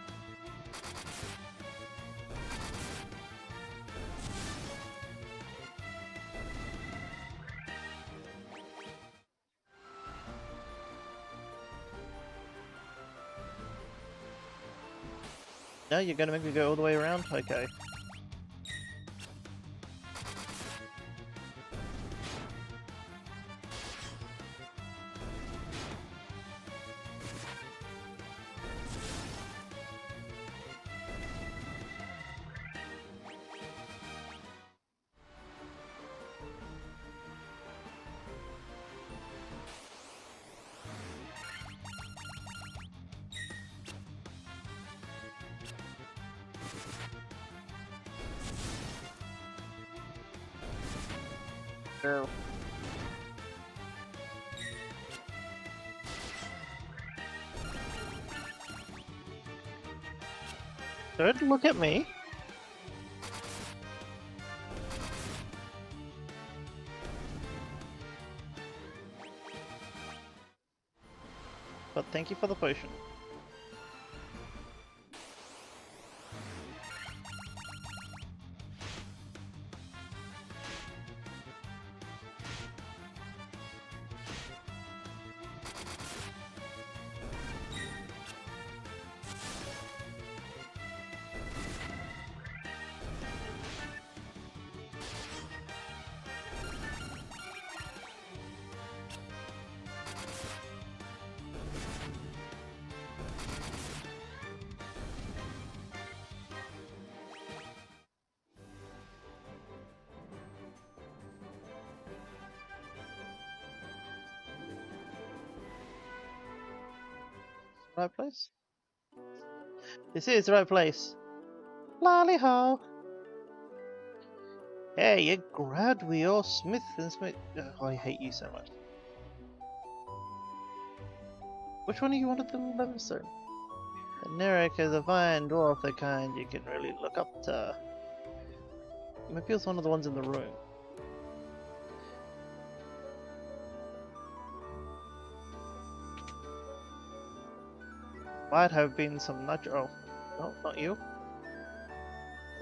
Now you're gonna make me go all the way around? Okay. True. Don't look at me. But thank you for the potion. Right place? This is the right place. Lolly ho! Hey, you grabbed we all Smith and Smith. Oh, I hate you so much. Which one of you wanted the Levinstone? The Nerek is a fine dwarf, the kind you can really look up to. Maybe it was one of the ones in the room. Might have been some nudge. Oh, no, not you.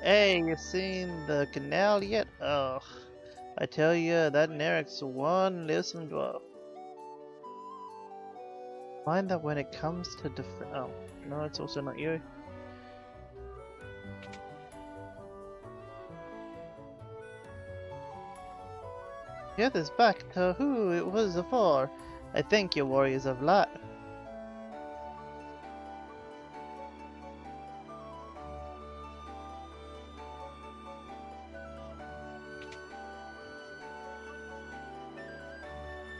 Hey, you seen the canal yet? Ugh. I tell you, that Nerek's one listen dwarf. Find that when it comes to different. Oh, no, it's also not you. Get this back to who it was for. I thank you, warriors of light.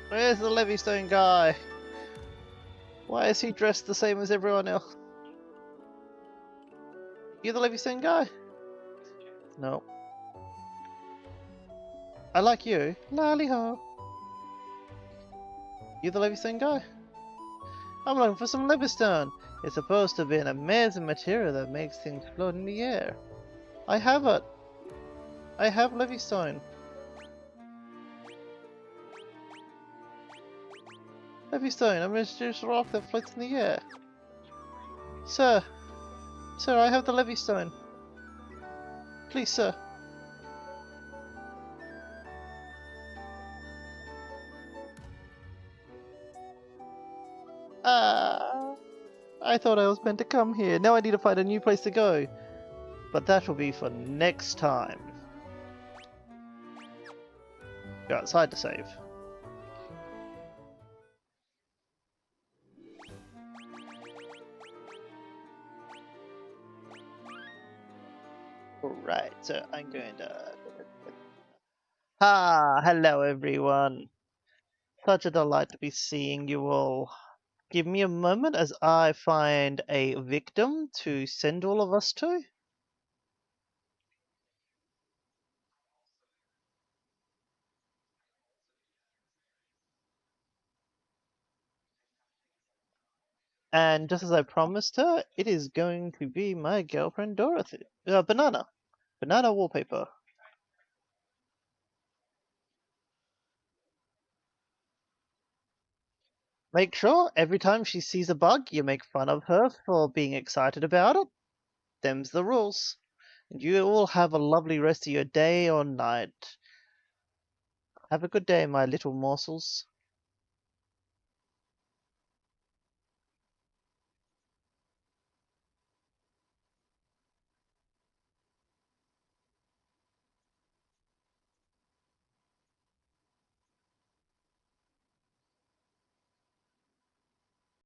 Where's the Levystone guy? Why is he dressed the same as everyone else? You the Levystone guy? No. I like you. Lally ho. You the Levystone guy? I'm looking for some Levystone. It's supposed to be an amazing material that makes things float in the air. I have it. I have Levystone. Levystone, a mysterious rock that floats in the air. Sir, sir, I have the Levystone. Please, sir. I thought I was meant to come here. Now I need to find a new place to go. But that will be for next time. Go outside to save. Alright, so I'm going to... hello everyone. Such a delight to be seeing you all. Give me a moment as I find a victim to send all of us to. And just as I promised her, it is going to be my girlfriend Dorothy. Banana. Banana wallpaper. Make sure every time she sees a bug, you make fun of her for being excited about it. Them's the rules. And you all have a lovely rest of your day or night. Have a good day, my little morsels.